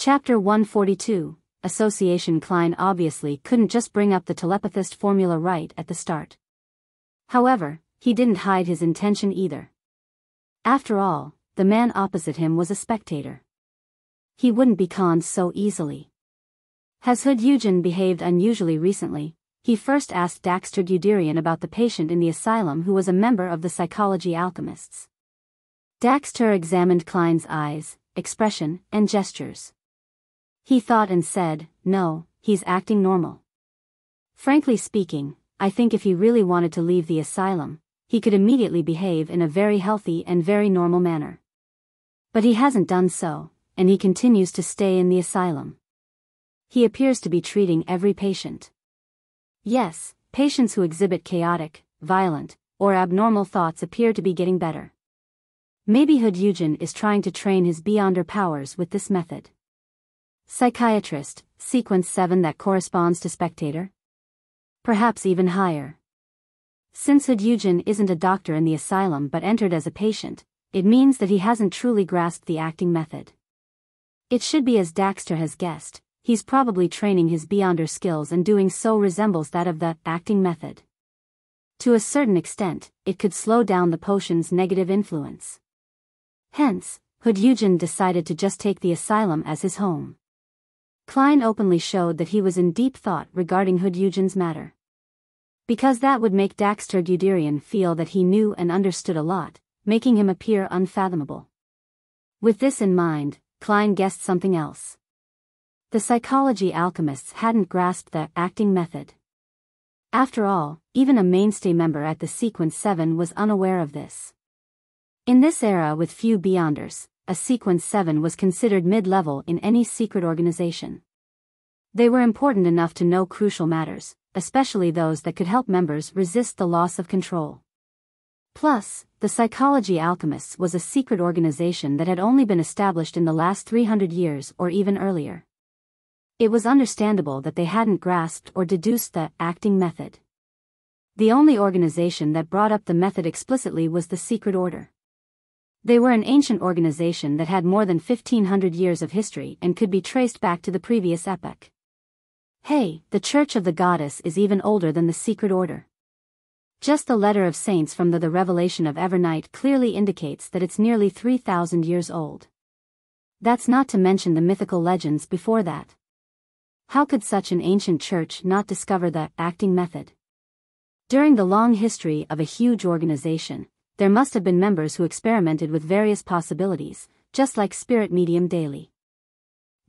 Chapter 142, Association. Klein obviously couldn't just bring up the telepathist formula right at the start. However, he didn't hide his intention either. After all, the man opposite him was a spectator. He wouldn't be conned so easily. Has Hood Eugen behaved unusually recently? He first asked Daxter Guderian about the patient in the asylum who was a member of the psychology alchemists. Daxter examined Klein's eyes, expression, and gestures. He thought and said, "No, he's acting normal. Frankly speaking, I think if he really wanted to leave the asylum, he could immediately behave in a very healthy and very normal manner. But he hasn't done so, and he continues to stay in the asylum. He appears to be treating every patient. Yes, patients who exhibit chaotic, violent, or abnormal thoughts appear to be getting better. Maybe Hood Eugen is trying to train his beyonder powers with this method." Psychiatrist, sequence 7. That corresponds to spectator? Perhaps even higher. Since Hood Eugen isn't a doctor in the asylum but entered as a patient, it means that he hasn't truly grasped the acting method. It should be as Daxter has guessed, he's probably training his beyonder skills, and doing so resembles that of the acting method. To a certain extent, it could slow down the potion's negative influence. Hence, Hood Eugen decided to just take the asylum as his home. Klein openly showed that he was in deep thought regarding Hood Eugen's matter. Because that would make Daxter Guderian feel that he knew and understood a lot, making him appear unfathomable. With this in mind, Klein guessed something else. The psychology alchemists hadn't grasped the acting method. After all, even a mainstay member at the Sequence 7 was unaware of this. In this era with few beyonders, a Sequence 7 was considered mid-level in any secret organization. They were important enough to know crucial matters, especially those that could help members resist the loss of control. Plus, the Psychology Alchemists was a secret organization that had only been established in the last 300 years or even earlier. It was understandable that they hadn't grasped or deduced the acting method. The only organization that brought up the method explicitly was the Secret Order. They were an ancient organization that had more than 1,500 years of history and could be traced back to the previous epoch. Hey, the Church of the Goddess is even older than the Secret Order. Just the Letter of Saints from the Revelation of Evernight clearly indicates that it's nearly 3,000 years old. That's not to mention the mythical legends before that. How could such an ancient church not discover the acting method? During the long history of a huge organization, there must have been members who experimented with various possibilities, just like Spirit Medium Daily.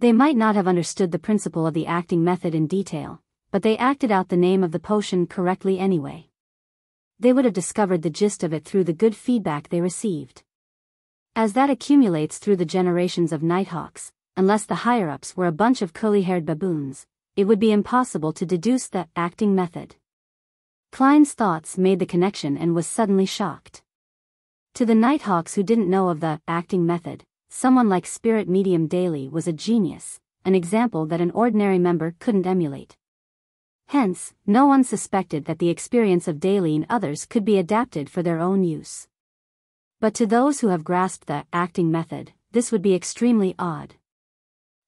They might not have understood the principle of the acting method in detail, but they acted out the name of the potion correctly anyway. They would have discovered the gist of it through the good feedback they received. As that accumulates through the generations of Nighthawks, unless the higher-ups were a bunch of curly-haired baboons, it would be impossible to deduce the acting method. Klein's thoughts made the connection and was suddenly shocked. To the Nighthawks who didn't know of the acting method, someone like Spirit Medium Daily was a genius, an example that an ordinary member couldn't emulate. Hence, no one suspected that the experience of Daily and others could be adapted for their own use. But to those who have grasped the acting method, this would be extremely odd.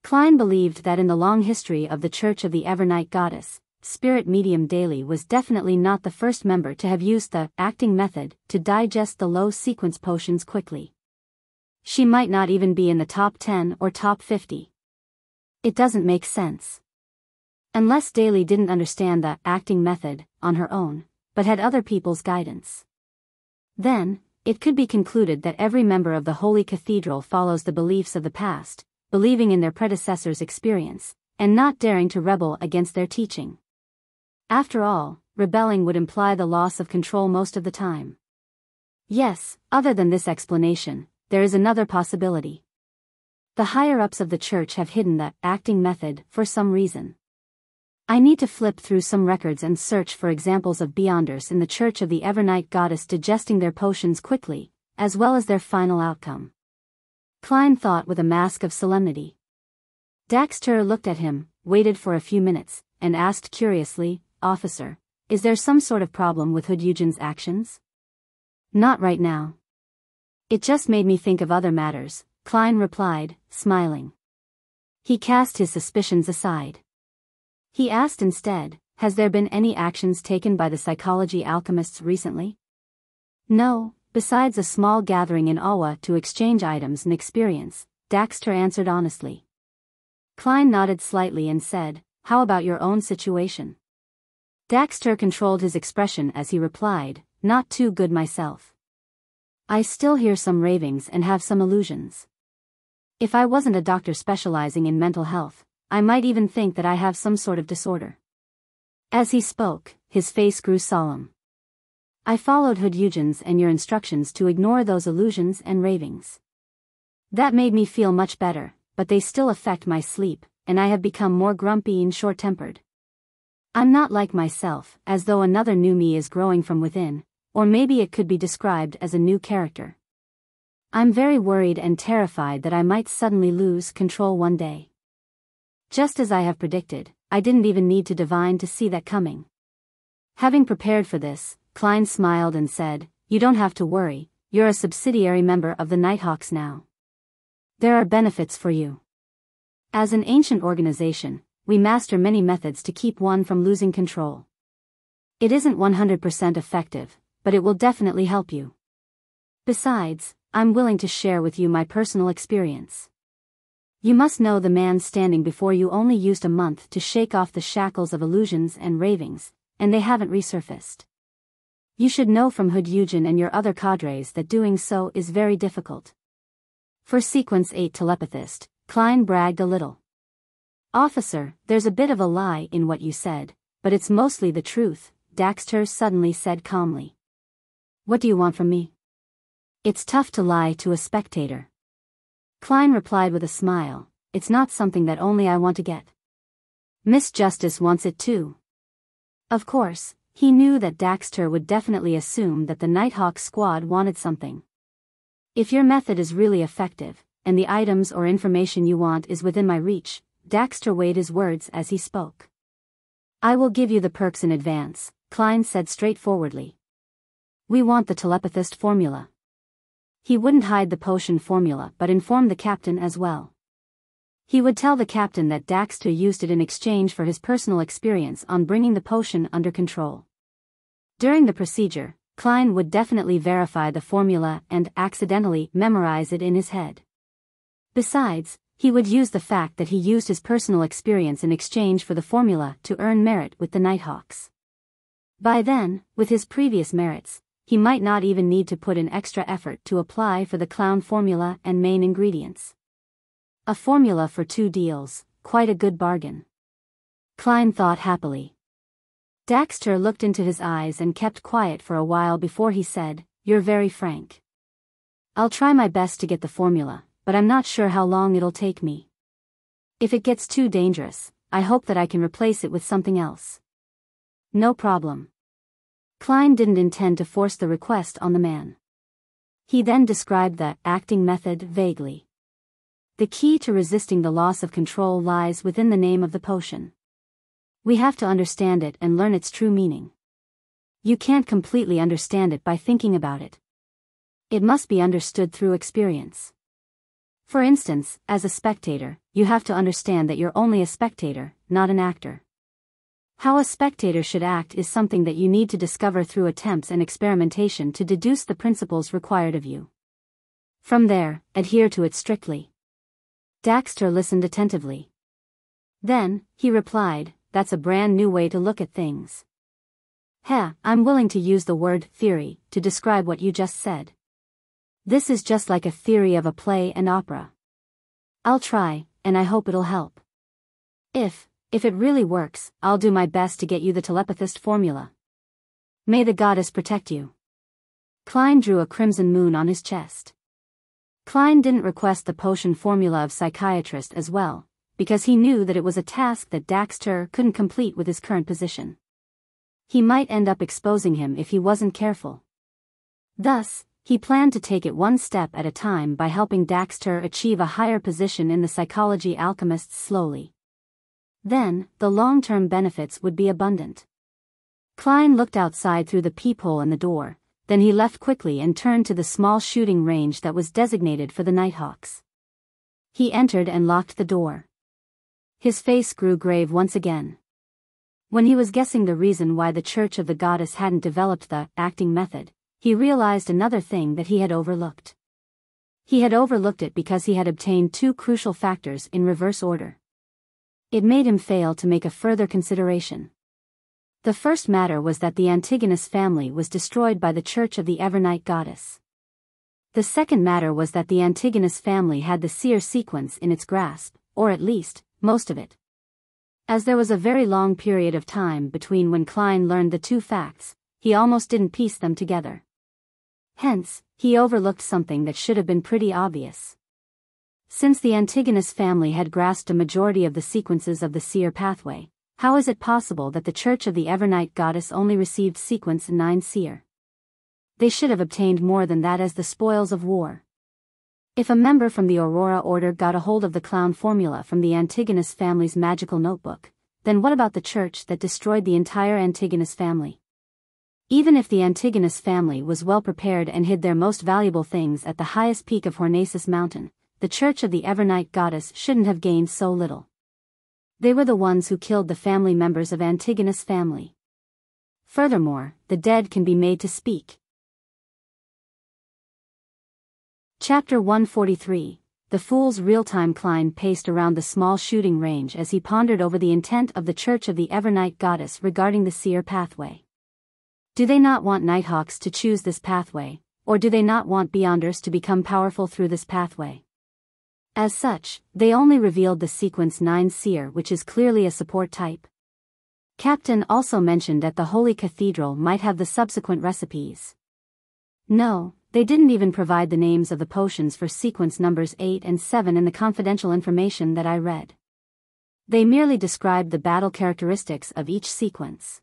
Klein believed that in the long history of the Church of the Evernight Goddess, Spirit Medium Daily was definitely not the first member to have used the acting method to digest the low sequence potions quickly. She might not even be in the top 10 or top 50. It doesn't make sense. Unless Daily didn't understand the acting method on her own, but had other people's guidance. Then, it could be concluded that every member of the Holy Cathedral follows the beliefs of the past, believing in their predecessors' experience, and not daring to rebel against their teaching. After all, rebelling would imply the loss of control most of the time. Yes, other than this explanation, there is another possibility. The higher-ups of the church have hidden the acting method for some reason. I need to flip through some records and search for examples of beyonders in the Church of the Evernight Goddess digesting their potions quickly, as well as their final outcome. Klein thought with a mask of solemnity. Daxter looked at him, waited for a few minutes, and asked curiously, "Officer, is there some sort of problem with Hood Eugen's actions?" "Not right now. It just made me think of other matters," Klein replied, smiling. He cast his suspicions aside. He asked instead, has there been any actions taken by the psychology alchemists recently? No, besides a small gathering in Awa to exchange items and experience, Daxter answered honestly. Klein nodded slightly and said, how about your own situation? Daxter controlled his expression as he replied, not too good myself. I still hear some ravings and have some illusions. If I wasn't a doctor specializing in mental health, I might even think that I have some sort of disorder. As he spoke, his face grew solemn. I followed Hudyugen's and your instructions to ignore those illusions and ravings. That made me feel much better, but they still affect my sleep, and I have become more grumpy and short-tempered. I'm not like myself, as though another new me is growing from within, or maybe it could be described as a new character. I'm very worried and terrified that I might suddenly lose control one day. Just as I have predicted, I didn't even need to divine to see that coming. Having prepared for this, Klein smiled and said, you don't have to worry, you're a subsidiary member of the Nighthawks now. There are benefits for you. As an ancient organization, we master many methods to keep one from losing control. It isn't 100% effective, but it will definitely help you. Besides, I'm willing to share with you my personal experience. You must know the man standing before you only used a month to shake off the shackles of illusions and ravings, and they haven't resurfaced. You should know from Hudyugen and your other cadres that doing so is very difficult. For Sequence 8 telepathist, Klein bragged a little. Officer, there's a bit of a lie in what you said, but it's mostly the truth, Daxter suddenly said calmly. What do you want from me? It's tough to lie to a spectator. Klein replied with a smile, it's not something that only I want to get. Miss Justice wants it too. Of course, he knew that Daxter would definitely assume that the Nighthawk squad wanted something. If your method is really effective, and the items or information you want is within my reach, Daxter weighed his words as he spoke. I will give you the perks in advance, Klein said straightforwardly. We want the telepathist formula. He wouldn't hide the potion formula but informed the captain as well. He would tell the captain that Daxter used it in exchange for his personal experience on bringing the potion under control. During the procedure, Klein would definitely verify the formula and accidentally memorize it in his head. Besides, he would use the fact that he used his personal experience in exchange for the formula to earn merit with the Nighthawks. By then, with his previous merits, he might not even need to put in extra effort to apply for the clown formula and main ingredients. A formula for 2 deals, quite a good bargain. Klein thought happily. Daxter looked into his eyes and kept quiet for a while before he said, you're very frank. I'll try my best to get the formula, but I'm not sure how long it'll take me. If it gets too dangerous, I hope that I can replace it with something else. No problem. Klein didn't intend to force the request on the man. He then described the acting method vaguely. The key to resisting the loss of control lies within the name of the potion. We have to understand it and learn its true meaning. You can't completely understand it by thinking about it. It must be understood through experience. For instance, as a spectator, you have to understand that you're only a spectator, not an actor. How a spectator should act is something that you need to discover through attempts and experimentation to deduce the principles required of you. From there, adhere to it strictly. Daxter listened attentively. Then, he replied, that's a brand new way to look at things. I'm willing to use the word theory to describe what you just said. This is just like a theory of a play and opera. I'll try, and I hope it'll help. If it really works, I'll do my best to get you the telepathist formula. May the goddess protect you. Klein drew a crimson moon on his chest. Klein didn't request the potion formula of psychiatrist as well, because he knew that it was a task that Daxter couldn't complete with his current position. He might end up exposing him if he wasn't careful. Thus, he planned to take it one step at a time by helping Daxter achieve a higher position in the psychology alchemists slowly. Then, the long-term benefits would be abundant. Klein looked outside through the peephole in the door, then he left quickly and turned to the small shooting range that was designated for the Nighthawks. He entered and locked the door. His face grew grave once again. When he was guessing the reason why the Church of the Goddess hadn't developed the acting method, he realized another thing that he had overlooked. He had overlooked it because he had obtained two crucial factors in reverse order. It made him fail to make a further consideration. The first matter was that the Antigonus family was destroyed by the Church of the Evernight Goddess. The second matter was that the Antigonus family had the seer sequence in its grasp, or at least, most of it. As there was a very long period of time between when Klein learned the two facts, he almost didn't piece them together. Hence, he overlooked something that should have been pretty obvious. Since the Antigonus family had grasped a majority of the sequences of the seer pathway, how is it possible that the Church of the Evernight Goddess only received sequence 9 seer? They should have obtained more than that as the spoils of war. If a member from the Aurora Order got a hold of the clown formula from the Antigonus family's magical notebook, then what about the church that destroyed the entire Antigonus family? Even if the Antigonus family was well prepared and hid their most valuable things at the highest peak of Hornasus Mountain, the Church of the Evernight Goddess shouldn't have gained so little. They were the ones who killed the family members of Antigonus family. Furthermore, the dead can be made to speak. Chapter 143. The Fool's Real-Time. Klein paced around the small shooting range as he pondered over the intent of the Church of the Evernight Goddess regarding the seer pathway. Do they not want Nighthawks to choose this pathway, or do they not want Beyonders to become powerful through this pathway? As such, they only revealed the sequence 9 seer, which is clearly a support type. Captain also mentioned that the Holy Cathedral might have the subsequent recipes. No, they didn't even provide the names of the potions for sequence numbers 8 and 7 in the confidential information that I read. They merely described the battle characteristics of each sequence.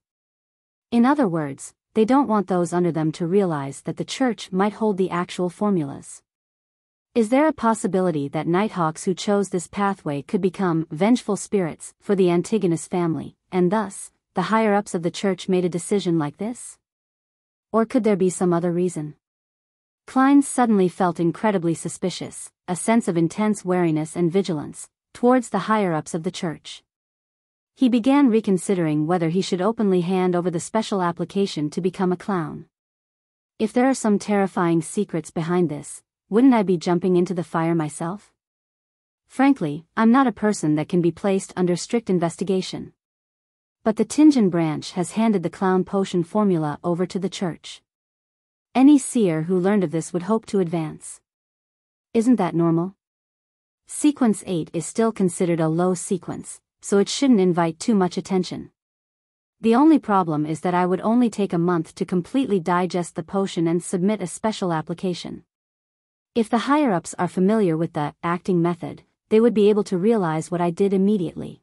In other words, they don't want those under them to realize that the Church might hold the actual formulas. Is there a possibility that Nighthawks who chose this pathway could become vengeful spirits for the Antigonus family, and thus, the higher-ups of the Church made a decision like this? Or could there be some other reason? Klein suddenly felt incredibly suspicious, a sense of intense wariness and vigilance, towards the higher-ups of the Church. He began reconsidering whether he should openly hand over the special application to become a clown. If there are some terrifying secrets behind this, wouldn't I be jumping into the fire myself? Frankly, I'm not a person that can be placed under strict investigation. But the Tinjin branch has handed the clown potion formula over to the Church. Any seer who learned of this would hope to advance. Isn't that normal? Sequence 8 is still considered a low sequence, so it shouldn't invite too much attention. The only problem is that I would only take a month to completely digest the potion and submit a special application. If the higher-ups are familiar with the acting method, they would be able to realize what I did immediately.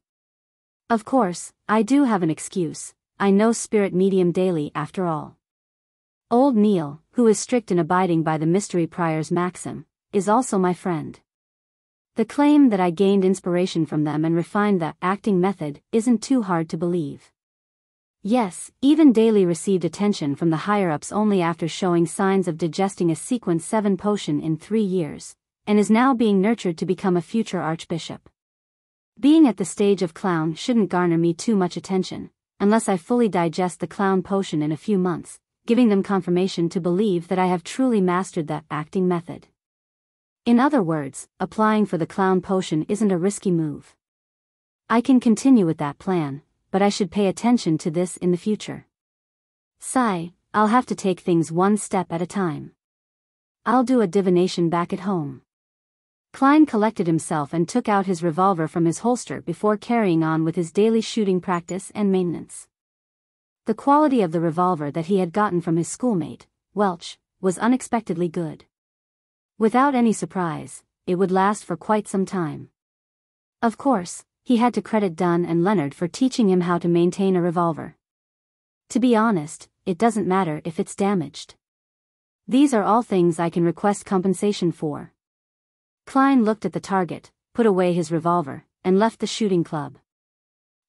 Of course, I do have an excuse. I know spirit medium daily after all. Old Neil, who is strict in abiding by the Mystery Prior's maxim, is also my friend. The claim that I gained inspiration from them and refined the acting method isn't too hard to believe. Yes, even Daly received attention from the higher-ups only after showing signs of digesting a sequence 7 potion in 3 years, and is now being nurtured to become a future archbishop. Being at the stage of clown shouldn't garner me too much attention, unless I fully digest the clown potion in a few months, giving them confirmation to believe that I have truly mastered the acting method. In other words, applying for the clown potion isn't a risky move. I can continue with that plan, but I should pay attention to this in the future. Sigh, I'll have to take things one step at a time. I'll do a divination back at home. Klein collected himself and took out his revolver from his holster before carrying on with his daily shooting practice and maintenance. The quality of the revolver that he had gotten from his schoolmate, Welch, was unexpectedly good. Without any surprise, it would last for quite some time. Of course, he had to credit Dunn and Leonard for teaching him how to maintain a revolver. To be honest, it doesn't matter if it's damaged. These are all things I can request compensation for. Klein looked at the target, put away his revolver, and left the shooting club.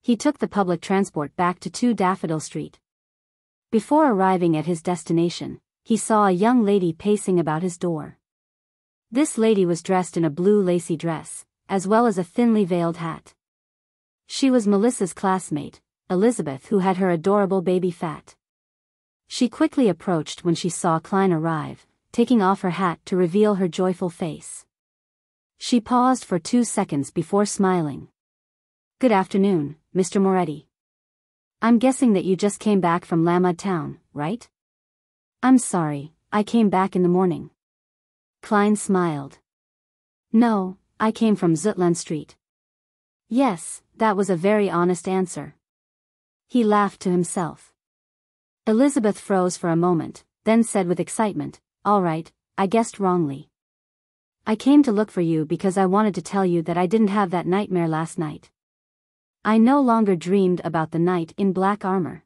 He took the public transport back to 2 Daffodil Street. Before arriving at his destination, he saw a young lady pacing about his door. This lady was dressed in a blue lacy dress, as well as a thinly veiled hat. She was Melissa's classmate, Elizabeth, who had her adorable baby Fat. She quickly approached when she saw Klein arrive, taking off her hat to reveal her joyful face. She paused for 2 seconds before smiling. "Good afternoon, Mr. Moretti. I'm guessing that you just came back from Lamud Town, right?" "I'm sorry, I came back in the morning." Klein smiled. "No, I came from Zutland Street." Yes, that was a very honest answer. He laughed to himself. Elizabeth froze for a moment, then said with excitement, "All right, I guessed wrongly. I came to look for you because I wanted to tell you that I didn't have that nightmare last night. I no longer dreamed about the knight in black armor.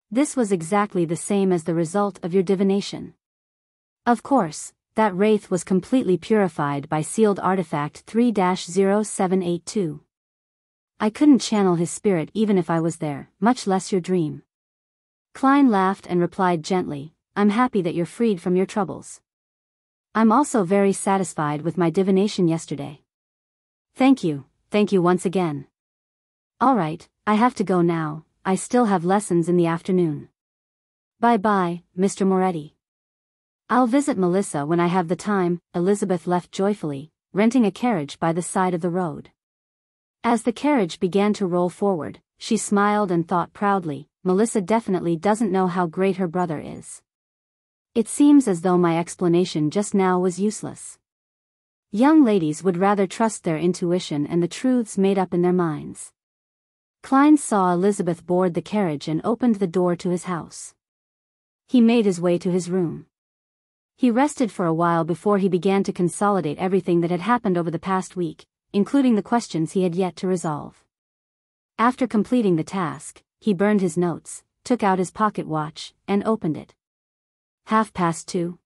This was exactly the same as the result of your divination. Of course, that wraith was completely purified by sealed artifact 3-0782. I couldn't channel his spirit even if I was there, much less your dream." Klein laughed and replied gently, "I'm happy that you're freed from your troubles. I'm also very satisfied with my divination yesterday." Thank you once again." "All right, I have to go now, I still have lessons in the afternoon." "Bye-bye, Mr. Moretti. I'll visit Melissa when I have the time." Elizabeth left joyfully, renting a carriage by the side of the road. As the carriage began to roll forward, she smiled and thought proudly, "Melissa definitely doesn't know how great her brother is. It seems as though my explanation just now was useless. Young ladies would rather trust their intuition and the truths made up in their minds." Klein saw Elizabeth board the carriage and opened the door to his house. He made his way to his room. He rested for a while before he began to consolidate everything that had happened over the past week, including the questions he had yet to resolve. After completing the task, he burned his notes, took out his pocket watch, and opened it. 2:30.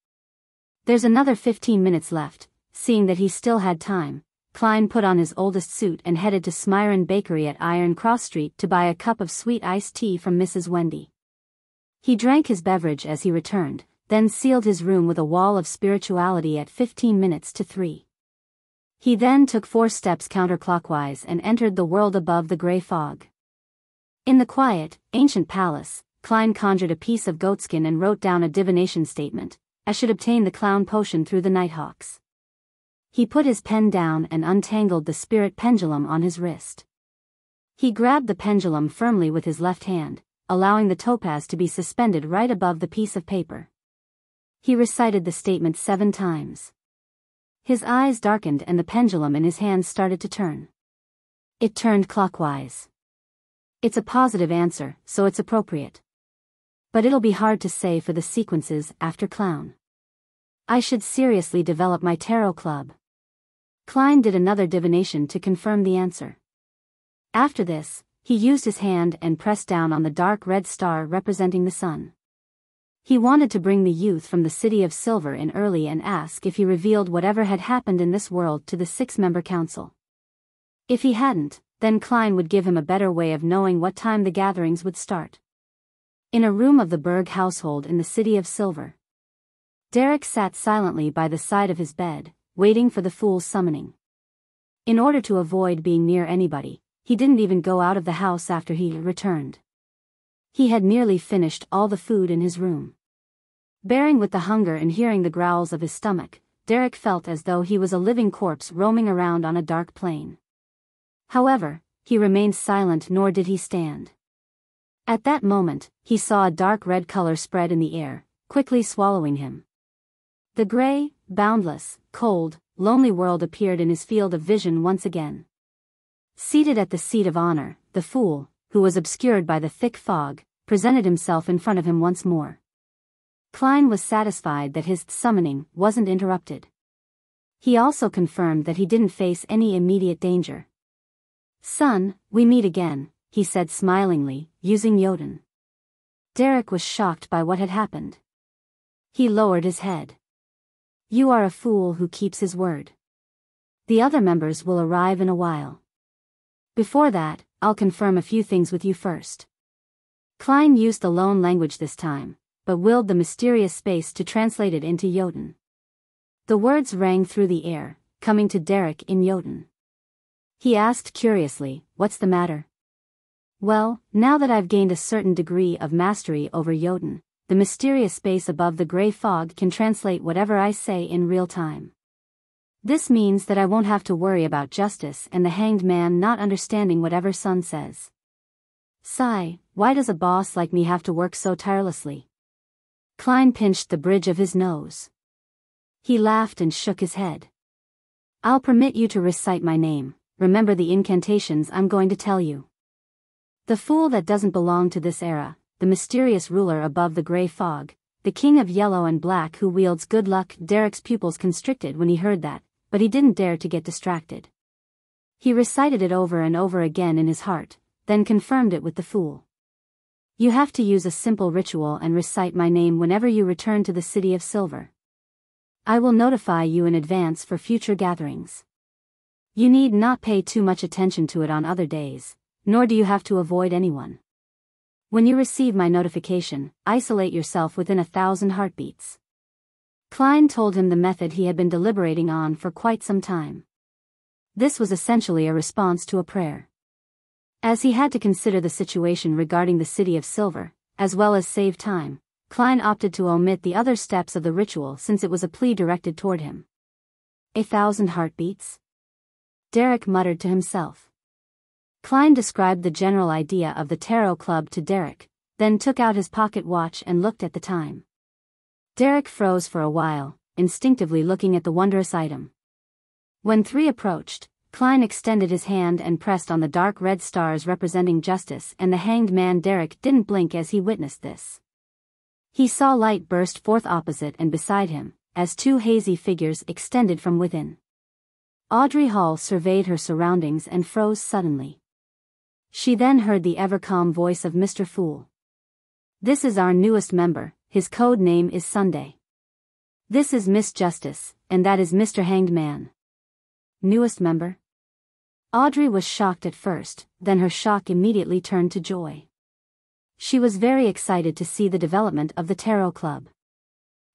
There's another 15 minutes left. Seeing that he still had time, Klein put on his oldest suit and headed to Smyron Bakery at Iron Cross Street to buy a cup of sweet iced tea from Mrs. Wendy. He drank his beverage as he returned, then sealed his room with a wall of spirituality at 15 minutes to 3. He then took 4 steps counterclockwise and entered the world above the gray fog. In the quiet, ancient palace, Klein conjured a piece of goatskin and wrote down a divination statement: "I should obtain the clown potion through the Nighthawks." He put his pen down and untangled the spirit pendulum on his wrist. He grabbed the pendulum firmly with his left hand, allowing the topaz to be suspended right above the piece of paper. He recited the statement 7 times. His eyes darkened and the pendulum in his hand started to turn. It turned clockwise. It's a positive answer, so it's appropriate. But it'll be hard to say for the sequences after clown. I should seriously develop my tarot club. Klein did another divination to confirm the answer. After this, he used his hand and pressed down on the dark red star representing the sun. He wanted to bring the youth from the City of Silver in early and ask if he revealed whatever had happened in this world to the 6-member council. If he hadn't, then Klein would give him a better way of knowing what time the gatherings would start. In a room of the Berg household in the City of Silver, Derek sat silently by the side of his bed, waiting for the fool's summoning. In order to avoid being near anybody, he didn't even go out of the house after he returned. He had nearly finished all the food in his room. Bearing with the hunger and hearing the growls of his stomach, Derek felt as though he was a living corpse roaming around on a dark plain. However, he remained silent, nor did he stand. At that moment, he saw a dark red color spread in the air, quickly swallowing him. The gray, boundless, cold, lonely world appeared in his field of vision once again. Seated at the seat of honor, the fool, who was obscured by the thick fog, presented himself in front of him once more. Klein was satisfied that his summoning wasn't interrupted. He also confirmed that he didn't face any immediate danger. "Son, we meet again," he said smilingly, using Jotun. Derek was shocked by what had happened. He lowered his head. "You are a fool who keeps his word. The other members will arrive in a while. Before that, I'll confirm a few things with you first." Klein used the loan language this time, but willed the mysterious space to translate it into Jotun. The words rang through the air, coming to Derek in Jotun. He asked curiously, "What's the matter?" "Well, now that I've gained a certain degree of mastery over Jotun, the mysterious space above the gray fog can translate whatever I say in real time. This means that I won't have to worry about justice and the hanged man not understanding whatever Sun says. Sigh, why does a boss like me have to work so tirelessly?" Klein pinched the bridge of his nose. He laughed and shook his head. "I'll permit you to recite my name. Remember the incantations I'm going to tell you. The fool that doesn't belong to this era, the mysterious ruler above the gray fog, the king of yellow and black who wields good luck." Derek's pupils constricted when he heard that, but he didn't dare to get distracted. He recited it over and over again in his heart, then confirmed it with the fool. "You have to use a simple ritual and recite my name whenever you return to the City of Silver. I will notify you in advance for future gatherings. You need not pay too much attention to it on other days, nor do you have to avoid anyone. When you receive my notification, isolate yourself within 1,000 heartbeats." Klein told him the method he had been deliberating on for quite some time. This was essentially a response to a prayer. As he had to consider the situation regarding the City of Silver, as well as save time, Klein opted to omit the other steps of the ritual since it was a plea directed toward him. 1,000 heartbeats? Derek muttered to himself. Klein described the general idea of the tarot club to Derek, then took out his pocket watch and looked at the time. Derek froze for a while, instinctively looking at the wondrous item. When 3 approached, Klein extended his hand and pressed on the dark red stars representing justice and the hanged man. Derek didn't blink as he witnessed this. He saw light burst forth opposite and beside him, as 2 hazy figures extended from within. Audrey Hall surveyed her surroundings and froze suddenly. She then heard the ever-calm voice of Mr. Fool. "This is our newest member, his code name is Sunday. This is Miss Justice, and that is Mr. Hanged Man." Newest member? Audrey was shocked at first, then her shock immediately turned to joy. She was very excited to see the development of the Tarot Club.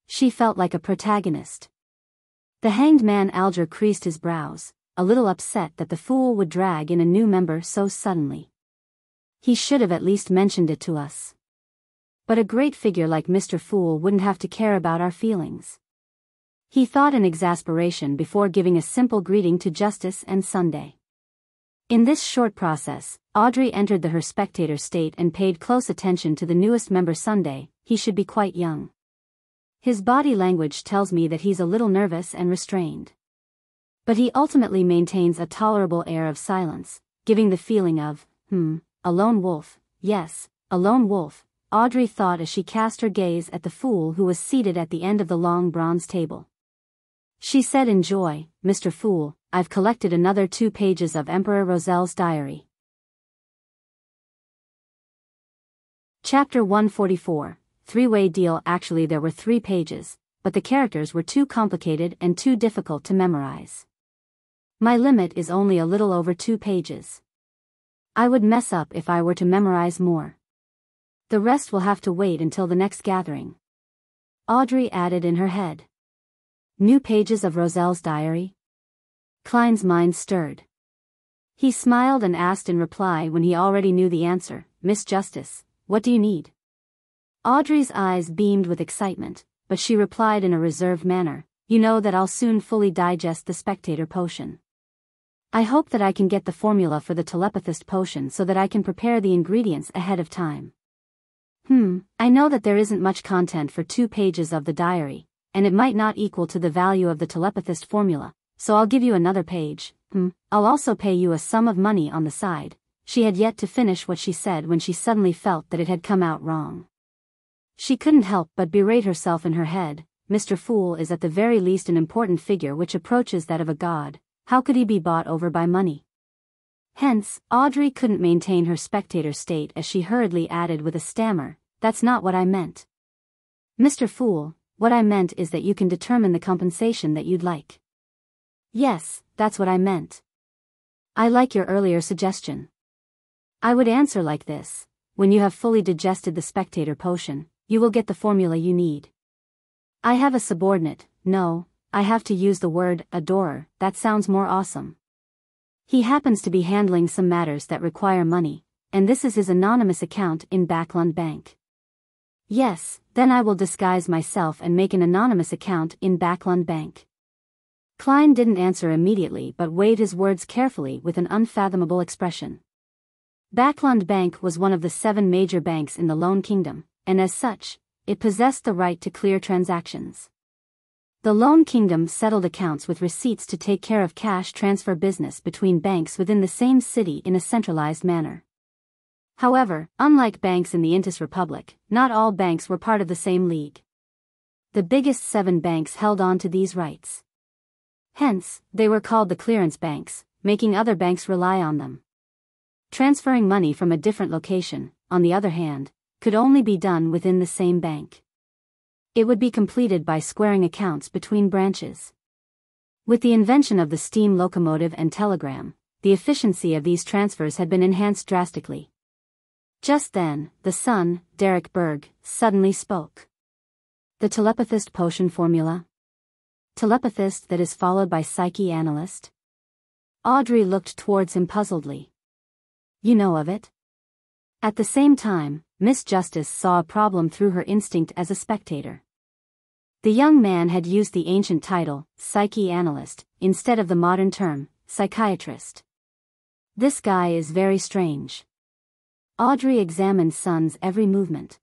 She felt like a protagonist. The hanged man Alger creased his brows, a little upset that the fool would drag in a new member so suddenly. "He should have at least mentioned it to us. But a great figure like Mr. Fool wouldn't have to care about our feelings." He thought in exasperation before giving a simple greeting to Justice and Sunday. In this short process, Audrey entered her spectator state and paid close attention to the newest member Sunday. He should be quite young. His body language tells me that he's a little nervous and restrained. But he ultimately maintains a tolerable air of silence, giving the feeling of, a lone wolf. Yes, a lone wolf, Audrey thought as she cast her gaze at the fool who was seated at the end of the long bronze table. She said in joy, "Mr. Fool, I've collected another 2 pages of Emperor Roselle's diary." Chapter 144, Three-Way Deal. Actually there were 3 pages, but the characters were too complicated and too difficult to memorize. My limit is only a little over 2 pages. I would mess up if I were to memorize more. The rest will have to wait until the next gathering. Audrey added in her head. New pages of Roselle's diary? Klein's mind stirred. He smiled and asked in reply when he already knew the answer, "Miss Justice, what do you need?" Audrey's eyes beamed with excitement, but she replied in a reserved manner, "You know that I'll soon fully digest the spectator potion. I hope that I can get the formula for the telepathist potion so that I can prepare the ingredients ahead of time." I know that there isn't much content for 2 pages of the diary, and it might not equal to the value of the telepathist formula, so I'll give you another page. I'll also pay you a sum of money on the side." She had yet to finish what she said when she suddenly felt that it had come out wrong. She couldn't help but berate herself in her head. Mr. Fool is at the very least an important figure which approaches that of a god. How could he be bought over by money? Hence, Audrey couldn't maintain her spectator state as she hurriedly added with a stammer, "That's not what I meant. Mr. Fool, what I meant is that you can determine the compensation that you'd like." "Yes, that's what I meant. I like your earlier suggestion. I would answer like this: when you have fully digested the spectator potion, you will get the formula you need. I have a subordinate, no, I have to use the word adorer, that sounds more awesome. He happens to be handling some matters that require money, and this is his anonymous account in Backland Bank. Yes, then I will disguise myself and make an anonymous account in Backland Bank. Klein didn't answer immediately but weighed his words carefully with an unfathomable expression. Backland Bank was one of the 7 major banks in the Lone Kingdom, and as such, it possessed the right to clear transactions. The Lone Kingdom settled accounts with receipts to take care of cash transfer business between banks within the same city in a centralized manner. However, unlike banks in the Intis Republic, not all banks were part of the same league. The biggest 7 banks held on to these rights. Hence, they were called the clearance banks, making other banks rely on them. Transferring money from a different location, on the other hand, could only be done within the same bank. It would be completed by squaring accounts between branches. With the invention of the steam locomotive and telegram, the efficiency of these transfers had been enhanced drastically. Just then, the son, Derek Berg, suddenly spoke. The telepathist potion formula? Telepathist that is followed by psyche analyst? Audrey looked towards him puzzledly. You know of it? At the same time, Miss Justice saw a problem through her instinct as a spectator. The young man had used the ancient title, psyche analyst, instead of the modern term, psychiatrist. This guy is very strange. Audrey examined son's every movement.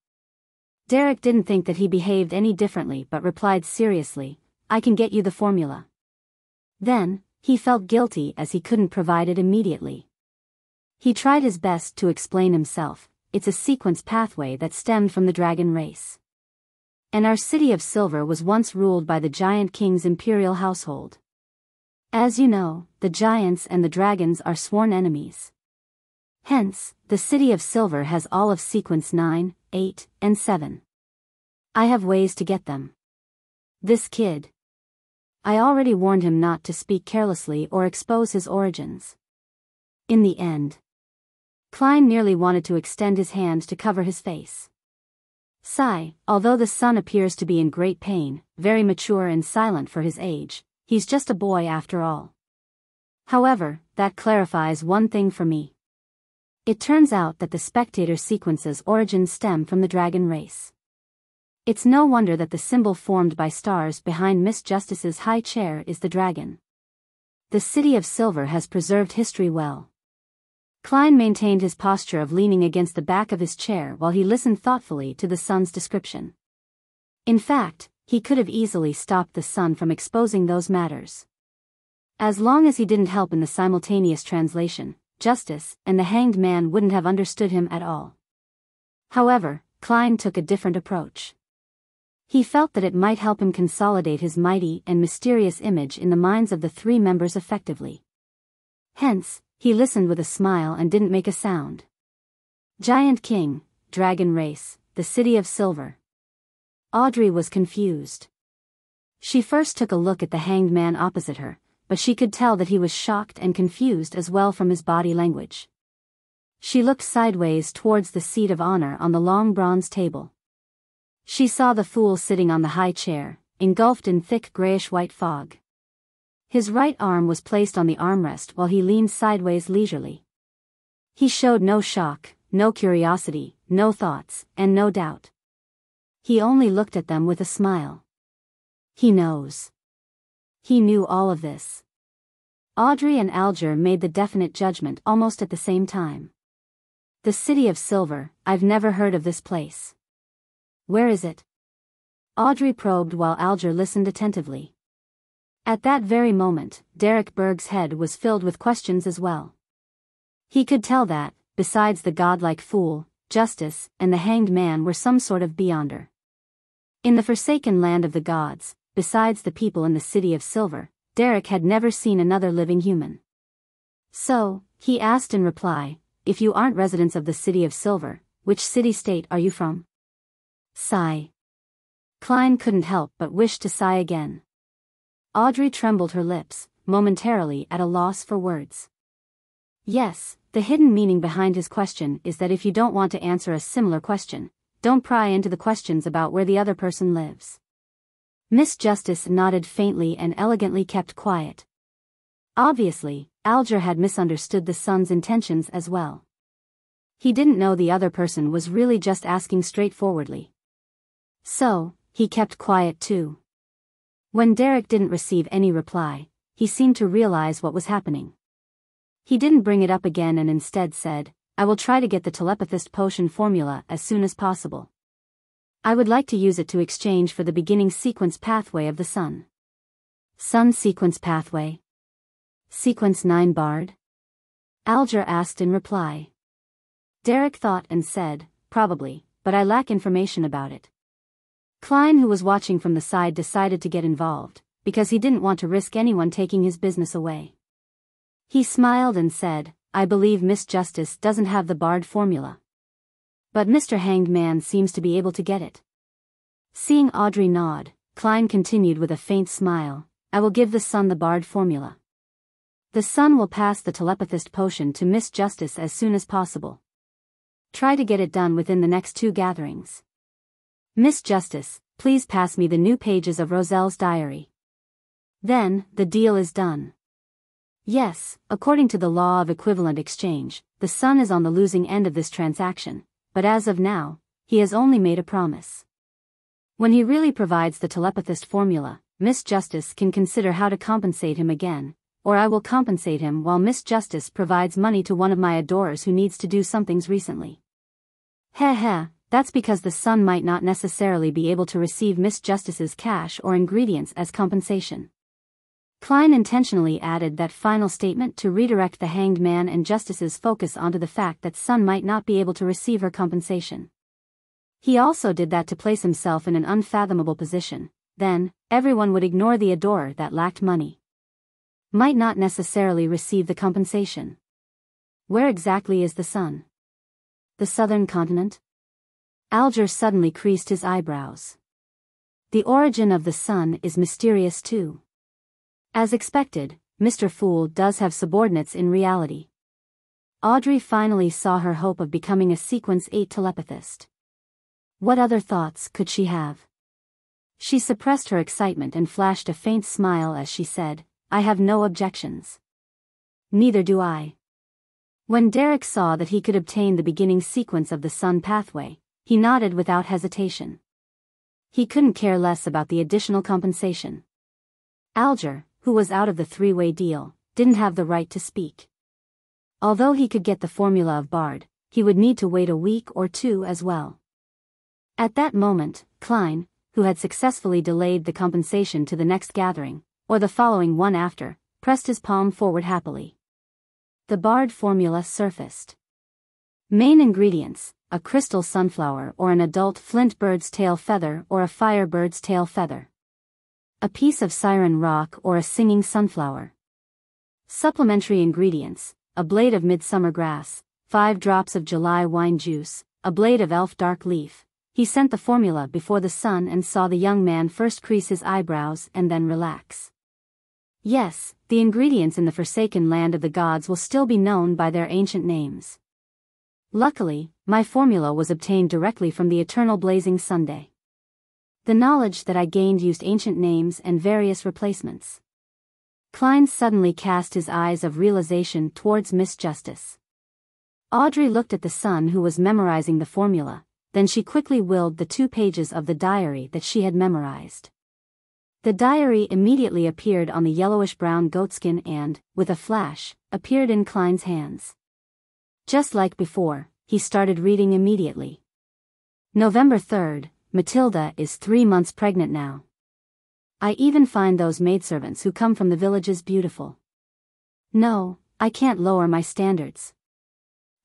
Derek didn't think that he behaved any differently but replied seriously, I can get you the formula. Then, he felt guilty as he couldn't provide it immediately. He tried his best to explain himself, it's a sequence pathway that stemmed from the dragon race. And our city of Silver was once ruled by the Giant King's imperial household. As you know, the giants and the dragons are sworn enemies. Hence, the city of Silver has all of sequence 9, 8, and 7. I have ways to get them. This kid. I already warned him not to speak carelessly or expose his origins. In the end, Klein nearly wanted to extend his hand to cover his face. Sigh, although the son appears to be in great pain, very mature and silent for his age, he's just a boy after all. However, that clarifies one thing for me. It turns out that the spectator sequence's origins stem from the dragon race. It's no wonder that the symbol formed by stars behind Miss Justice's high chair is the dragon. The city of Silver has preserved history well. Klein maintained his posture of leaning against the back of his chair while he listened thoughtfully to the son's description. In fact, he could have easily stopped the son from exposing those matters. As long as he didn't help in the simultaneous translation, Justice and the hanged man wouldn't have understood him at all. However, Klein took a different approach. He felt that it might help him consolidate his mighty and mysterious image in the minds of the 3 members effectively. Hence, he listened with a smile and didn't make a sound. Giant King, Dragon Race, the City of Silver. Audrey was confused. She first took a look at the hanged man opposite her, but she could tell that he was shocked and confused as well from his body language. She looked sideways towards the seat of honor on the long bronze table. She saw the fool sitting on the high chair, engulfed in thick grayish-white fog. His right arm was placed on the armrest while he leaned sideways leisurely. He showed no shock, no curiosity, no thoughts, and no doubt. He only looked at them with a smile. He knows. He knew all of this. Audrey and Alger made the definite judgment almost at the same time. The City of Silver, I've never heard of this place. Where is it? Audrey probed while Alger listened attentively. At that very moment, Derek Berg's head was filled with questions as well. He could tell that, besides the godlike fool, Justice, and the hanged man were some sort of beyonder. In the forsaken land of the gods, besides the people in the City of Silver, Derek had never seen another living human. So, he asked in reply, if you aren't residents of the City of Silver, which city-state are you from? Sigh. Klein couldn't help but wish to sigh again. Audrey trembled her lips, momentarily at a loss for words. Yes, the hidden meaning behind his question is that if you don't want to answer a similar question, don't pry into the questions about where the other person lives. Miss Justice nodded faintly and elegantly kept quiet. Obviously, Alger had misunderstood the son's intentions as well. He didn't know the other person was really just asking straightforwardly. So, he kept quiet too. When Derek didn't receive any reply, he seemed to realize what was happening. He didn't bring it up again and instead said, I will try to get the telepathist potion formula as soon as possible. I would like to use it to exchange for the beginning sequence pathway of the sun. Sun sequence pathway? Sequence 9 Bard? Alger asked in reply. Derek thought and said, probably, but I lack information about it. Klein, who was watching from the side, decided to get involved, because he didn't want to risk anyone taking his business away. He smiled and said, I believe Miss Justice doesn't have the Bard formula. But Mr. Hanged Man seems to be able to get it. Seeing Audrey nod, Klein continued with a faint smile, I will give the sun the Bard formula. The sun will pass the telepathist potion to Miss Justice as soon as possible. Try to get it done within the next 2 gatherings. Miss Justice, please pass me the new pages of Roselle's diary. Then, the deal is done. Yes, according to the law of equivalent exchange, the sun is on the losing end of this transaction, but as of now, he has only made a promise. When he really provides the telepathist formula, Miss Justice can consider how to compensate him again, or I will compensate him while Miss Justice provides money to one of my adorers who needs to do some things recently. Heh, that's because the sun might not necessarily be able to receive Miss Justice's cash or ingredients as compensation. Klein intentionally added that final statement to redirect the Hanged Man and Justice's focus onto the fact that Sun might not be able to receive her compensation. He also did that to place himself in an unfathomable position. Then, everyone would ignore the adorer that lacked money. Might not necessarily receive the compensation. Where exactly is the sun? The southern continent? Alger suddenly creased his eyebrows. The origin of the sun is mysterious too. As expected, Mr. Fool does have subordinates in reality. Audrey finally saw her hope of becoming a Sequence 8 telepathist. What other thoughts could she have? She suppressed her excitement and flashed a faint smile as she said, I have no objections. Neither do I. When Derek saw that he could obtain the beginning sequence of the sun pathway, he nodded without hesitation. He couldn't care less about the additional compensation. Alger, who was out of the 3-way deal, didn't have the right to speak. Although he could get the formula of Bard, he would need to wait a week or 2 as well. At that moment, Klein, who had successfully delayed the compensation to the next gathering, or the following one after, pressed his palm forward happily. The Bard formula surfaced. Main ingredients, a crystal sunflower or an adult flint bird's tail feather or a fire bird's tail feather. A piece of siren rock or a singing sunflower. Supplementary ingredients, a blade of midsummer grass, 5 drops of July wine juice, a blade of elf dark leaf. He sent the formula before the sun and saw the young man first crease his eyebrows and then relax. Yes, the ingredients in the forsaken land of the gods will still be known by their ancient names. Luckily, my formula was obtained directly from the eternal blazing Sunday. The knowledge that I gained used ancient names and various replacements. Klein suddenly cast his eyes of realization towards Miss Justice. Audrey looked at the son who was memorizing the formula, then she quickly willed the 2 pages of the diary that she had memorized. The diary immediately appeared on the yellowish-brown goatskin and, with a flash, appeared in Klein's hands. Just like before, he started reading immediately. November 3rd, Matilda is 3 months pregnant now. I even find those maidservants who come from the villages beautiful. No, I can't lower my standards.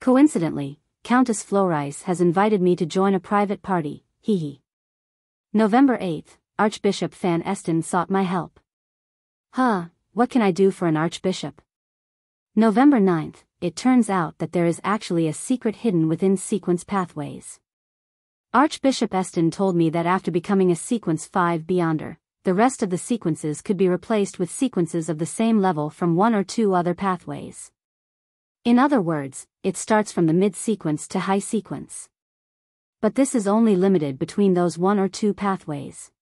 Coincidentally, Countess Florice has invited me to join a private party, hee. November 8th, Archbishop Van Esten sought my help. What can I do for an archbishop? November 9th, it turns out that there is actually a secret hidden within sequence pathways. Archbishop Esten told me that after becoming a sequence 5 Beyonder, the rest of the sequences could be replaced with sequences of the same level from 1 or 2 other pathways. In other words, it starts from the mid-sequence to high sequence. But this is only limited between those 1 or 2 pathways.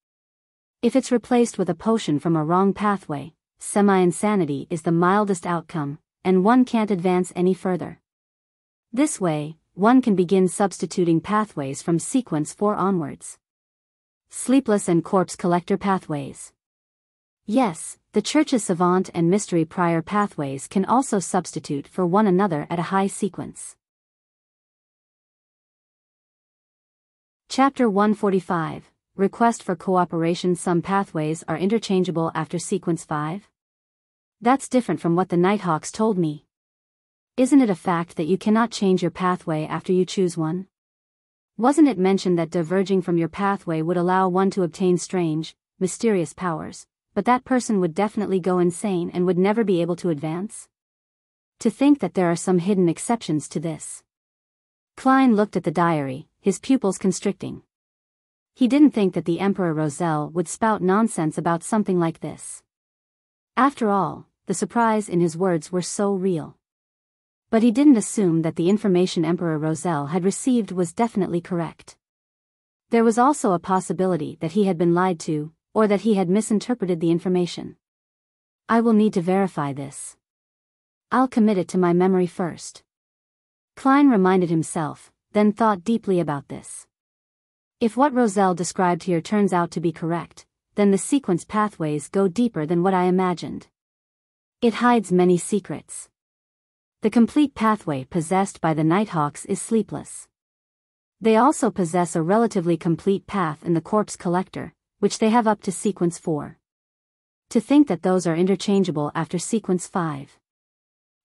If it's replaced with a potion from a wrong pathway, semi-insanity is the mildest outcome, and one can't advance any further. This way, one can begin substituting pathways from sequence 4 onwards. Sleepless and corpse collector pathways. Yes, the Church's savant and mystery prior pathways can also substitute for one another at a high sequence. Chapter 145, Request for Cooperation. Some pathways are interchangeable after sequence 5. That's different from what the Nighthawks told me. Isn't it a fact that you cannot change your pathway after you choose one? Wasn't it mentioned that diverging from your pathway would allow one to obtain strange, mysterious powers, but that person would definitely go insane and would never be able to advance? To think that there are some hidden exceptions to this. Klein looked at the diary, his pupils constricting. He didn't think that the Emperor Roselle would spout nonsense about something like this. After all, the surprise in his words were so real. But he didn't assume that the information Emperor Roselle had received was definitely correct. There was also a possibility that he had been lied to, or that he had misinterpreted the information. I will need to verify this. I'll commit it to my memory first. Klein reminded himself, then thought deeply about this. If what Roselle described here turns out to be correct, then the sequence pathways go deeper than what I imagined. It hides many secrets. The complete pathway possessed by the Nighthawks is sleepless. They also possess a relatively complete path in the corpse collector, which they have up to sequence 4. To think that those are interchangeable after sequence 5.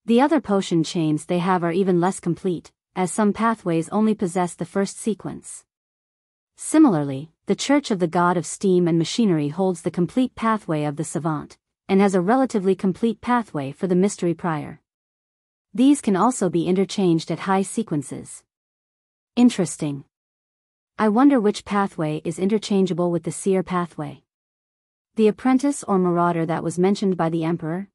The other potion chains they have are even less complete, as some pathways only possess the first sequence. Similarly, the Church of the God of Steam and Machinery holds the complete pathway of the savant, and has a relatively complete pathway for the mystery prior. These can also be interchanged at high sequences. Interesting. I wonder which pathway is interchangeable with the seer pathway. The apprentice or marauder that was mentioned by the Emperor?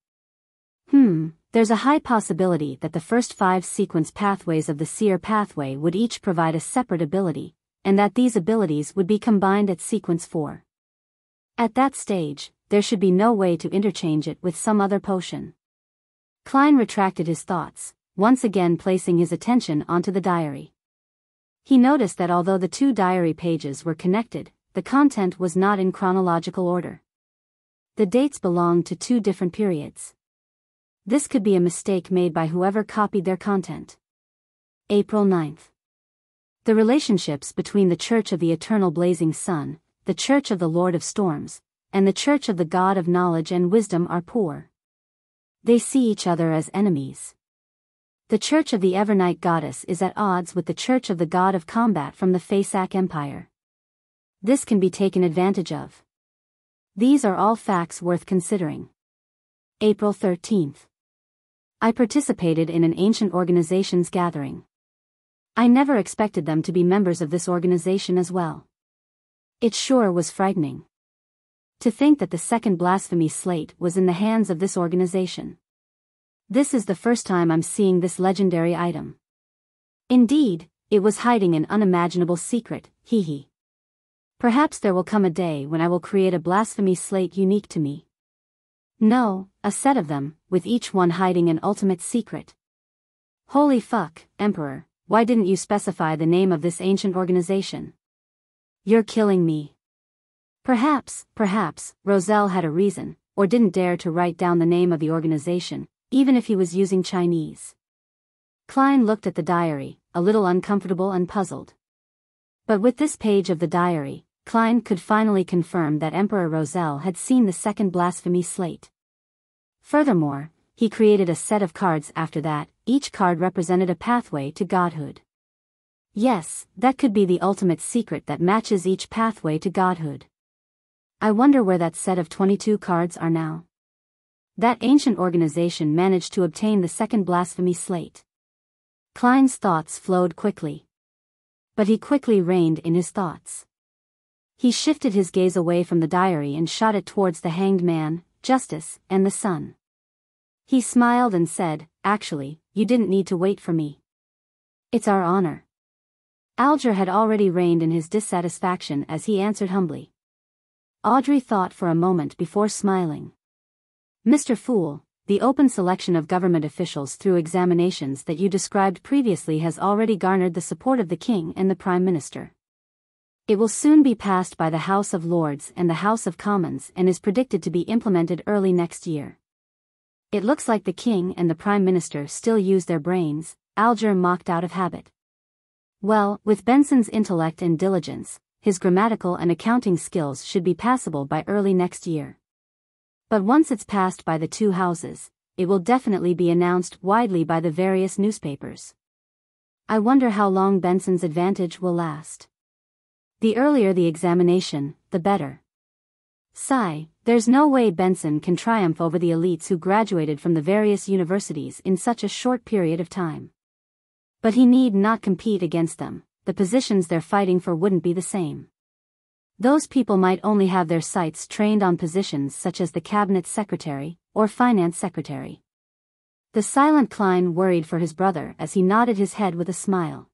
There's a high possibility that the first 5 sequence pathways of the seer pathway would each provide a separate ability, and that these abilities would be combined at sequence 4. At that stage, there should be no way to interchange it with some other potion. Klein retracted his thoughts, once again placing his attention onto the diary. He noticed that although the 2 diary pages were connected, the content was not in chronological order. The dates belonged to 2 different periods. This could be a mistake made by whoever copied their content. April 9th. The relationships between the Church of the Eternal Blazing Sun, the Church of the Lord of Storms, and the Church of the God of Knowledge and Wisdom are poor. They see each other as enemies. The Church of the Evernight Goddess is at odds with the Church of the God of Combat from the Fasak Empire. This can be taken advantage of. These are all facts worth considering. April 13th. I participated in an ancient organization's gathering. I never expected them to be members of this organization as well. It sure was frightening. To think that the second blasphemy slate was in the hands of this organization. This is the first time I'm seeing this legendary item. Indeed, it was hiding an unimaginable secret, hee. Perhaps there will come a day when I will create a blasphemy slate unique to me. No, a set of them, with each one hiding an ultimate secret. Holy fuck, Emperor, why didn't you specify the name of this ancient organization? You're killing me. Perhaps, Roselle had a reason, or didn't dare to write down the name of the organization, even if he was using Chinese. Klein looked at the diary, a little uncomfortable and puzzled. But with this page of the diary, Klein could finally confirm that Emperor Roselle had seen the second blasphemy slate. Furthermore, he created a set of cards after that, each card represented a pathway to godhood. Yes, that could be the ultimate secret that matches each pathway to godhood. I wonder where that set of 22 cards are now. That ancient organization managed to obtain the second blasphemy slate. Klein's thoughts flowed quickly. But he quickly reined in his thoughts. He shifted his gaze away from the diary and shot it towards the hanged man, justice, and the sun. He smiled and said, "Actually, you didn't need to wait for me. It's our honor." Alger had already reined in his dissatisfaction as he answered humbly. Audrey thought for a moment before smiling. "Mr. Fool, the open selection of government officials through examinations that you described previously has already garnered the support of the King and the Prime Minister. It will soon be passed by the House of Lords and the House of Commons and is predicted to be implemented early next year. It looks like the King and the Prime Minister still use their brains, Alger mocked out of habit. Well, with Benson's intellect and diligence, his grammatical and accounting skills should be passable by early next year. But once it's passed by the two houses, it will definitely be announced widely by the various newspapers. I wonder how long Benson's advantage will last. The earlier the examination, the better. Sigh, there's no way Benson can triumph over the elites who graduated from the various universities in such a short period of time. But he need not compete against them, the positions they're fighting for wouldn't be the same. Those people might only have their sights trained on positions such as the cabinet secretary, or finance secretary. The silent Klein worried for his brother as he nodded his head with a smile.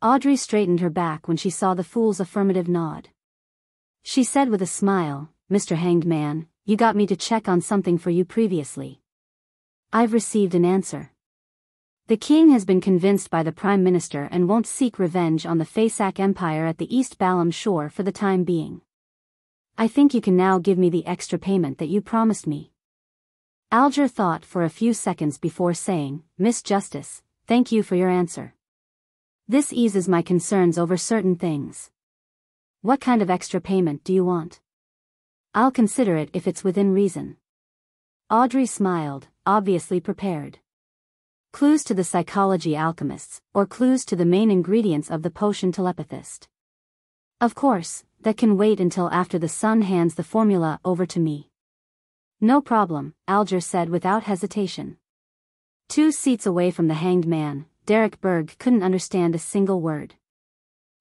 Audrey straightened her back when she saw the fool's affirmative nod. She said with a smile, "Mr. Hanged Man, you got me to check on something for you previously. I've received an answer. The King has been convinced by the Prime Minister and won't seek revenge on the Faisak Empire at the East Balam shore for the time being. I think you can now give me the extra payment that you promised me." Alger thought for a few seconds before saying, "Miss Justice, thank you for your answer. This eases my concerns over certain things. What kind of extra payment do you want? I'll consider it if it's within reason." Audrey smiled, obviously prepared. Clues to the psychology alchemists, or clues to the main ingredients of the potion telepathist. Of course, that can wait until after the sun hands the formula over to me. No problem, Alger said without hesitation. 2 seats away from the Hanged Man, Derek Berg couldn't understand a single word.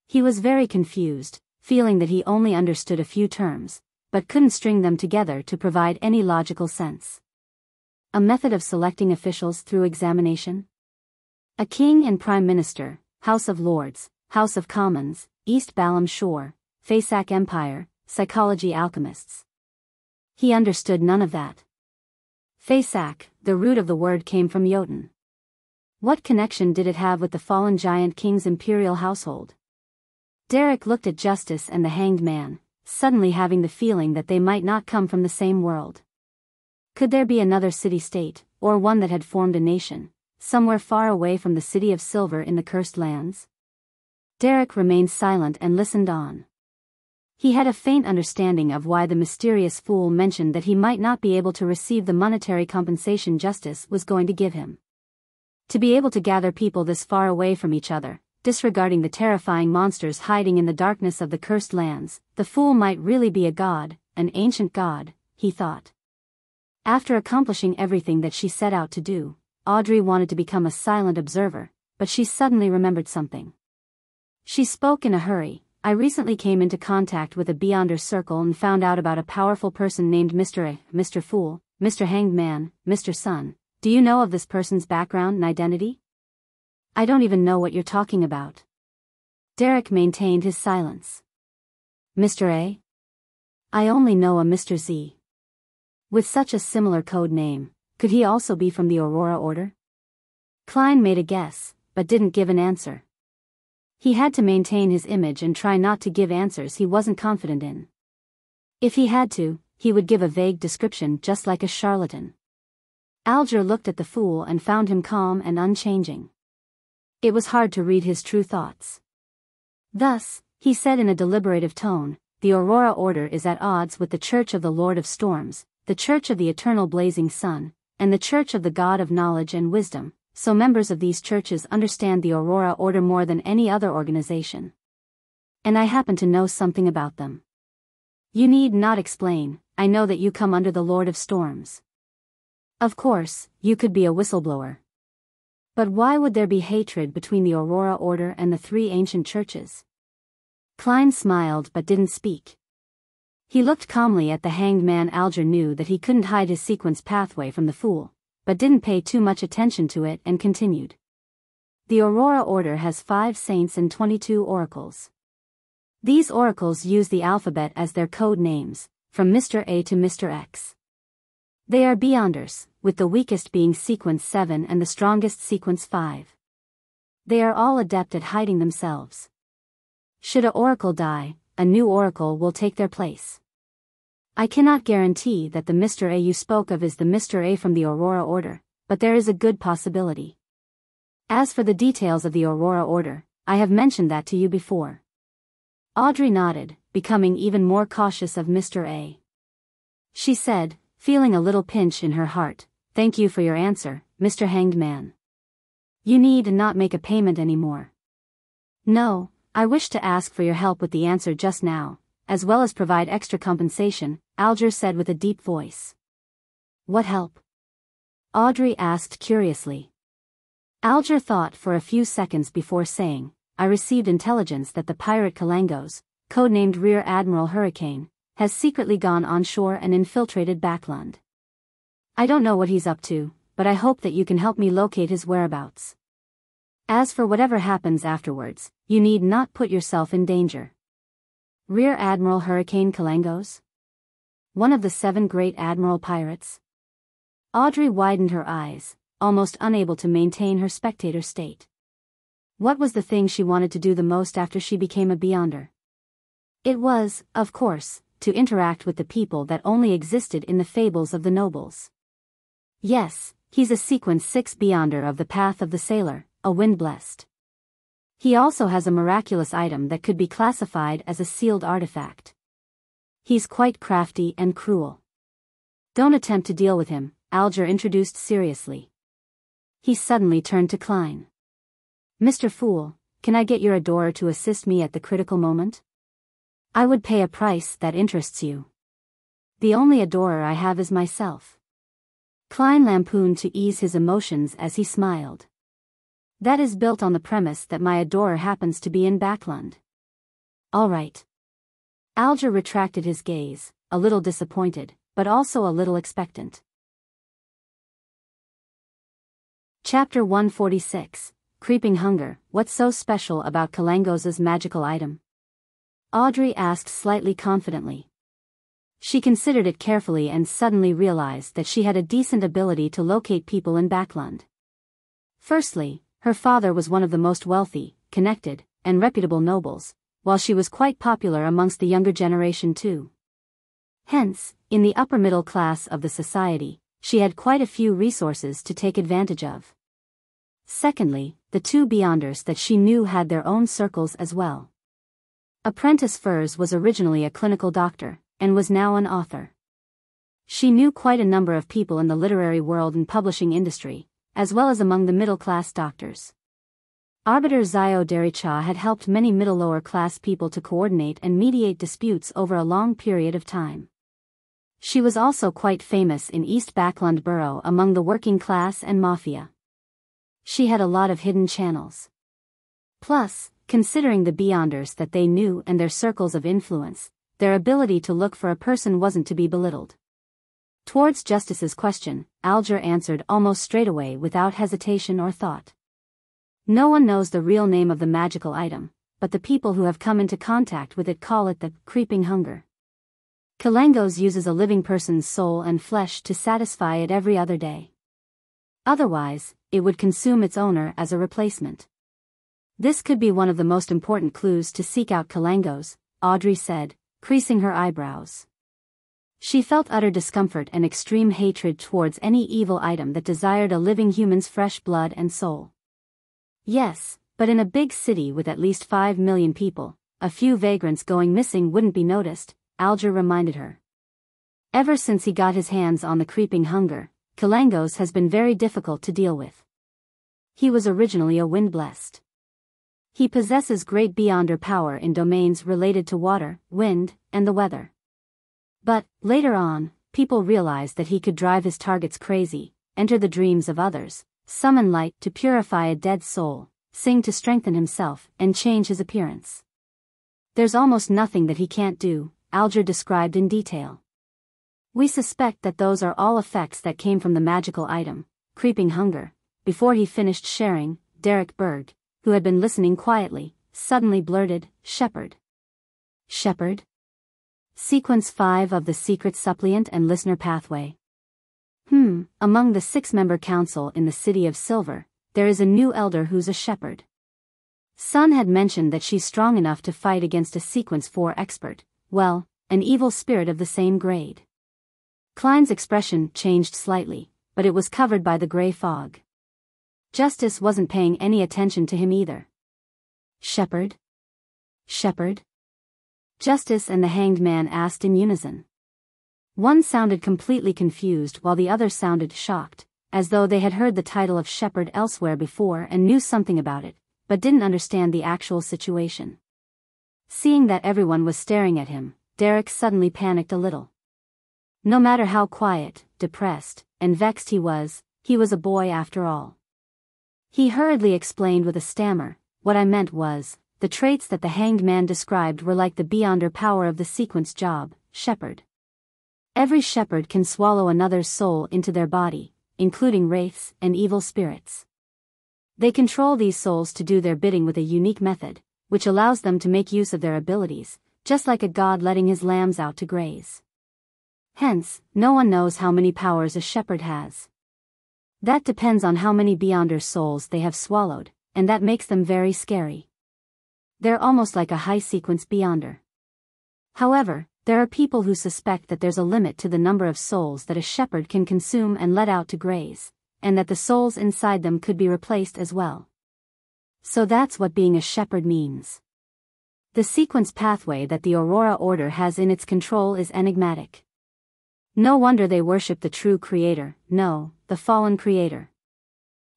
He was very confused, feeling that he only understood a few terms, but couldn't string them together to provide any logical sense. A method of selecting officials through examination? A King and Prime Minister, House of Lords, House of Commons, East Balam Shore, Faisak Empire, psychology alchemists. He understood none of that. Faisak, the root of the word came from Jotun. What connection did it have with the fallen giant king's imperial household? Derek looked at Justice and the Hanged Man, suddenly having the feeling that they might not come from the same world. Could there be another city-state, or one that had formed a nation, somewhere far away from the City of Silver in the Cursed Lands? Derek remained silent and listened on. He had a faint understanding of why the mysterious fool mentioned that he might not be able to receive the monetary compensation Justice was going to give him. To be able to gather people this far away from each other, disregarding the terrifying monsters hiding in the darkness of the Cursed Lands, the fool might really be a god, an ancient god, he thought. After accomplishing everything that she set out to do, Audrey wanted to become a silent observer, but she suddenly remembered something. She spoke in a hurry. "I recently came into contact with a Beyonder circle and found out about a powerful person named Mr. Fool, Mr. Hanged Man, Mr. Sun. Do you know of this person's background and identity?" "I don't even know what you're talking about." Derek maintained his silence. "Mr. A? I only know a Mr. Z. With such a similar code name, could he also be from the Aurora Order?" Klein made a guess, but didn't give an answer. He had to maintain his image and try not to give answers he wasn't confident in. If he had to, he would give a vague description just like a charlatan. Alger looked at the fool and found him calm and unchanging. It was hard to read his true thoughts. Thus, he said in a deliberative tone, "The Aurora Order is at odds with the Church of the Lord of Storms, the Church of the Eternal Blazing Sun, and the Church of the God of Knowledge and Wisdom, so members of these churches understand the Aurora Order more than any other organization. And I happen to know something about them. You need not explain, I know that you come under the Lord of Storms. Of course, you could be a whistleblower. But why would there be hatred between the Aurora Order and the 3 ancient churches?" Klein smiled but didn't speak. He looked calmly at the Hanged Man. Alger knew that he couldn't hide his sequence pathway from the fool, but didn't pay too much attention to it and continued. "The Aurora Order has 5 saints and 22 oracles. These oracles use the alphabet as their code names, from Mr. A to Mr. X. They are Beyonders, with the weakest being Sequence 7 and the strongest Sequence 5. They are all adept at hiding themselves. Should a oracle die, a new oracle will take their place. I cannot guarantee that the Mr. A you spoke of is the Mr. A from the Aurora Order, but there is a good possibility. As for the details of the Aurora Order, I have mentioned that to you before. Audrey nodded, becoming even more cautious of Mr. A. She said, feeling a little pinch in her heart, "Thank you for your answer, Mr. Hanged Man. You need not make a payment anymore." "No, I wish to ask for your help with the answer just now, as well as provide extra compensation," Alger said with a deep voice. "What help?" Audrey asked curiously. Alger thought for a few seconds before saying, "I received intelligence that the pirate Kalangos, codenamed Rear Admiral Hurricane, has secretly gone onshore and infiltrated Backland. I don't know what he's up to, but I hope that you can help me locate his whereabouts. As for whatever happens afterwards, you need not put yourself in danger." Rear Admiral Hurricane Kalangos? One of the 7 great admiral pirates? Audrey widened her eyes, almost unable to maintain her spectator state. What was the thing she wanted to do the most after she became a Beyonder? It was, of course, to interact with the people that only existed in the fables of the nobles. Yes, he's a Sequence 6 Beyonder of the Path of the Sailor, a wind-blessed. He also has a miraculous item that could be classified as a sealed artifact. He's quite crafty and cruel. Don't attempt to deal with him, Alger introduced seriously. He suddenly turned to Klein. "Mr. Fool, can I get your adorer to assist me at the critical moment? I would pay a price that interests you. The only adorer I have is myself." Klein lampooned to ease his emotions as he smiled. "That is built on the premise that my adorer happens to be in Backland." "All right." Alger retracted his gaze, a little disappointed, but also a little expectant. Chapter 146, Creeping Hunger. What's so special about Kalangos' magical item? Audrey asked slightly confidently. She considered it carefully and suddenly realized that she had a decent ability to locate people in Backland. Firstly, her father was one of the most wealthy, connected, and reputable nobles, while she was quite popular amongst the younger generation too. Hence, in the upper middle class of the society, she had quite a few resources to take advantage of. Secondly, the 2 Beyonders that she knew had their own circles as well. Apprentice Furs was originally a clinical doctor, and was now an author. She knew quite a number of people in the literary world and publishing industry, as well as among the middle-class doctors. Arbiter Zio Dericha had helped many middle-lower class people to coordinate and mediate disputes over a long period of time. She was also quite famous in East Backland Borough among the working class and mafia. She had a lot of hidden channels. Plus, considering the Beyonders that they knew and their circles of influence, their ability to look for a person wasn't to be belittled. Towards Justice's question, Alger answered almost straightaway without hesitation or thought. "No one knows the real name of the magical item, but the people who have come into contact with it call it the creeping hunger. Kalangos uses a living person's soul and flesh to satisfy it every other day. Otherwise, it would consume its owner as a replacement. This could be one of the most important clues to seek out Kalangos," Audrey said, creasing her eyebrows. She felt utter discomfort and extreme hatred towards any evil item that desired a living human's fresh blood and soul. Yes, but in a big city with at least 5 million people, a few vagrants going missing wouldn't be noticed, Alger reminded her. Ever since he got his hands on the creeping hunger, Kalangos has been very difficult to deal with. He was originally a wind-blessed. He possesses great Beyonder power in domains related to water, wind, and the weather. But, later on, people realized that he could drive his targets crazy, enter the dreams of others, summon light to purify a dead soul, sing to strengthen himself, and change his appearance. "There's almost nothing that he can't do," Alger described in detail. "We suspect that those are all effects that came from the magical item, creeping hunger." Before he finished sharing, Derek Berg, who had been listening quietly, suddenly blurted, "Shepherd." "Shepherd?" Sequence 5 of the Secret Suppliant and Listener Pathway. Among the 6-member council in the City of Silver, there is a new elder who's a shepherd. Sun had mentioned that she's strong enough to fight against a Sequence 4 expert, well, an evil spirit of the same grade. Klein's expression changed slightly, but it was covered by the gray fog. Justice wasn't paying any attention to him either. Shepherd? Shepherd? Justice and the Hanged Man asked in unison. One sounded completely confused while the other sounded shocked, as though they had heard the title of shepherd elsewhere before and knew something about it, but didn't understand the actual situation. Seeing that everyone was staring at him, Derek suddenly panicked a little. No matter how quiet, depressed, and vexed he was a boy after all. He hurriedly explained with a stammer, "What I meant was, the traits that the Hanged Man described were like the beyonder power of the Sequence job, shepherd. Every shepherd can swallow another's soul into their body, including wraiths and evil spirits. They control these souls to do their bidding with a unique method, which allows them to make use of their abilities, just like a god letting his lambs out to graze. Hence, no one knows how many powers a shepherd has. That depends on how many beyonder souls they have swallowed, and that makes them very scary. They're almost like a high sequence beyonder. However, there are people who suspect that there's a limit to the number of souls that a shepherd can consume and let out to graze, and that the souls inside them could be replaced as well. So that's what being a shepherd means. The sequence pathway that the Aurora Order has in its control is enigmatic. No wonder they worship the true creator, no, the fallen creator."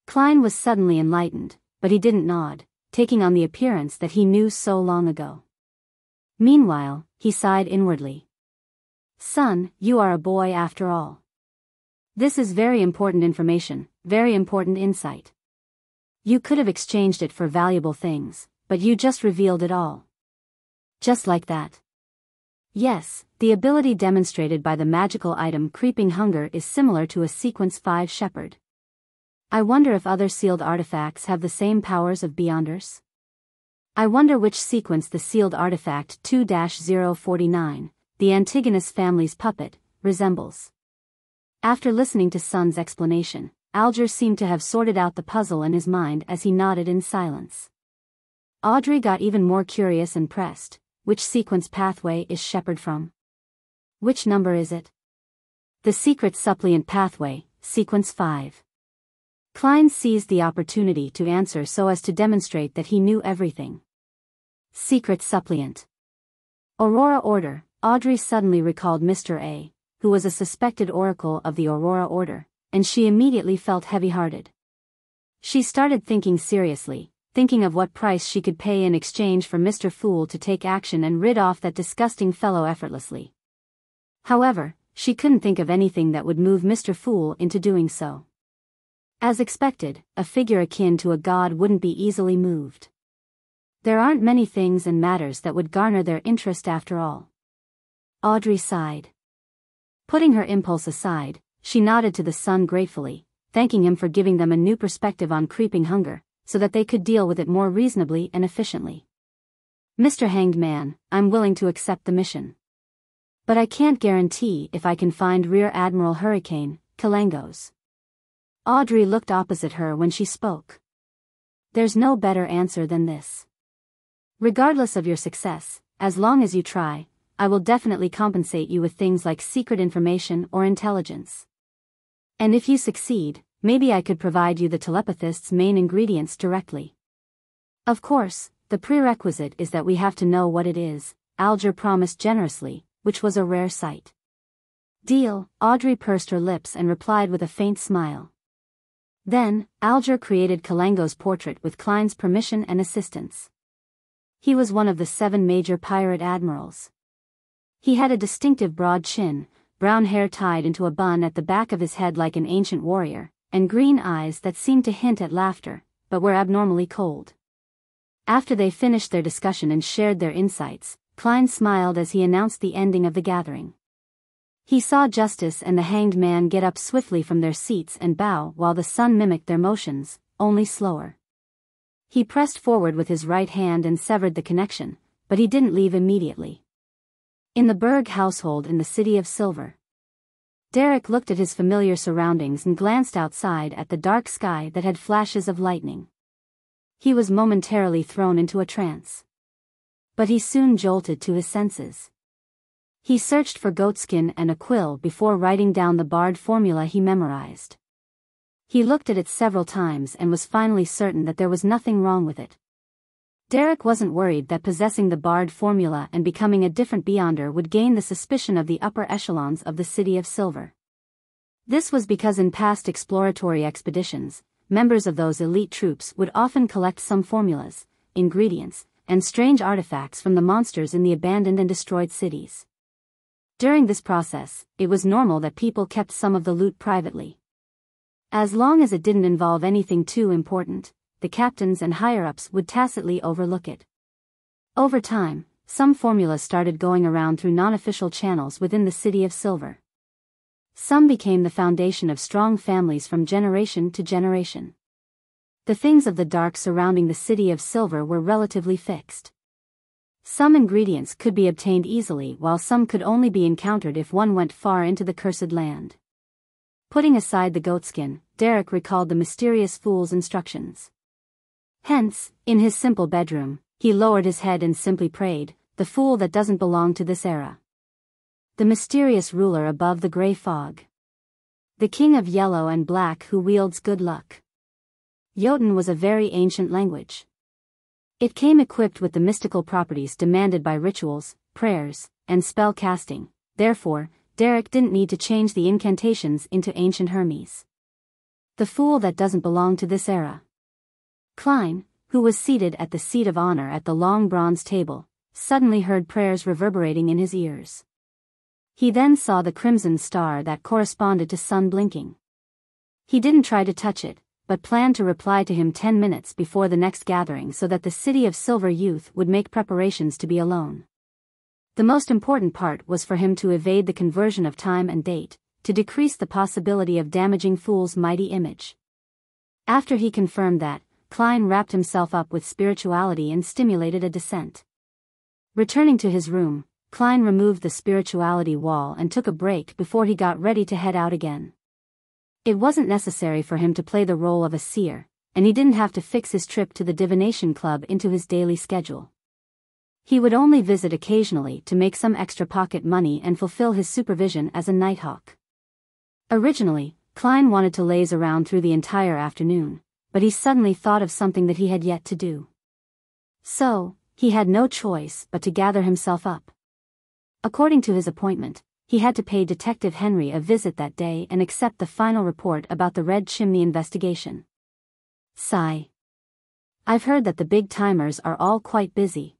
Klein was suddenly enlightened, but he didn't nod, taking on the appearance that he knew so long ago. Meanwhile, he sighed inwardly. "Son, you are a boy after all. This is very important information, very important insight. You could have exchanged it for valuable things, but you just revealed it all. Just like that." Yes, the ability demonstrated by the magical item Creeping Hunger is similar to a Sequence 5 shepherd. I wonder if other sealed artifacts have the same powers of beyonders? I wonder which sequence the sealed artifact 2-049, the Antigonus family's puppet, resembles. After listening to Sun's explanation, Alger seemed to have sorted out the puzzle in his mind as he nodded in silence. Audrey got even more curious and pressed. "Which sequence pathway is shepherd from? Which number is it?" "The secret suppliant pathway, Sequence 5. Klein seized the opportunity to answer so as to demonstrate that he knew everything. Secret suppliant. Aurora Order. Audrey suddenly recalled Mr. A, who was a suspected oracle of the Aurora Order, and she immediately felt heavy-hearted. She started thinking seriously, thinking of what price she could pay in exchange for Mr. Fool to take action and rid off that disgusting fellow effortlessly. However, she couldn't think of anything that would move Mr. Fool into doing so. As expected, a figure akin to a god wouldn't be easily moved. There aren't many things and matters that would garner their interest after all. Audrey sighed. Putting her impulse aside, she nodded to the son gratefully, thanking him for giving them a new perspective on Creeping Hunger, so that they could deal with it more reasonably and efficiently. "Mr. Hanged Man, I'm willing to accept the mission. But I can't guarantee if I can find Rear Admiral Hurricane, Kalangos." Audrey looked opposite her when she spoke. "There's no better answer than this. Regardless of your success, as long as you try, I will definitely compensate you with things like secret information or intelligence. And if you succeed, maybe I could provide you the telepathist's main ingredients directly. Of course, the prerequisite is that we have to know what it is," Alger promised generously, which was a rare sight. "Deal," Audrey pursed her lips and replied with a faint smile. Then, Alger created Kalangos' portrait with Klein's permission and assistance. He was one of the 7 major pirate admirals. He had a distinctive broad chin, brown hair tied into a bun at the back of his head like an ancient warrior, and green eyes that seemed to hint at laughter, but were abnormally cold. After they finished their discussion and shared their insights, Klein smiled as he announced the ending of the gathering. He saw Justice and the Hanged Man get up swiftly from their seats and bow while the sun mimicked their motions, only slower. He pressed forward with his right hand and severed the connection, but he didn't leave immediately. In the Berg household in the City of Silver. Derek looked at his familiar surroundings and glanced outside at the dark sky that had flashes of lightning. He was momentarily thrown into a trance. But he soon jolted to his senses. He searched for goatskin and a quill before writing down the barred formula he memorized. He looked at it several times and was finally certain that there was nothing wrong with it. Derek wasn't worried that possessing the barred formula and becoming a different Beyonder would gain the suspicion of the upper echelons of the City of Silver. This was because in past exploratory expeditions, members of those elite troops would often collect some formulas, ingredients, and strange artifacts from the monsters in the abandoned and destroyed cities. During this process, it was normal that people kept some of the loot privately. As long as it didn't involve anything too important, the captains and higher-ups would tacitly overlook it. Over time, some formulas started going around through non-official channels within the City of Silver. Some became the foundation of strong families from generation to generation. The things of the dark surrounding the City of Silver were relatively fixed. Some ingredients could be obtained easily while some could only be encountered if one went far into the cursed land. Putting aside the goatskin, Derek recalled the mysterious fool's instructions. Hence, in his simple bedroom, he lowered his head and simply prayed, "The fool that doesn't belong to this era." The mysterious ruler above the gray fog. The king of yellow and black who wields good luck. Jotun was a very ancient language. It came equipped with the mystical properties demanded by rituals, prayers, and spell casting. Therefore, Derek didn't need to change the incantations into ancient Hermes. The fool that doesn't belong to this era. Klein, who was seated at the seat of honor at the long bronze table, suddenly heard prayers reverberating in his ears. He then saw the crimson star that corresponded to sun blinking. He didn't try to touch it, but planned to reply to him 10 minutes before the next gathering so that the City of Silver youth would make preparations to be alone. The most important part was for him to evade the conversion of time and date, to decrease the possibility of damaging Fool's mighty image. After he confirmed that, Klein wrapped himself up with spirituality and stimulated a descent. Returning to his room, Klein removed the spirituality wall and took a break before he got ready to head out again. It wasn't necessary for him to play the role of a seer, and he didn't have to fix his trip to the divination club into his daily schedule. He would only visit occasionally to make some extra pocket money and fulfill his supervision as a nighthawk. Originally, Klein wanted to laze around through the entire afternoon, but he suddenly thought of something that he had yet to do. So, he had no choice but to gather himself up. According to his appointment, he had to pay Detective Henry a visit that day and accept the final report about the Red Chimney investigation. Sigh. I've heard that the big-timers are all quite busy.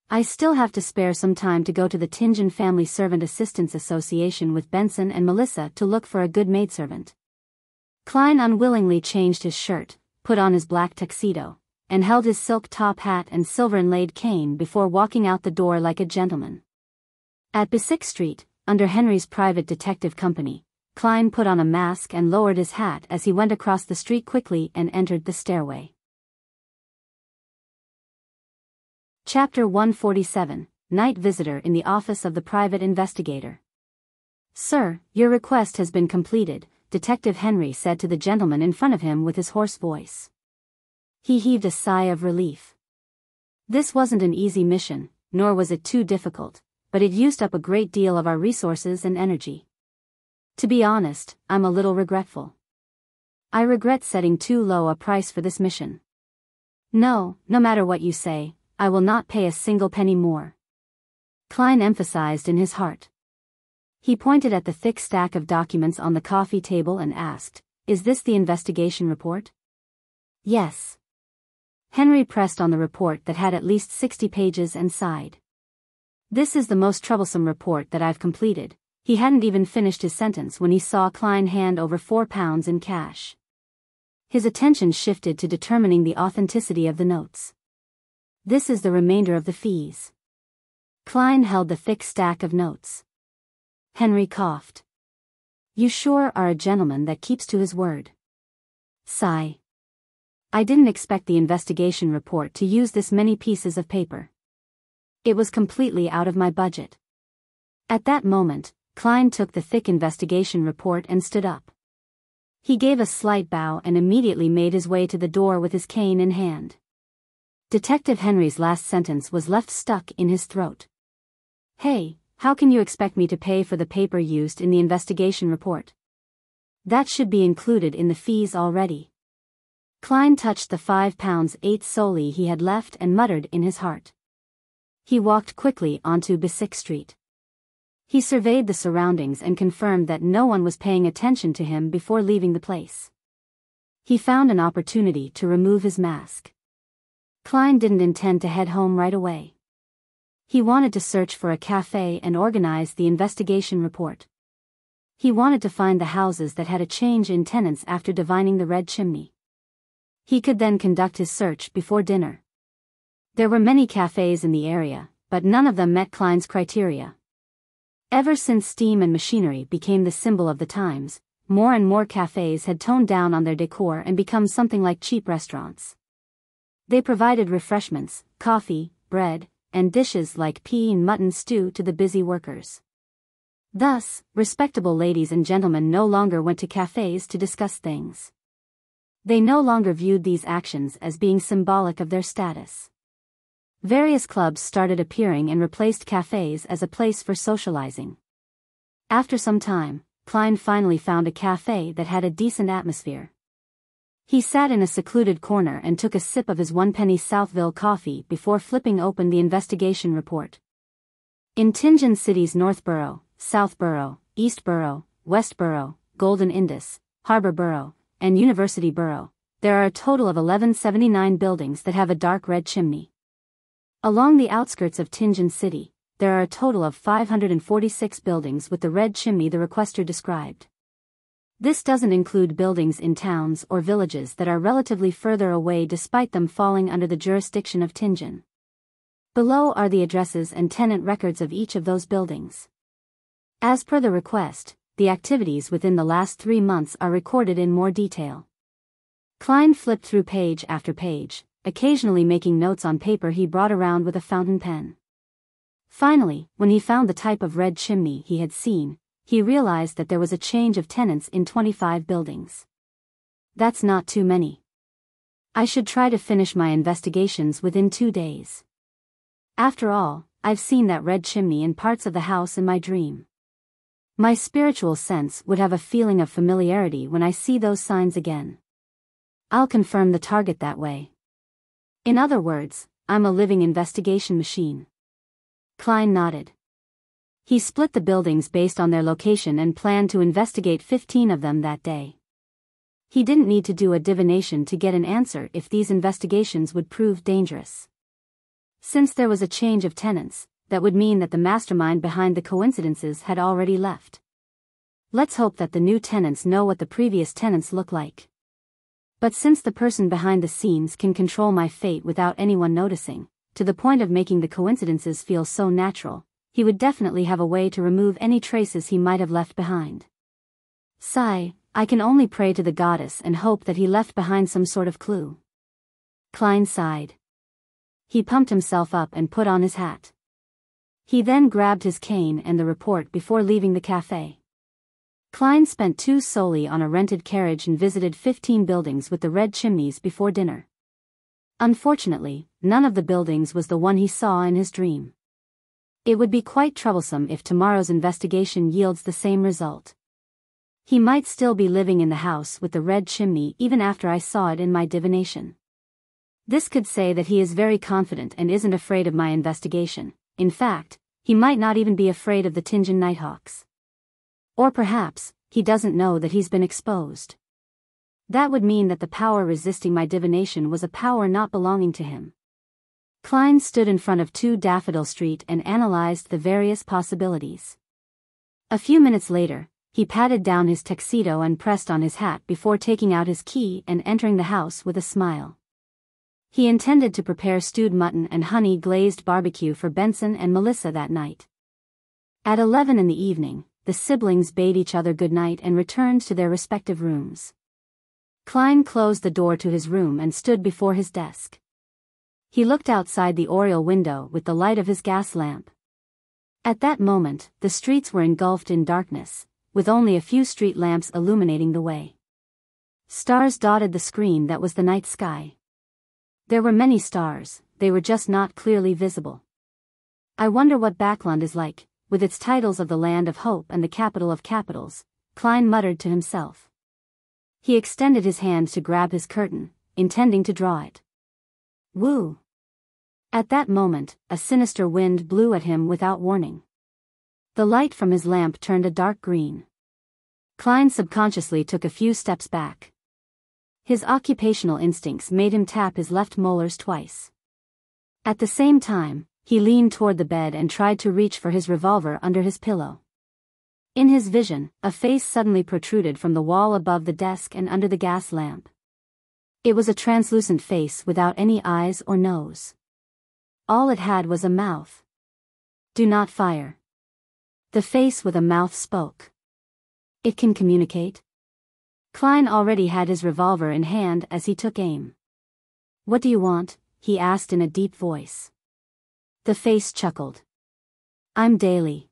I still have to spare some time to go to the Tingen Family Servant Assistance Association with Benson and Melissa to look for a good maidservant. Klein unwillingly changed his shirt, put on his black tuxedo, and held his silk top hat and silver-inlaid cane before walking out the door like a gentleman. At Bisick Street, under Henry's private detective company, Klein put on a mask and lowered his hat as he went across the street quickly and entered the stairway. Chapter 147, Night Visitor in the Office of the Private Investigator. "Sir, your request has been completed," Detective Henry said to the gentleman in front of him with his hoarse voice. He heaved a sigh of relief. This wasn't an easy mission, nor was it too difficult, but it used up a great deal of our resources and energy. To be honest, I'm a little regretful. I regret setting too low a price for this mission. No matter what you say, I will not pay a single penny more. Klein emphasized in his heart. He pointed at the thick stack of documents on the coffee table and asked, "Is this the investigation report?" "Yes." Henry pressed on the report that had at least 60 pages and sighed. "This is the most troublesome report that I've completed." He hadn't even finished his sentence when he saw Klein hand over £4 in cash. His attention shifted to determining the authenticity of the notes. "This is the remainder of the fees." Klein held the thick stack of notes. Henry coughed. "You sure are a gentleman that keeps to his word." Sigh. "I didn't expect the investigation report to use this many pieces of paper. It was completely out of my budget." At that moment, Klein took the thick investigation report and stood up. He gave a slight bow and immediately made his way to the door with his cane in hand. Detective Henry's last sentence was left stuck in his throat. "Hey, how can you expect me to pay for the paper used in the investigation report? That should be included in the fees already." Klein touched the £5.8 solely he had left and muttered in his heart. He walked quickly onto Biyao Street. He surveyed the surroundings and confirmed that no one was paying attention to him before leaving the place. He found an opportunity to remove his mask. Klein didn't intend to head home right away. He wanted to search for a cafe and organize the investigation report. He wanted to find the houses that had a change in tenants after divining the red chimney. He could then conduct his search before dinner. There were many cafes in the area, but none of them met Klein's criteria. Ever since steam and machinery became the symbol of the times, more and more cafes had toned down on their decor and become something like cheap restaurants. They provided refreshments, coffee, bread, and dishes like pea and mutton stew to the busy workers. Thus, respectable ladies and gentlemen no longer went to cafes to discuss things. They no longer viewed these actions as being symbolic of their status. Various clubs started appearing and replaced cafes as a place for socializing. After some time, Klein finally found a cafe that had a decent atmosphere. He sat in a secluded corner and took a sip of his one-penny Southville coffee before flipping open the investigation report. In Tianjin City's North Borough, South Borough, East Borough, West Borough, Golden Indus, Harbor Borough, and University Borough, there are a total of 1179 buildings that have a dark red chimney. Along the outskirts of Tianjin City, there are a total of 546 buildings with the red chimney the requester described. This doesn't include buildings in towns or villages that are relatively further away despite them falling under the jurisdiction of Tianjin. Below are the addresses and tenant records of each of those buildings. As per the request, the activities within the last 3 months are recorded in more detail. Klein flipped through page after page, occasionally making notes on paper he brought around with a fountain pen. Finally, when he found the type of red chimney he had seen, he realized that there was a change of tenants in 25 buildings. That's not too many. I should try to finish my investigations within 2 days. After all, I've seen that red chimney in parts of the house in my dream. My spiritual sense would have a feeling of familiarity when I see those signs again. I'll confirm the target that way. In other words, I'm a living investigation machine. Klein nodded. He split the buildings based on their location and planned to investigate 15 of them that day. He didn't need to do a divination to get an answer if these investigations would prove dangerous. Since there was a change of tenants, that would mean that the mastermind behind the coincidences had already left. Let's hope that the new tenants know what the previous tenants look like. But since the person behind the scenes can control my fate without anyone noticing, to the point of making the coincidences feel so natural, he would definitely have a way to remove any traces he might have left behind. Sigh, I can only pray to the goddess and hope that he left behind some sort of clue. Klein sighed. He pumped himself up and put on his hat. He then grabbed his cane and the report before leaving the cafe. Klein spent 2 solely on a rented carriage and visited 15 buildings with the red chimneys before dinner. Unfortunately, none of the buildings was the one he saw in his dream. It would be quite troublesome if tomorrow's investigation yields the same result. He might still be living in the house with the red chimney even after I saw it in my divination. This could say that he is very confident and isn't afraid of my investigation. In fact, he might not even be afraid of the Tianjin Nighthawks. Or perhaps, he doesn't know that he's been exposed. That would mean that the power resisting my divination was a power not belonging to him. Klein stood in front of 2 Daffodil Street and analyzed the various possibilities. A few minutes later, he patted down his tuxedo and pressed on his hat before taking out his key and entering the house with a smile. He intended to prepare stewed mutton and honey-glazed barbecue for Benson and Melissa that night. At 11 in the evening, the siblings bade each other good night and returned to their respective rooms. Klein closed the door to his room and stood before his desk. He looked outside the oriel window with the light of his gas lamp. At that moment, the streets were engulfed in darkness, with only a few street lamps illuminating the way. Stars dotted the screen that was the night sky. There were many stars, they were just not clearly visible. I wonder what Backland is like, with its titles of the land of hope and the capital of capitals, Klein muttered to himself. He extended his hand to grab his curtain, intending to draw it. Woo! At that moment, a sinister wind blew at him without warning. The light from his lamp turned a dark green. Klein subconsciously took a few steps back. His occupational instincts made him tap his left molars twice. At the same time, he leaned toward the bed and tried to reach for his revolver under his pillow. In his vision, a face suddenly protruded from the wall above the desk and under the gas lamp. It was a translucent face without any eyes or nose. All it had was a mouth. Do not fire. The face with a mouth spoke. It can communicate? Klein already had his revolver in hand as he took aim. What do you want? He asked in a deep voice. The face chuckled. I'm Daly.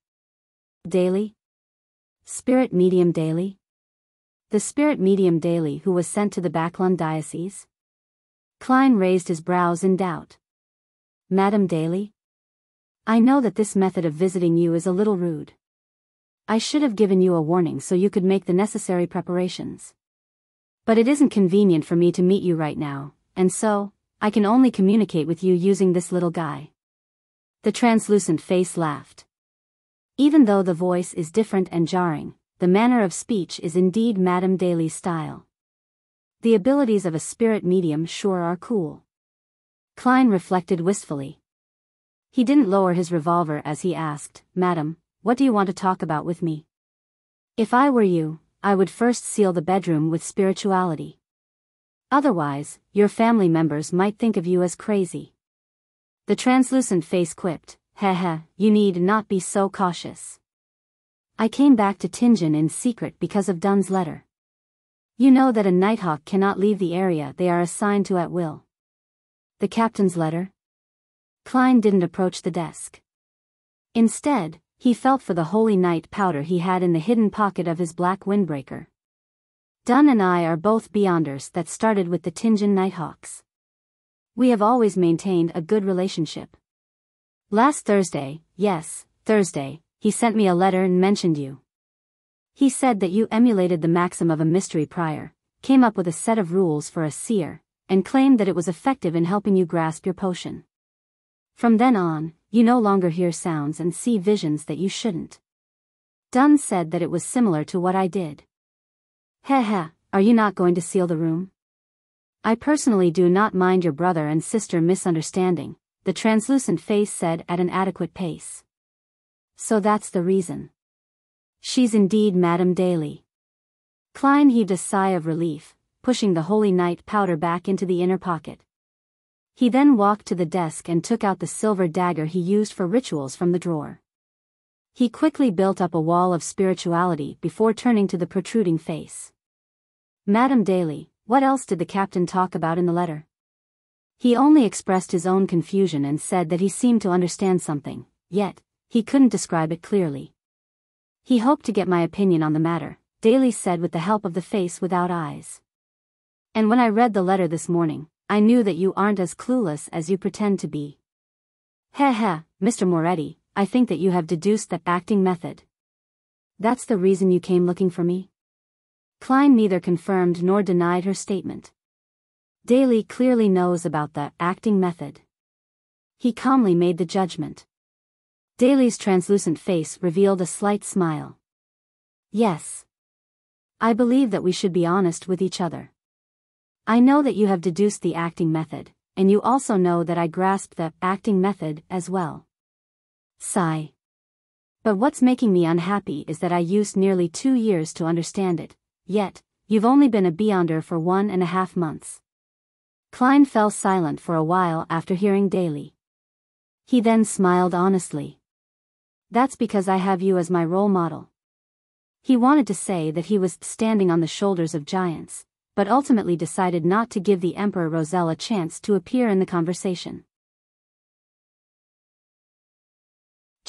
Daly? Spirit medium Daly? The spirit medium Daly who was sent to the Backland diocese? Klein raised his brows in doubt. Madam Daly? I know that this method of visiting you is a little rude. I should have given you a warning so you could make the necessary preparations. But it isn't convenient for me to meet you right now, and so, I can only communicate with you using this little guy. The translucent face laughed. Even though the voice is different and jarring, the manner of speech is indeed Madame Daly's style. The abilities of a spirit medium sure are cool. Klein reflected wistfully. He didn't lower his revolver as he asked, Madam, what do you want to talk about with me? If I were you, I would first seal the bedroom with spirituality. Otherwise, your family members might think of you as crazy. The translucent face quipped, Heh, you need not be so cautious. I came back to Tingen in secret because of Dun's letter. You know that a Nighthawk cannot leave the area they are assigned to at will. The captain's letter? Klein didn't approach the desk. Instead, he felt for the holy night powder he had in the hidden pocket of his black windbreaker. Dun and I are both Beyonders that started with the Tingen Nighthawks. We have always maintained a good relationship. Last Thursday, yes, Thursday, he sent me a letter and mentioned you. He said that you emulated the maxim of a mystery prior, came up with a set of rules for a seer, and claimed that it was effective in helping you grasp your potion. From then on, you no longer hear sounds and see visions that you shouldn't. Dun said that it was similar to what I did. Heh, are you not going to seal the room? I personally do not mind your brother and sister misunderstanding, the translucent face said at an adequate pace. So that's the reason. She's indeed Madame Daly. Klein heaved a sigh of relief, pushing the holy night powder back into the inner pocket. He then walked to the desk and took out the silver dagger he used for rituals from the drawer. He quickly built up a wall of spirituality before turning to the protruding face. Madame Daly, what else did the captain talk about in the letter? He only expressed his own confusion and said that he seemed to understand something, yet, he couldn't describe it clearly. He hoped to get my opinion on the matter, Daly said with the help of the face without eyes. And when I read the letter this morning, I knew that you aren't as clueless as you pretend to be. Heh, Mr. Moretti, I think that you have deduced that acting method. That's the reason you came looking for me? Klein neither confirmed nor denied her statement. Daly clearly knows about the acting method. He calmly made the judgment. Daly's translucent face revealed a slight smile. Yes. I believe that we should be honest with each other. I know that you have deduced the acting method, and you also know that I grasped the acting method as well. Sigh. But what's making me unhappy is that I used nearly 2 years to understand it, yet, you've only been a Beyonder for 1.5 months. Klein fell silent for a while after hearing Daly. He then smiled honestly. That's because I have you as my role model. He wanted to say that he was standing on the shoulders of giants, but ultimately decided not to give the Emperor Roselle a chance to appear in the conversation.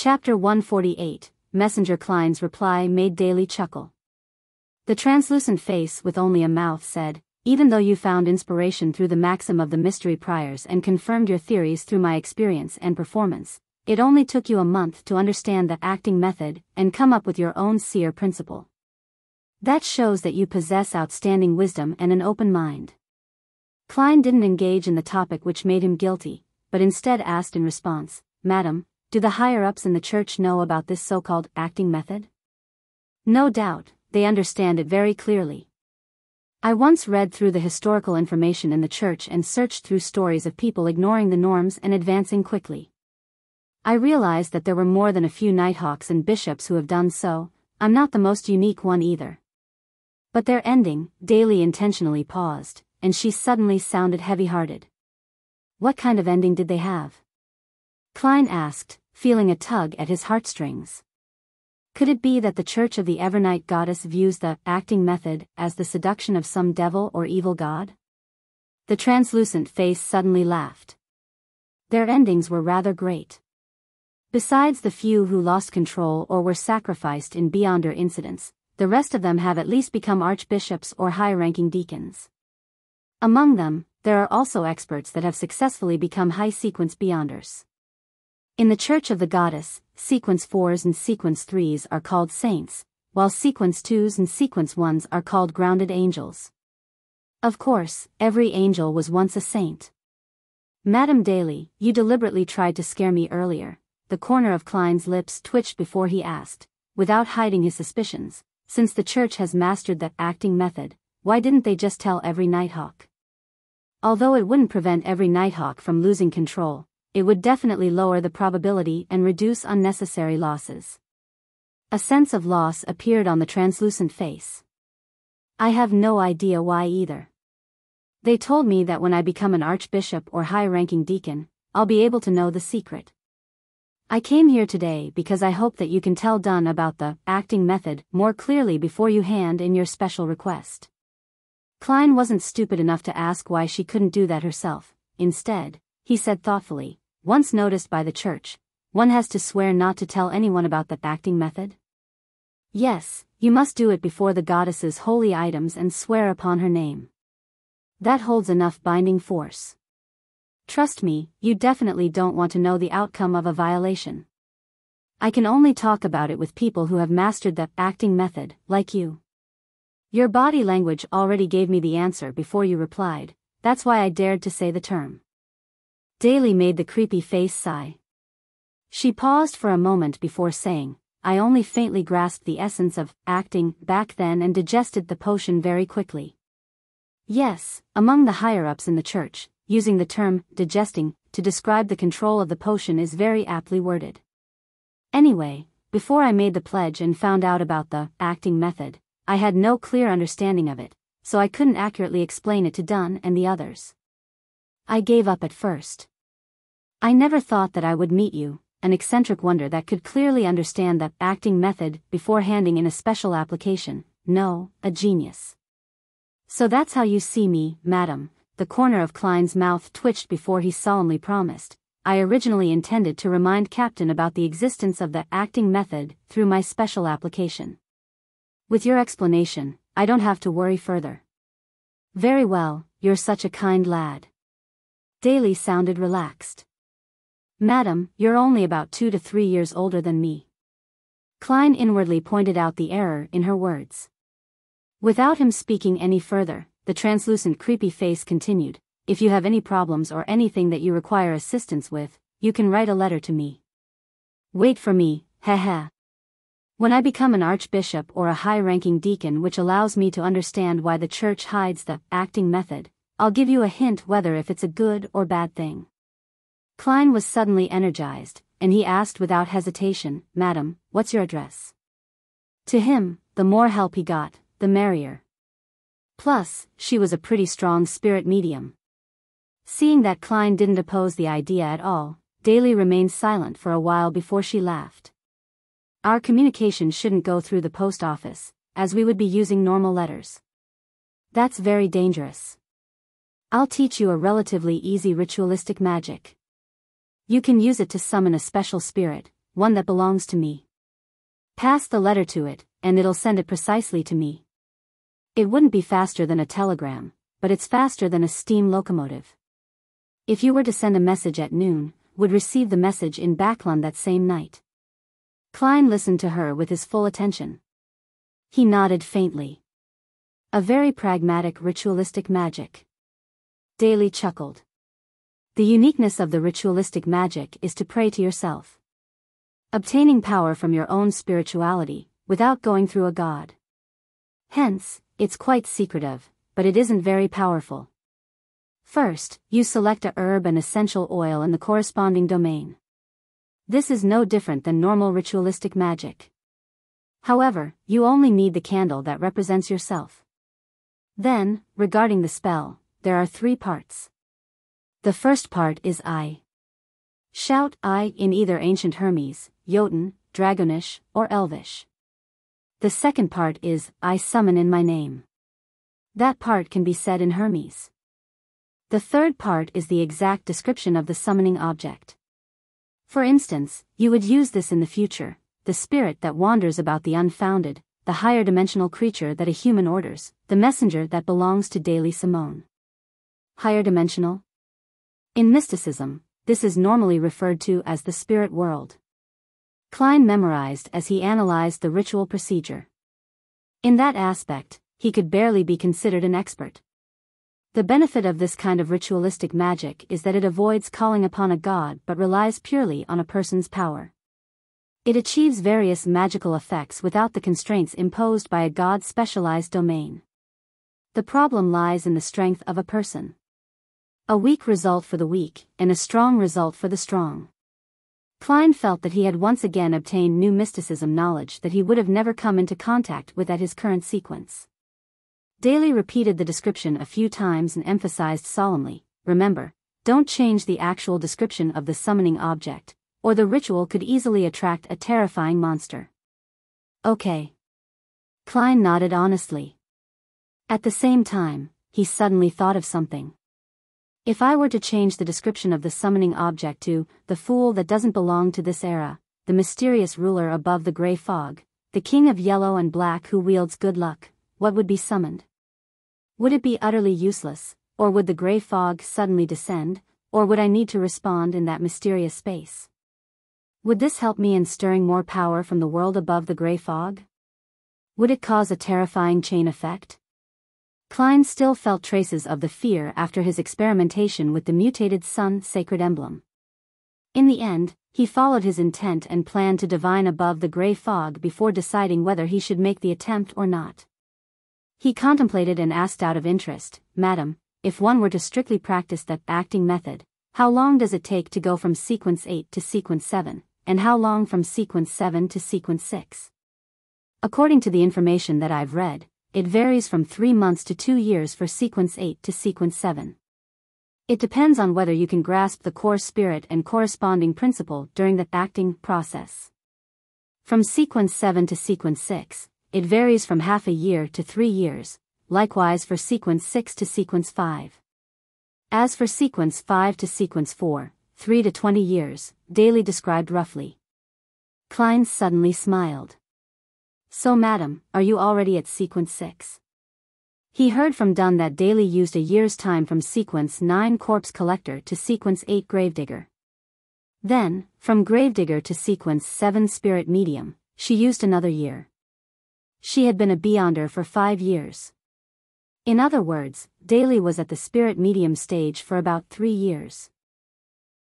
Chapter 148, Messenger Klein's reply made Daly chuckle. The translucent face with only a mouth said, "Even though you found inspiration through the maxim of the mystery priors and confirmed your theories through my experience and performance, it only took you a month to understand the acting method and come up with your own seer principle. That shows that you possess outstanding wisdom and an open mind." Klein didn't engage in the topic which made him guilty, but instead asked in response, "Madam, do the higher-ups in the church know about this so-called acting method?" "No doubt, they understand it very clearly. I once read through the historical information in the church and searched through stories of people ignoring the norms and advancing quickly. I realized that there were more than a few nighthawks and bishops who have done so. I'm not the most unique one either." But their ending, Daly intentionally paused, and she suddenly sounded heavy-hearted. "What kind of ending did they have?" Klein asked, feeling a tug at his heartstrings. Could it be that the Church of the Evernight Goddess views the acting method as the seduction of some devil or evil god? The translucent face suddenly laughed. Their endings were rather great. Besides the few who lost control or were sacrificed in Beyonder incidents, the rest of them have at least become archbishops or high-ranking deacons. Among them, there are also experts that have successfully become high-sequence Beyonders. In the Church of the Goddess, sequence 4s and sequence 3s are called saints, while sequence 2s and sequence 1s are called grounded angels. Of course, every angel was once a saint. "Madam Daly, you deliberately tried to scare me earlier." The corner of Klein's lips twitched before he asked, without hiding his suspicions, "Since the church has mastered that acting method, why didn't they just tell every nighthawk?" Although it wouldn't prevent every nighthawk from losing control, it would definitely lower the probability and reduce unnecessary losses. A sense of loss appeared on the translucent face. "I have no idea why either. They told me that when I become an archbishop or high-ranking deacon, I'll be able to know the secret. I came here today because I hope that you can tell Dunn about the acting method more clearly before you hand in your special request." Klein wasn't stupid enough to ask why she couldn't do that herself. Instead, he said thoughtfully, "Once noticed by the church, one has to swear not to tell anyone about the acting method?" "Yes, you must do it before the goddess's holy items and swear upon her name. That holds enough binding force. Trust me, you definitely don't want to know the outcome of a violation. I can only talk about it with people who have mastered the acting method, like you. Your body language already gave me the answer before you replied, that's why I dared to say the term." Daly made the creepy face sigh. She paused for a moment before saying, "I only faintly grasped the essence of acting back then and digested the potion very quickly." Yes, among the higher-ups in the church, using the term digesting to describe the control of the potion is very aptly worded. Anyway, before I made the pledge and found out about the acting method, I had no clear understanding of it, so I couldn't accurately explain it to Dunn and the others. I gave up at first. I never thought that I would meet you, an eccentric wonder that could clearly understand the acting method before handing in a special application. No, a genius. So that's how you see me, madam." The corner of Klein's mouth twitched before he solemnly promised, "I originally intended to remind Captain about the existence of the acting method through my special application. With your explanation, I don't have to worry further." "Very well, you're such a kind lad." Daly sounded relaxed. "Madam, you're only about 2 to 3 years older than me." Klein inwardly pointed out the error in her words. Without him speaking any further, the translucent creepy face continued, "If you have any problems or anything that you require assistance with, you can write a letter to me. Wait for me, heh. When I become an archbishop or a high-ranking deacon, which allows me to understand why the church hides the acting method, I'll give you a hint whether if it's a good or bad thing." Klein was suddenly energized, and he asked without hesitation, "Madam, what's your address?" To him, the more help he got, the merrier. Plus, she was a pretty strong spirit medium. Seeing that Klein didn't oppose the idea at all, Daly remained silent for a while before she laughed. "Our communication shouldn't go through the post office, as we would be using normal letters. That's very dangerous. I'll teach you a relatively easy ritualistic magic. You can use it to summon a special spirit, one that belongs to me. Pass the letter to it, and it'll send it precisely to me. It wouldn't be faster than a telegram, but it's faster than a steam locomotive. If you were to send a message at noon, would receive the message in Backlund that same night. Klein listened to her with his full attention. He nodded faintly. A very pragmatic ritualistic magic. Daly chuckled. The uniqueness of the ritualistic magic is to pray to yourself. Obtaining power from your own spirituality, without going through a god. Hence, it's quite secretive, but it isn't very powerful. First, you select a herb and essential oil in the corresponding domain. This is no different than normal ritualistic magic. However, you only need the candle that represents yourself. Then, regarding the spell, there are 3 parts. The first part is I. Shout I in either ancient Hermes, Jotun, Dragonish, or Elvish. The second part is I summon in my name. That part can be said in Hermes. The third part is the exact description of the summoning object. For instance, you would use this in the future, the spirit that wanders about the unfounded, the higher dimensional creature that a human orders, the messenger that belongs to Daily Simone. Higher dimensional? In mysticism, this is normally referred to as the spirit world. Klein memorized as he analyzed the ritual procedure. In that aspect, he could barely be considered an expert. The benefit of this kind of ritualistic magic is that it avoids calling upon a god but relies purely on a person's power. It achieves various magical effects without the constraints imposed by a god's specialized domain. The problem lies in the strength of a person. A weak result for the weak, and a strong result for the strong. Klein felt that he had once again obtained new mysticism knowledge that he would have never come into contact with at his current sequence. Daly repeated the description a few times and emphasized solemnly, remember, don't change the actual description of the summoning object, or the ritual could easily attract a terrifying monster. Okay. Klein nodded honestly. At the same time, he suddenly thought of something. If I were to change the description of the summoning object to, the fool that doesn't belong to this era, the mysterious ruler above the gray fog, the king of yellow and black who wields good luck, what would be summoned? Would it be utterly useless, or would the gray fog suddenly descend, or would I need to respond in that mysterious space? Would this help me in stirring more power from the world above the gray fog? Would it cause a terrifying chain effect? Klein still felt traces of the fear after his experimentation with the mutated sun sacred emblem. In the end, he followed his intent and planned to divine above the gray fog before deciding whether he should make the attempt or not. He contemplated and asked out of interest, Madam, if one were to strictly practice that acting method, how long does it take to go from sequence 8 to sequence 7, and how long from sequence 7 to sequence 6? According to the information that I've read, it varies from 3 months to 2 years for sequence 8 to sequence 7. It depends on whether you can grasp the core spirit and corresponding principle during the acting process. From sequence 7 to sequence 6, it varies from half a year to 3 years, likewise for sequence 6 to sequence 5. As for sequence 5 to sequence 4, 3 to 20 years, Daly described roughly. Klein suddenly smiled. So madam, are you already at sequence 6? He heard from Dunn that Daly used a year's time from sequence 9 corpse collector to sequence 8 gravedigger. Then, from gravedigger to sequence 7 spirit medium, she used another year. She had been a beyonder for 5 years. In other words, Daly was at the spirit medium stage for about 3 years.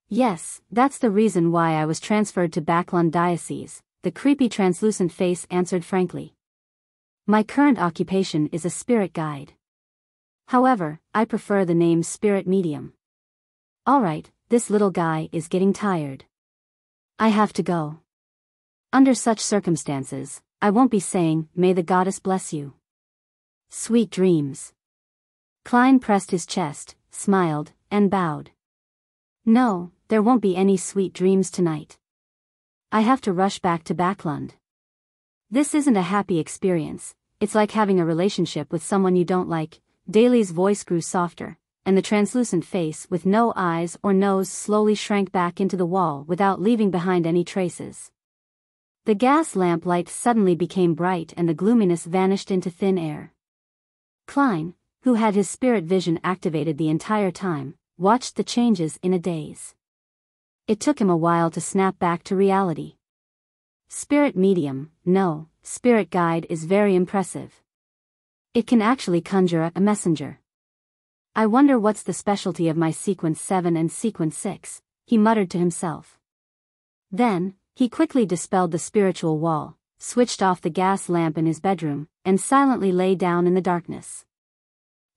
Yes, that's the reason why I was transferred to Backlund Diocese, the creepy translucent face answered frankly. My current occupation is a spirit guide. However, I prefer the name spirit medium. Alright, this little guy is getting tired. I have to go. Under such circumstances, I won't be saying, may the goddess bless you. Sweet dreams. Klein pressed his chest, smiled, and bowed. No, there won't be any sweet dreams tonight. I have to rush back to Backlund. This isn't a happy experience, it's like having a relationship with someone you don't like. Daly's voice grew softer, and the translucent face with no eyes or nose slowly shrank back into the wall without leaving behind any traces. The gas lamp light suddenly became bright and the gloominess vanished into thin air. Klein, who had his spirit vision activated the entire time, watched the changes in a daze. It took him a while to snap back to reality. Spirit medium, no, spirit guide is very impressive. It can actually conjure a messenger. I wonder what's the specialty of my sequence 7 and sequence 6, he muttered to himself. Then, he quickly dispelled the spiritual wall, switched off the gas lamp in his bedroom, and silently lay down in the darkness.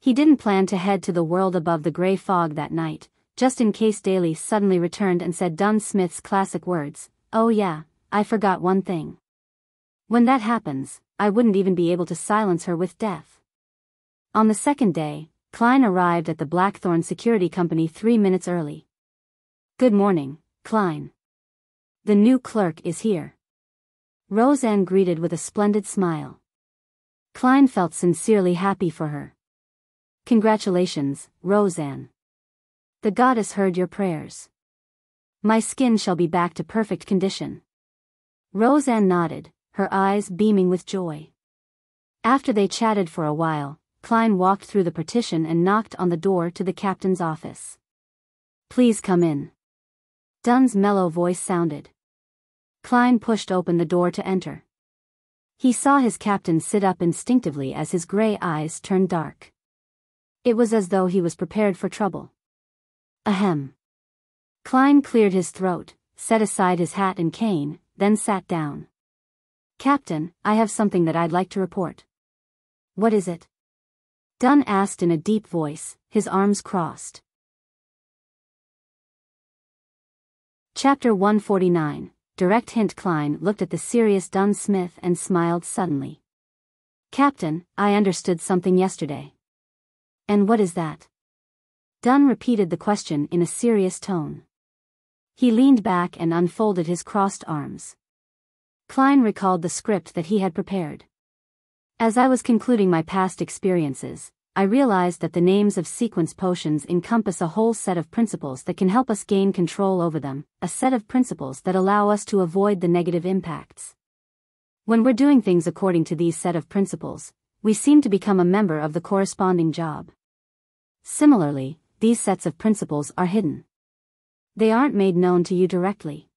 He didn't plan to head to the world above the gray fog that night, just in case Daly suddenly returned and said Dunn Smith's classic words, "Oh yeah, I forgot one thing." When that happens, I wouldn't even be able to silence her with death. On the second day, Klein arrived at the Blackthorn Security Company 3 minutes early. "Good morning, Klein. The new clerk is here." Roseanne greeted with a splendid smile. Klein felt sincerely happy for her. "Congratulations, Roseanne. The goddess heard your prayers. My skin shall be back to perfect condition." Roseanne nodded, her eyes beaming with joy. After they chatted for a while, Klein walked through the partition and knocked on the door to the captain's office. "Please come in." Dunn's mellow voice sounded. Klein pushed open the door to enter. He saw his captain sit up instinctively as his gray eyes turned dark. It was as though he was prepared for trouble. Ahem. Klein cleared his throat, set aside his hat and cane, then sat down. "Captain, I have something that I'd like to report." "What is it?" Dunn asked in a deep voice, his arms crossed. Chapter 149, Direct Hint. Klein looked at the serious Dunn Smith and smiled suddenly. "Captain, I understood something yesterday." "And what is that?" Dunn repeated the question in a serious tone. He leaned back and unfolded his crossed arms. Klein recalled the script that he had prepared. "As I was concluding my past experiences, I realized that the names of sequence potions encompass a whole set of principles that can help us gain control over them, a set of principles that allow us to avoid the negative impacts. When we're doing things according to these set of principles, we seem to become a member of the corresponding job. Similarly, these sets of principles are hidden. They aren't made known to you directly.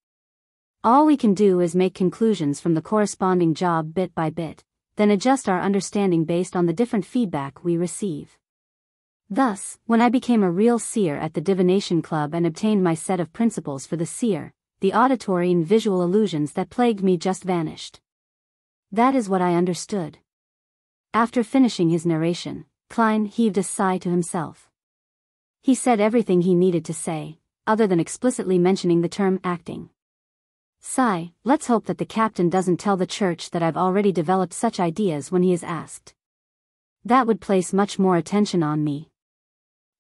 All we can do is make conclusions from the corresponding job bit by bit, then adjust our understanding based on the different feedback we receive. Thus, when I became a real seer at the Divination Club and obtained my set of principles for the seer, the auditory and visual illusions that plagued me just vanished. That is what I understood." After finishing his narration, Klein heaved a sigh to himself. He said everything he needed to say, other than explicitly mentioning the term acting. "Sigh, let's hope that the captain doesn't tell the church that I've already developed such ideas when he is asked. That would place much more attention on me.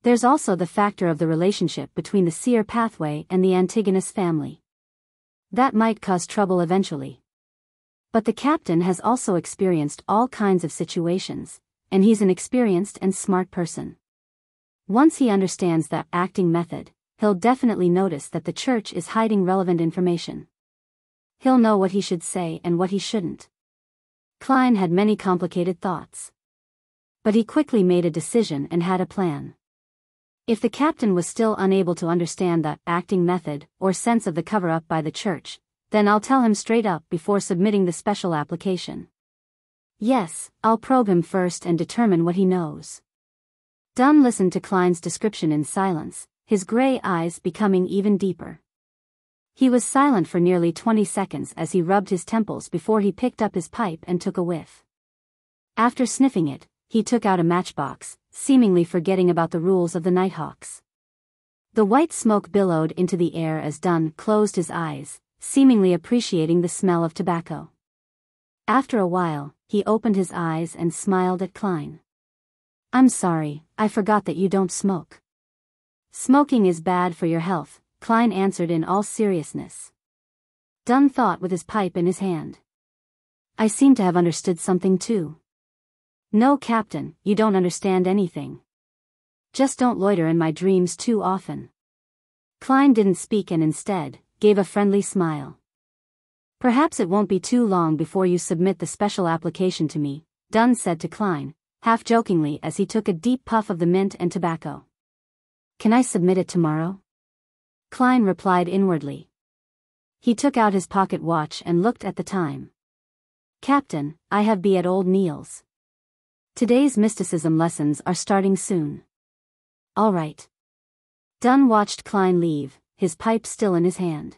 There's also the factor of the relationship between the seer pathway and the Antigonus family. That might cause trouble eventually. But the captain has also experienced all kinds of situations, and he's an experienced and smart person. Once he understands that acting method, he'll definitely notice that the church is hiding relevant information. He'll know what he should say and what he shouldn't." Klein had many complicated thoughts. But he quickly made a decision and had a plan. If the captain was still unable to understand the acting method or sense of the cover-up by the church, then I'll tell him straight up before submitting the special application. Yes, I'll probe him first and determine what he knows. Dunn listened to Klein's description in silence, his gray eyes becoming even deeper. He was silent for nearly 20 seconds as he rubbed his temples before he picked up his pipe and took a whiff. After sniffing it, he took out a matchbox, seemingly forgetting about the rules of the Nighthawks. The white smoke billowed into the air as Dunn closed his eyes, seemingly appreciating the smell of tobacco. After a while, he opened his eyes and smiled at Klein. "I'm sorry, I forgot that you don't smoke." "Smoking is bad for your health," Klein answered in all seriousness. Dunn thought with his pipe in his hand. "I seem to have understood something too." "No, Captain, you don't understand anything. Just don't loiter in my dreams too often." Klein didn't speak and instead, gave a friendly smile. Perhaps it won't be too long before you submit the special application to me, Dunn said to Klein, half jokingly as he took a deep puff of the mint and tobacco. Can I submit it tomorrow? Klein replied inwardly. He took out his pocket watch and looked at the time. Captain, I have be at old Neil's. Today's mysticism lessons are starting soon. All right. Dunn watched Klein leave, his pipe still in his hand.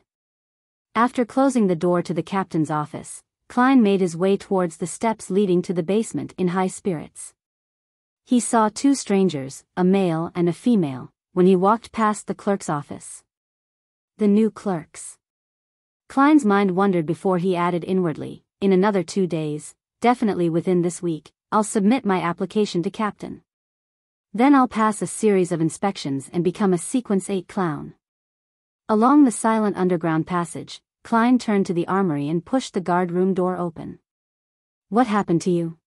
After closing the door to the captain's office, Klein made his way towards the steps leading to the basement in high spirits. He saw two strangers, a male and a female, when he walked past the clerk's office. The new clerks. Klein's mind wondered before he added inwardly, in another 2 days, definitely within this week, I'll submit my application to captain. Then I'll pass a series of inspections and become a Sequence 8 clown. Along the silent underground passage, Klein turned to the armory and pushed the guard room door open. What happened to you?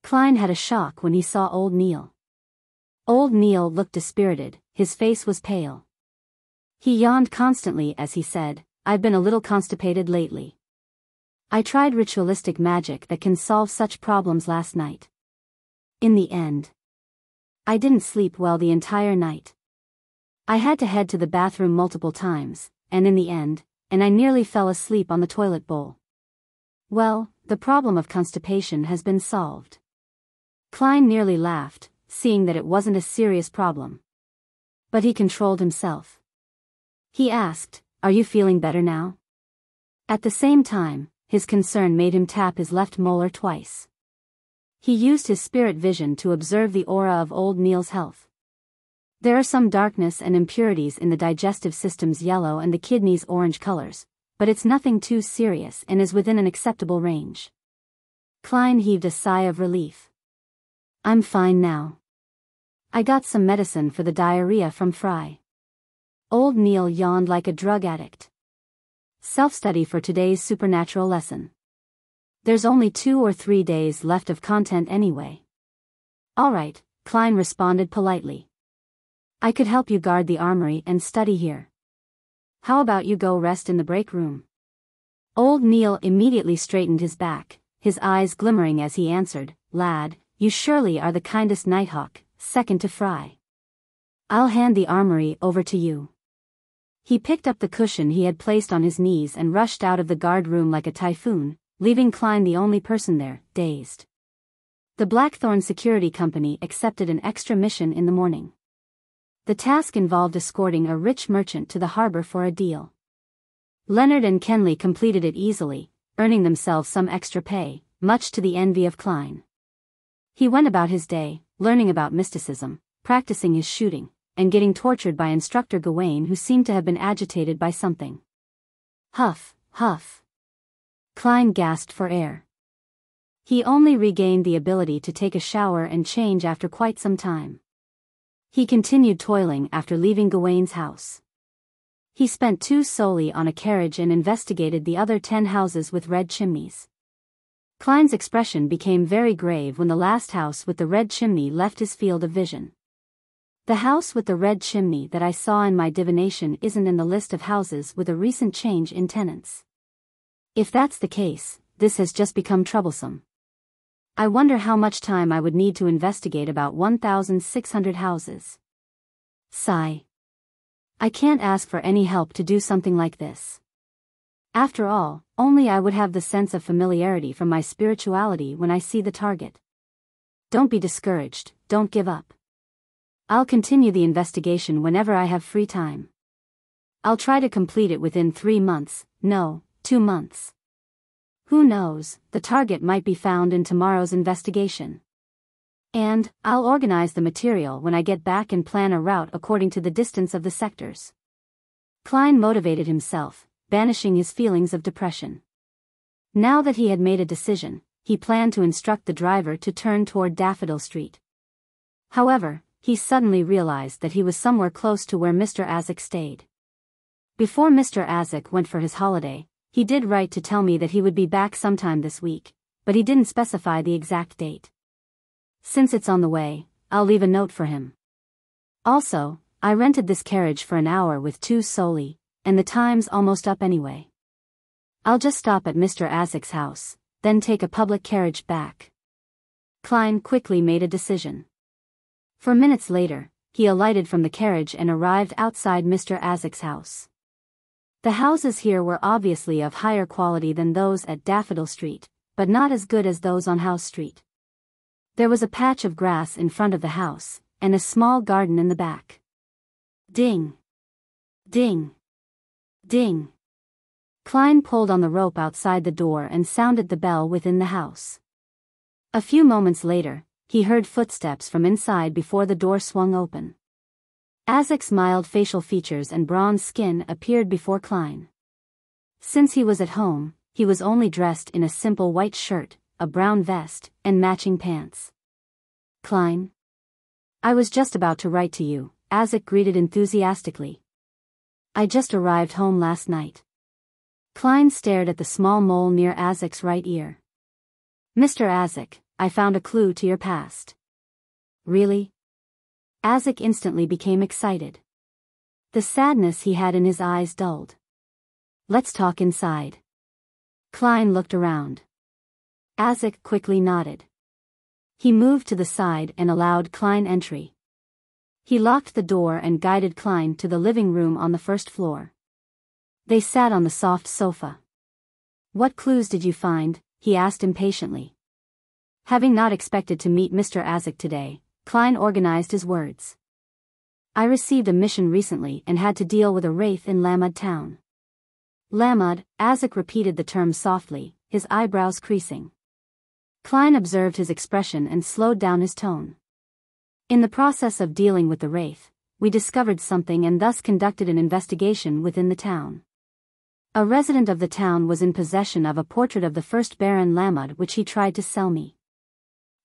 Klein had a shock when he saw old Neil. Old Neil looked dispirited, his face was pale. He yawned constantly as he said, I've been a little constipated lately. I tried ritualistic magic that can solve such problems last night. In the end, I didn't sleep well the entire night. I had to head to the bathroom multiple times, and in the end, I nearly fell asleep on the toilet bowl. Well, the problem of constipation has been solved. Klein nearly laughed, seeing that it wasn't a serious problem. But he controlled himself. He asked, Are you feeling better now? At the same time, his concern made him tap his left molar twice. He used his spirit vision to observe the aura of old Neil's health. There are some darkness and impurities in the digestive system's yellow and the kidneys' orange colors, but it's nothing too serious and is within an acceptable range. Klein heaved a sigh of relief. I'm fine now. I got some medicine for the diarrhea from Fry. Old Neil yawned like a drug addict. Self-study for today's supernatural lesson. There's only 2 or 3 days left of content anyway. All right, Klein responded politely. I could help you guard the armory and study here. How about you go rest in the break room? Old Neil immediately straightened his back, his eyes glimmering as he answered, Lad, you surely are the kindest nighthawk, second to Fry. I'll hand the armory over to you. He picked up the cushion he had placed on his knees and rushed out of the guard room like a typhoon, leaving Klein the only person there, dazed. The Blackthorn Security Company accepted an extra mission in the morning. The task involved escorting a rich merchant to the harbor for a deal. Leonard and Kenley completed it easily, earning themselves some extra pay, much to the envy of Klein. He went about his day, learning about mysticism, practicing his shooting, and getting tortured by Instructor Gawain, who seemed to have been agitated by something. Huff, huff. Klein gasped for air. He only regained the ability to take a shower and change after quite some time. He continued toiling after leaving Gawain's house. He spent 2 solely on a carriage and investigated the other 10 houses with red chimneys. Klein's expression became very grave when the last house with the red chimney left his field of vision. The house with the red chimney that I saw in my divination isn't in the list of houses with a recent change in tenants. If that's the case, this has just become troublesome. I wonder how much time I would need to investigate about 1,600 houses. Sigh. I can't ask for any help to do something like this. After all, only I would have the sense of familiarity from my spirituality when I see the target. Don't be discouraged, don't give up. I'll continue the investigation whenever I have free time. I'll try to complete it within 3 months, no, 2 months. Who knows, the target might be found in tomorrow's investigation. And, I'll organize the material when I get back and plan a route according to the distance of the sectors. Klein motivated himself, banishing his feelings of depression. Now that he had made a decision, he planned to instruct the driver to turn toward Daffodil Street. However, he suddenly realized that he was somewhere close to where Mr. Azik stayed. Before Mr. Azik went for his holiday, he did write to tell me that he would be back sometime this week, but he didn't specify the exact date. Since it's on the way, I'll leave a note for him. Also, I rented this carriage for an hour with 2 solely, and the time's almost up anyway. I'll just stop at Mr. Azik's house, then take a public carriage back. Klein quickly made a decision. For minutes later, he alighted from the carriage and arrived outside Mr. Azik's house. The houses here were obviously of higher quality than those at Daffodil Street, but not as good as those on House Street. There was a patch of grass in front of the house, and a small garden in the back. Ding! Ding! Ding! Klein pulled on the rope outside the door and sounded the bell within the house. A few moments later, he heard footsteps from inside before the door swung open. Azik's mild facial features and bronze skin appeared before Klein. Since he was at home, he was only dressed in a simple white shirt, a brown vest, and matching pants. Klein? I was just about to write to you, Azik greeted enthusiastically. I just arrived home last night. Klein stared at the small mole near Azik's right ear. Mr. Azik, I found a clue to your past. Really? Azik instantly became excited. The sadness he had in his eyes dulled. Let's talk inside. Klein looked around. Azik quickly nodded. He moved to the side and allowed Klein entry. He locked the door and guided Klein to the living room on the first floor. They sat on the soft sofa. What clues did you find? He asked impatiently. Having not expected to meet Mr. Azik today, Klein organized his words. I received a mission recently and had to deal with a wraith in Lamad town. Lamad, Azik repeated the term softly, his eyebrows creasing. Klein observed his expression and slowed down his tone. In the process of dealing with the wraith, we discovered something and thus conducted an investigation within the town. A resident of the town was in possession of a portrait of the first Baron Lamad which he tried to sell me.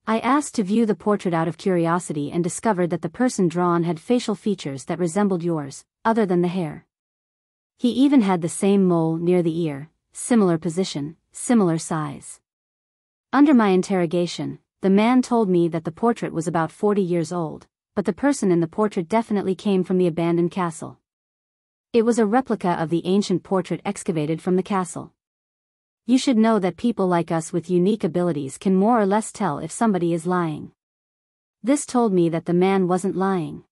I asked to view the portrait out of curiosity and discovered that the person drawn had facial features that resembled yours, other than the hair. He even had the same mole near the ear, similar position, similar size. Under my interrogation, the man told me that the portrait was about 40 years old, but the person in the portrait definitely came from the abandoned castle. It was a replica of the ancient portrait excavated from the castle. You should know that people like us with unique abilities can more or less tell if somebody is lying. This told me that the man wasn't lying.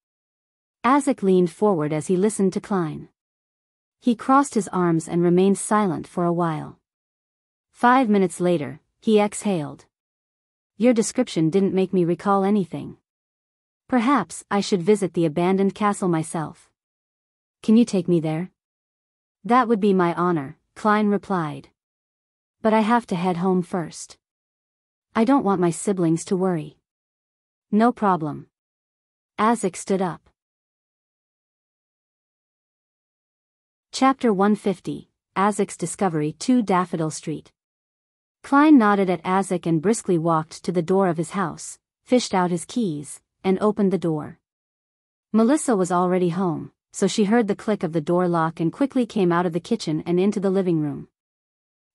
Azik leaned forward as he listened to Klein. He crossed his arms and remained silent for a while. 5 minutes later, he exhaled. Your description didn't make me recall anything. Perhaps I should visit the abandoned castle myself. Can you take me there? That would be my honor, Klein replied. But I have to head home first. I don't want my siblings to worry. No problem. Azik stood up. Chapter 150, Azik's Discovery 2 Daffodil Street. Klein nodded at Azik and briskly walked to the door of his house, fished out his keys, and opened the door. Melissa was already home, so she heard the click of the door lock and quickly came out of the kitchen and into the living room.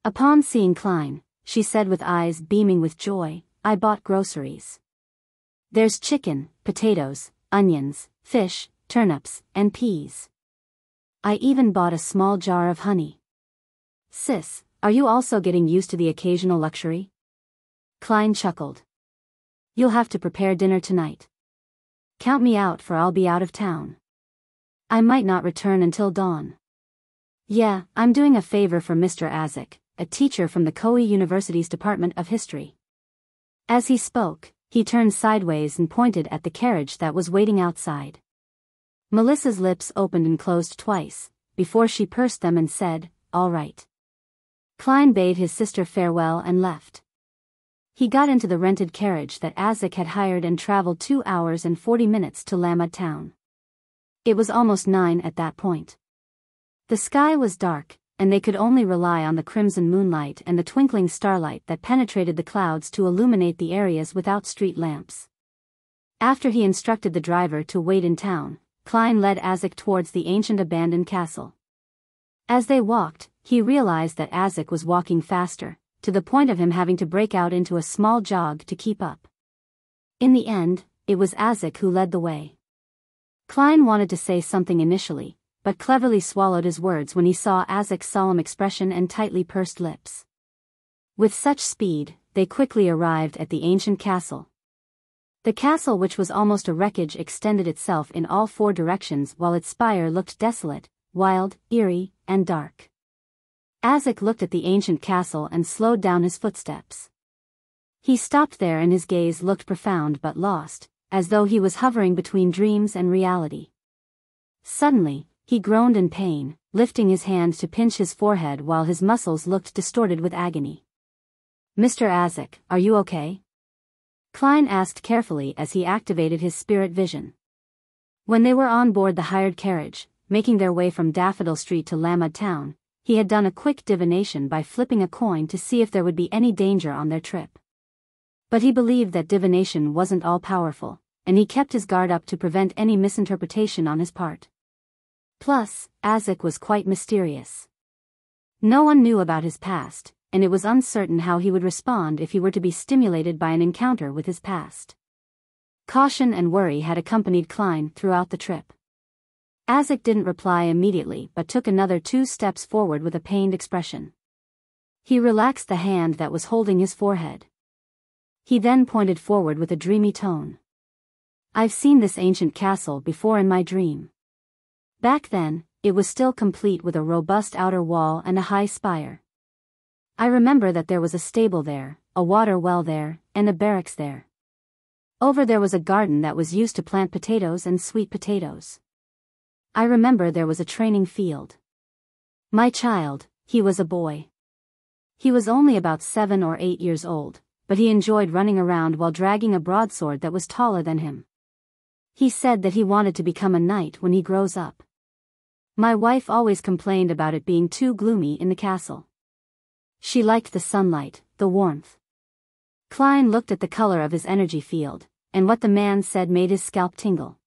Upon seeing Klein, she said with eyes beaming with joy, I bought groceries. There's chicken, potatoes, onions, fish, turnips, and peas. I even bought a small jar of honey. Sis, are you also getting used to the occasional luxury? Klein chuckled. You'll have to prepare dinner tonight. Count me out for I'll be out of town. I might not return until dawn. Yeah, I'm doing a favor for Mr. Azik, a teacher from the Koei University's Department of History. As he spoke, he turned sideways and pointed at the carriage that was waiting outside. Melissa's lips opened and closed twice, before she pursed them and said, all right. Klein bade his sister farewell and left. He got into the rented carriage that Azik had hired and traveled 2 hours and 40 minutes to Lamad town. It was almost 9 at that point. The sky was dark, and they could only rely on the crimson moonlight and the twinkling starlight that penetrated the clouds to illuminate the areas without street lamps. After he instructed the driver to wait in town, Klein led Azik towards the ancient abandoned castle. As they walked, he realized that Azik was walking faster, to the point of him having to break out into a small jog to keep up. In the end, it was Azik who led the way. Klein wanted to say something initially, but cleverly swallowed his words when he saw Azik's solemn expression and tightly pursed lips. With such speed, they quickly arrived at the ancient castle. The castle, which was almost a wreckage, extended itself in all four directions while its spire looked desolate, wild, eerie, and dark. Azik looked at the ancient castle and slowed down his footsteps. He stopped there and his gaze looked profound but lost, as though he was hovering between dreams and reality. Suddenly, he groaned in pain, lifting his hand to pinch his forehead while his muscles looked distorted with agony. "Mr. Azik, are you okay?" Klein asked carefully as he activated his spirit vision. When they were on board the hired carriage, making their way from Daffodil Street to Lamad Town, he had done a quick divination by flipping a coin to see if there would be any danger on their trip. But he believed that divination wasn't all-powerful, and he kept his guard up to prevent any misinterpretation on his part. Plus, Azik was quite mysterious. No one knew about his past, and it was uncertain how he would respond if he were to be stimulated by an encounter with his past. Caution and worry had accompanied Klein throughout the trip. Azik didn't reply immediately but took another 2 steps forward with a pained expression. He relaxed the hand that was holding his forehead. He then pointed forward with a dreamy tone. "I've seen this ancient castle before in my dream. Back then, it was still complete with a robust outer wall and a high spire. I remember that there was a stable there, a water well there, and a barracks there. Over there was a garden that was used to plant potatoes and sweet potatoes. I remember there was a training field. My child, he was a boy. He was only about 7 or 8 years old, but he enjoyed running around while dragging a broadsword that was taller than him. He said that he wanted to become a knight when he grows up. My wife always complained about it being too gloomy in the castle. She liked the sunlight, the warmth." Klein looked at the color of his energy field, and what the man said made his scalp tingle.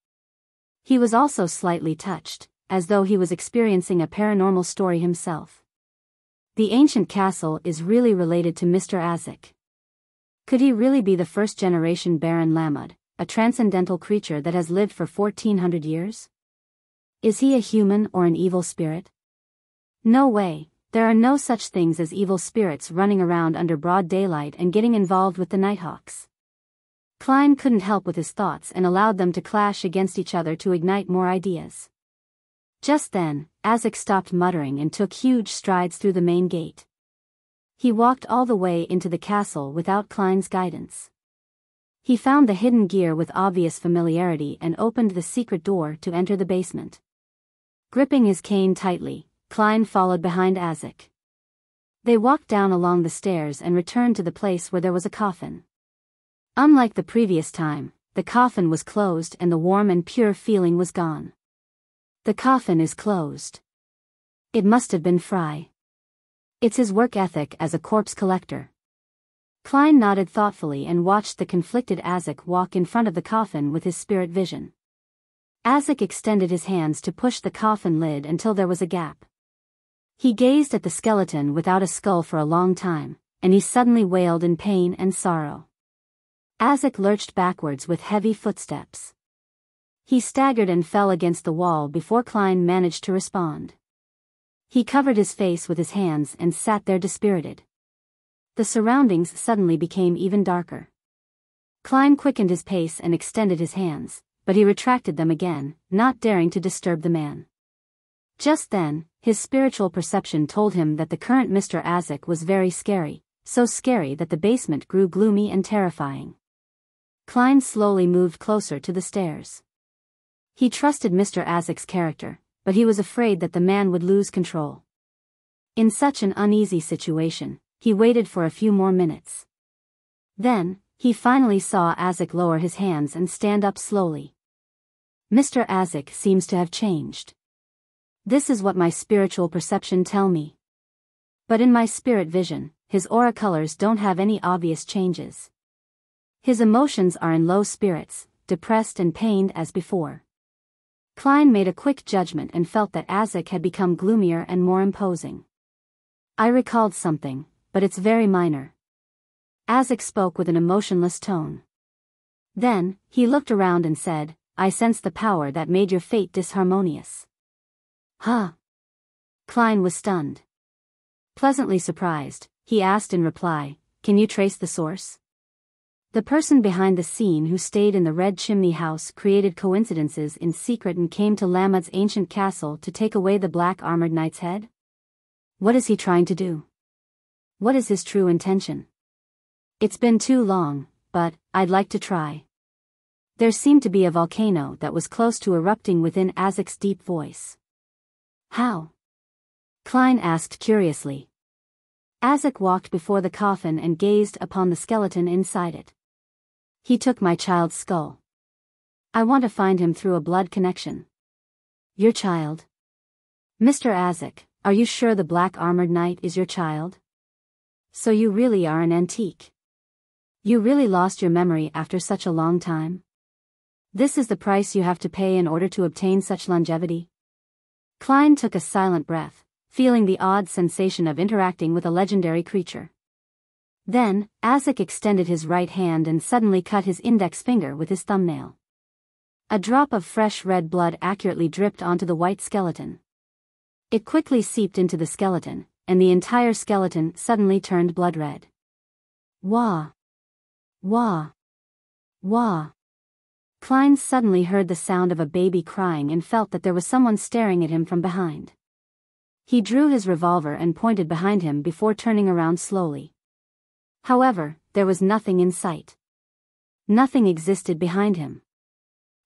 He was also slightly touched, as though he was experiencing a paranormal story himself. The ancient castle is really related to Mr. Azik. Could he really be the first-generation Baron Lamad, a transcendental creature that has lived for 1400 years? Is he a human or an evil spirit? No way. There are no such things as evil spirits running around under broad daylight and getting involved with the Nighthawks. Klein couldn't help with his thoughts and allowed them to clash against each other to ignite more ideas. Just then, Azik stopped muttering and took huge strides through the main gate. He walked all the way into the castle without Klein's guidance. He found the hidden gear with obvious familiarity and opened the secret door to enter the basement. Gripping his cane tightly, Klein followed behind Azik. They walked down along the stairs and returned to the place where there was a coffin. Unlike the previous time, the coffin was closed and the warm and pure feeling was gone. "The coffin is closed. It must have been Fry. It's his work ethic as a corpse collector." Klein nodded thoughtfully and watched the conflicted Azik walk in front of the coffin with his spirit vision. Azik extended his hands to push the coffin lid until there was a gap. He gazed at the skeleton without a skull for a long time, and he suddenly wailed in pain and sorrow. Azik lurched backwards with heavy footsteps. He staggered and fell against the wall before Klein managed to respond. He covered his face with his hands and sat there dispirited. The surroundings suddenly became even darker. Klein quickened his pace and extended his hands, but he retracted them again, not daring to disturb the man. Just then, his spiritual perception told him that the current Mr. Azik was very scary, so scary that the basement grew gloomy and terrifying. Klein slowly moved closer to the stairs. He trusted Mr. Azik's character, but he was afraid that the man would lose control. In such an uneasy situation, he waited for a few more minutes. Then, he finally saw Azik lower his hands and stand up slowly. "Mr. Azik seems to have changed. This is what my spiritual perception tell me. But in my spirit vision, his aura colors don't have any obvious changes. His emotions are in low spirits, depressed and pained as before." Klein made a quick judgment and felt that Azik had become gloomier and more imposing. "I recalled something, but it's very minor." Azik spoke with an emotionless tone. Then, he looked around and said, "I sense the power that made your fate disharmonious. Huh? Klein was stunned. Pleasantly surprised, he asked in reply, "Can you trace the source?" The person behind the scene who stayed in the Red Chimney House created coincidences in secret and came to Lamud's ancient castle to take away the black armored knight's head? What is he trying to do? What is his true intention? It's been too long, but I'd like to try. There seemed to be a volcano that was close to erupting within Azik's deep voice. How? Klein asked curiously. Azik walked before the coffin and gazed upon the skeleton inside it. He took my child's skull. I want to find him through a blood connection. Your child? Mr. Azik, are you sure the black armored knight is your child? So you really are an antique. You really lost your memory after such a long time? This is the price you have to pay in order to obtain such longevity? Klein took a silent breath, feeling the odd sensation of interacting with a legendary creature. Then, Azik extended his right hand and suddenly cut his index finger with his thumbnail. A drop of fresh red blood accurately dripped onto the white skeleton. It quickly seeped into the skeleton, and the entire skeleton suddenly turned blood red. Wah! Wah! Wah! Klein suddenly heard the sound of a baby crying and felt that there was someone staring at him from behind. He drew his revolver and pointed behind him before turning around slowly. However, there was nothing in sight. Nothing existed behind him.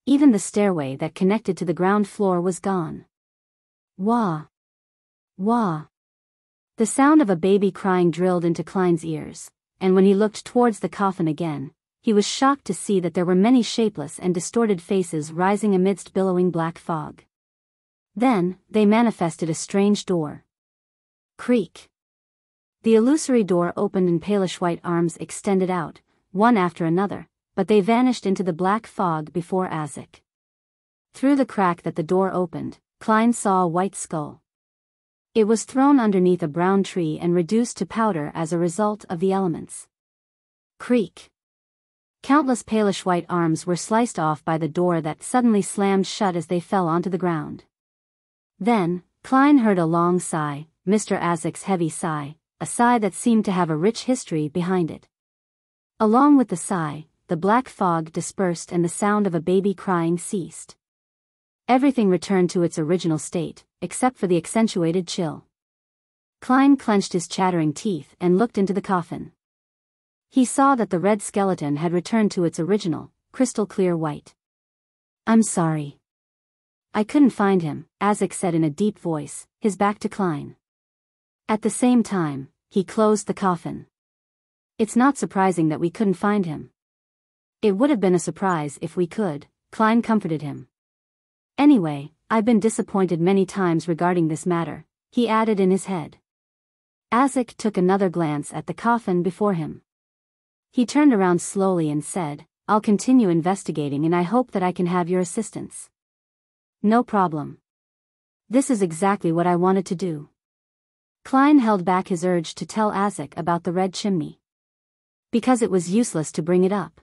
Even the stairway that connected to the ground floor was gone. Wah! Wah! The sound of a baby crying drilled into Klein's ears, and when he looked towards the coffin again, he was shocked to see that there were many shapeless and distorted faces rising amidst billowing black fog. Then, they manifested a strange door. Creak! The illusory door opened and palish white arms extended out, one after another, but they vanished into the black fog before Azik. Through the crack that the door opened, Klein saw a white skull. It was thrown underneath a brown tree and reduced to powder as a result of the elements. Creak! Countless palish white arms were sliced off by the door that suddenly slammed shut as they fell onto the ground. Then, Klein heard a long sigh, Mr. Azik's heavy sigh, a sigh that seemed to have a rich history behind it. Along with the sigh, the black fog dispersed and the sound of a baby crying ceased. Everything returned to its original state, except for the accentuated chill. Klein clenched his chattering teeth and looked into the coffin. He saw that the red skeleton had returned to its original, crystal-clear white. "I'm sorry. I couldn't find him," Azik said in a deep voice, his back to Klein. At the same time, he closed the coffin. "It's not surprising that we couldn't find him." "It would have been a surprise if we could," Klein comforted him. "Anyway, I've been disappointed many times regarding this matter," he added in his head. Azik took another glance at the coffin before him. He turned around slowly and said, "I'll continue investigating and I hope that I can have your assistance." "No problem. This is exactly what I wanted to do." Klein held back his urge to tell Azik about the red chimney. Because it was useless to bring it up.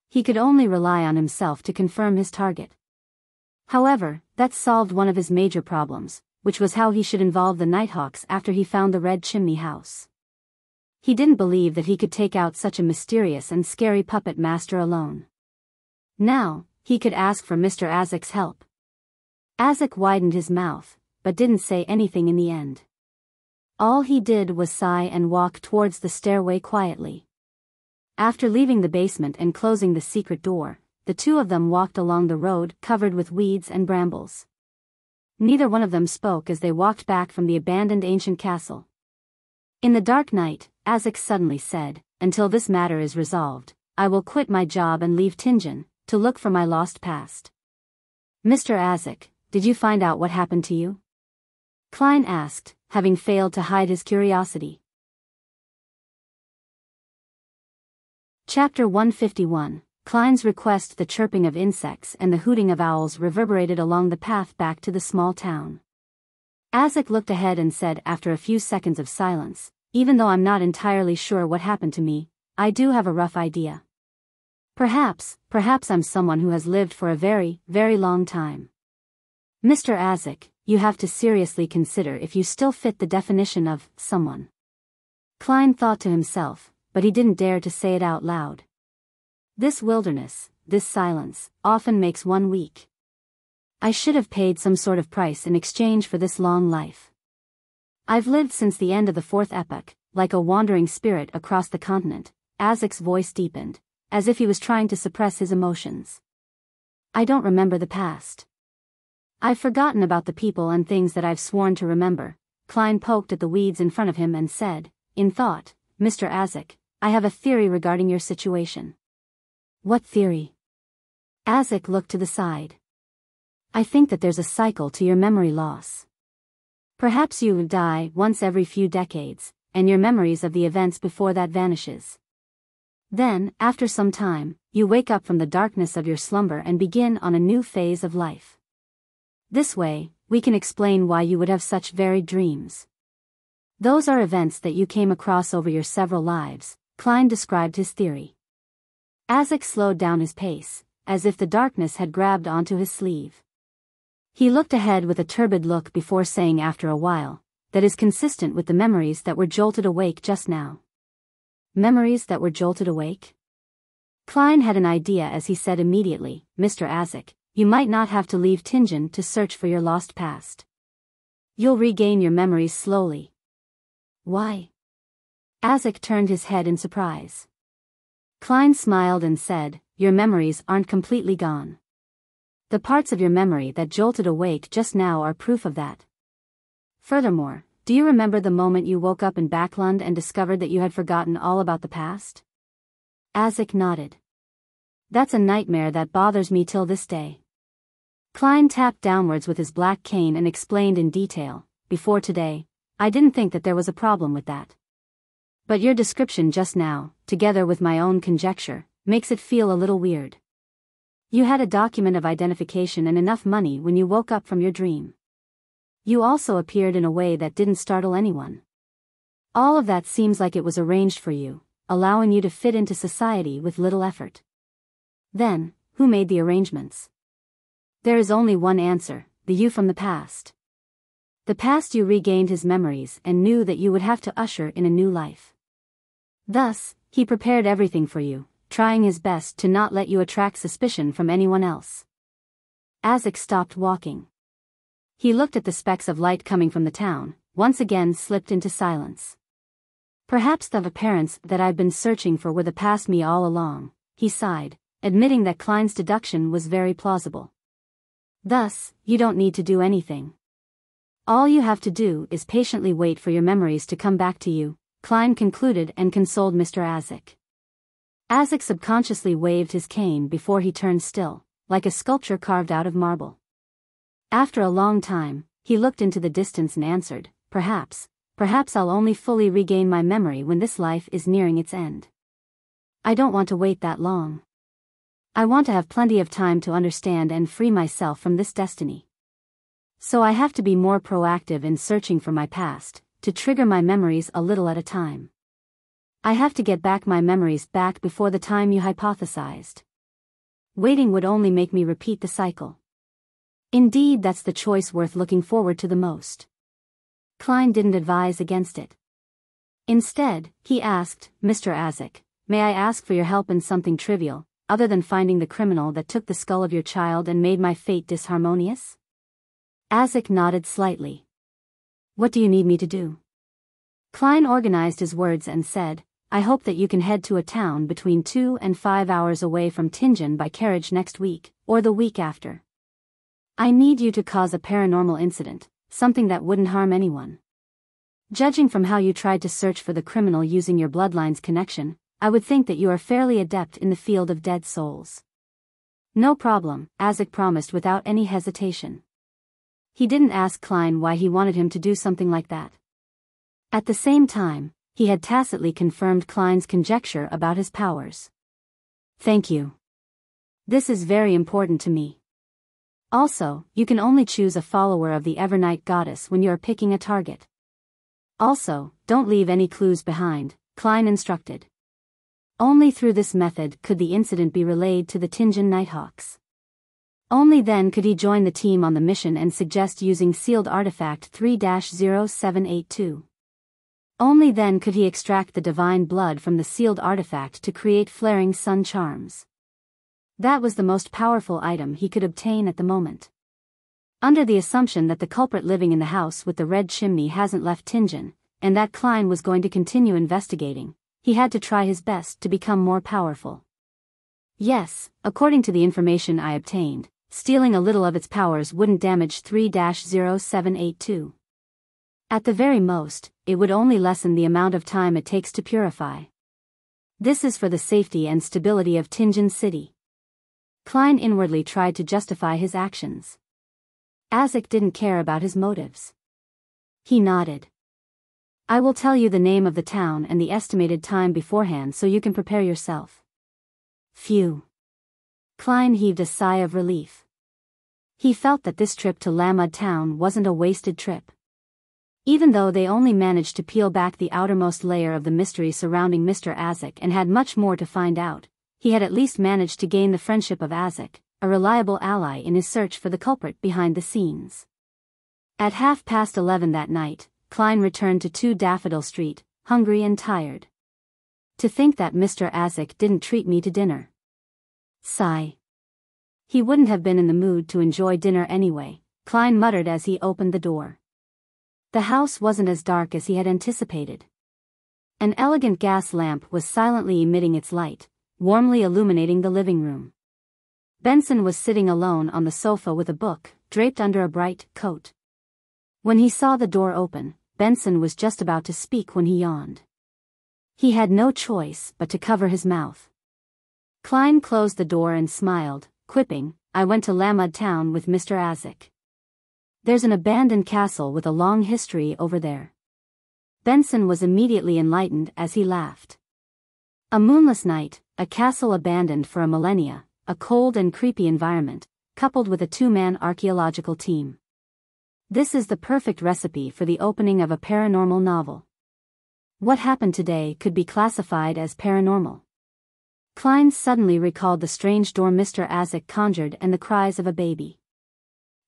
He could only rely on himself to confirm his target. However, that solved one of his major problems, which was how he should involve the Nighthawks after he found the Red Chimney House. He didn't believe that he could take out such a mysterious and scary puppet master alone. Now, he could ask for Mr. Azik's help. Azik widened his mouth, but didn't say anything in the end. All he did was sigh and walk towards the stairway quietly. After leaving the basement and closing the secret door, the two of them walked along the road covered with weeds and brambles. Neither one of them spoke as they walked back from the abandoned ancient castle. In the dark night, Azik suddenly said, "Until this matter is resolved, I will quit my job and leave Tinjin, to look for my lost past." "Mr. Azik, did you find out what happened to you?" Klein asked, having failed to hide his curiosity. Chapter 151, Klein's request. The chirping of insects and the hooting of owls reverberated along the path back to the small town. Azik looked ahead and said after a few seconds of silence, "Even though I'm not entirely sure what happened to me, I do have a rough idea. Perhaps I'm someone who has lived for a very, very long time." "Mr. Azik, you have to seriously consider if you still fit the definition of someone. Klein thought to himself, but he didn't dare to say it out loud. This wilderness, this silence, often makes one weak. I should have paid some sort of price in exchange for this long life. I've lived since the end of the fourth epoch, like a wandering spirit across the continent. Azik's voice deepened, as if he was trying to suppress his emotions. I don't remember the past. I've forgotten about the people and things that I've sworn to remember. Klein poked at the weeds in front of him and said, in thought, Mr. Azik, I have a theory regarding your situation. What theory? Azik looked to the side. I think that there's a cycle to your memory loss. Perhaps you die once every few decades, and your memories of the events before that vanishes. Then, after some time, you wake up from the darkness of your slumber and begin on a new phase of life. This way, we can explain why you would have such varied dreams. Those are events that you came across over your several lives, Klein described his theory. Azik slowed down his pace, as if the darkness had grabbed onto his sleeve. He looked ahead with a turbid look before saying after a while, that is consistent with the memories that were jolted awake just now. Memories that were jolted awake? Klein had an idea as he said immediately, Mr. Azik, you might not have to leave Tingen to search for your lost past. You'll regain your memories slowly. Why? Azik turned his head in surprise. Klein smiled and said, your memories aren't completely gone. The parts of your memory that jolted awake just now are proof of that. Furthermore, do you remember the moment you woke up in Backlund and discovered that you had forgotten all about the past? Azik nodded. That's a nightmare that bothers me till this day. Klein tapped downwards with his black cane and explained in detail, before today, I didn't think that there was a problem with that. But your description just now, together with my own conjecture, makes it feel a little weird. You had a document of identification and enough money when you woke up from your dream. You also appeared in a way that didn't startle anyone. All of that seems like it was arranged for you, allowing you to fit into society with little effort. Then, who made the arrangements? There is only one answer, the you from the past. The past you regained his memories and knew that you would have to usher in a new life. Thus, he prepared everything for you, trying his best to not let you attract suspicion from anyone else. Azik stopped walking. He looked at the specks of light coming from the town, once again slipped into silence. Perhaps the parents that I've been searching for were the past me all along, he sighed, admitting that Klein's deduction was very plausible. Thus, you don't need to do anything. All you have to do is patiently wait for your memories to come back to you, Klein concluded and consoled Mr. Azik. Azik subconsciously waved his cane before he turned still, like a sculpture carved out of marble. After a long time, he looked into the distance and answered, perhaps I'll only fully regain my memory when this life is nearing its end. I don't want to wait that long. I want to have plenty of time to understand and free myself from this destiny. So I have to be more proactive in searching for my past, to trigger my memories a little at a time. I have to get back my memories back before the time you hypothesized. Waiting would only make me repeat the cycle. Indeed, that's the choice worth looking forward to the most. Klein didn't advise against it. Instead, he asked, Mr. Azik, may I ask for your help in something trivial, other than finding the criminal that took the skull of your child and made my fate disharmonious? Azik nodded slightly. What do you need me to do? Klein organized his words and said, I hope that you can head to a town between 2 and 5 hours away from Tingen by carriage next week, or the week after. I need you to cause a paranormal incident, something that wouldn't harm anyone. Judging from how you tried to search for the criminal using your bloodline's connection, I would think that you are fairly adept in the field of dead souls. No problem, Azik promised without any hesitation. He didn't ask Klein why he wanted him to do something like that. At the same time, he had tacitly confirmed Klein's conjecture about his powers. Thank you. This is very important to me. Also, you can only choose a follower of the Evernight goddess when you are picking a target. Also, don't leave any clues behind, Klein instructed. Only through this method could the incident be relayed to the Tingen Nighthawks. Only then could he join the team on the mission and suggest using sealed artifact 3-0782. Only then could he extract the divine blood from the sealed artifact to create flaring sun charms. That was the most powerful item he could obtain at the moment. Under the assumption that the culprit living in the house with the red chimney hasn't left Tingen, and that Klein was going to continue investigating, he had to try his best to become more powerful. Yes, according to the information I obtained, stealing a little of its powers wouldn't damage 3-0782. At the very most, it would only lessen the amount of time it takes to purify. This is for the safety and stability of Tingen City. Klein inwardly tried to justify his actions. Azik didn't care about his motives. He nodded. I will tell you the name of the town and the estimated time beforehand so you can prepare yourself. Phew. Klein heaved a sigh of relief. He felt that this trip to Lamud town wasn't a wasted trip. Even though they only managed to peel back the outermost layer of the mystery surrounding Mr. Azik and had much more to find out, he had at least managed to gain the friendship of Azik, a reliable ally in his search for the culprit behind the scenes. At 11:30 that night, Klein returned to 2 Daffodil Street, hungry and tired. To think that Mr. Azik didn't treat me to dinner. Sigh. He wouldn't have been in the mood to enjoy dinner anyway, Klein muttered as he opened the door. The house wasn't as dark as he had anticipated. An elegant gas lamp was silently emitting its light, warmly illuminating the living room. Benson was sitting alone on the sofa with a book, draped under a bright coat. When he saw the door open, Benson was just about to speak when he yawned. He had no choice but to cover his mouth. Klein closed the door and smiled, quipping, I went to Lamud town with Mr. Azik. There's an abandoned castle with a long history over there. Benson was immediately enlightened as he laughed. A moonless night, a castle abandoned for a millennia, a cold and creepy environment, coupled with a 2-man archaeological team. This is the perfect recipe for the opening of a paranormal novel. What happened today could be classified as paranormal. Klein suddenly recalled the strange door Mr. Azik conjured and the cries of a baby.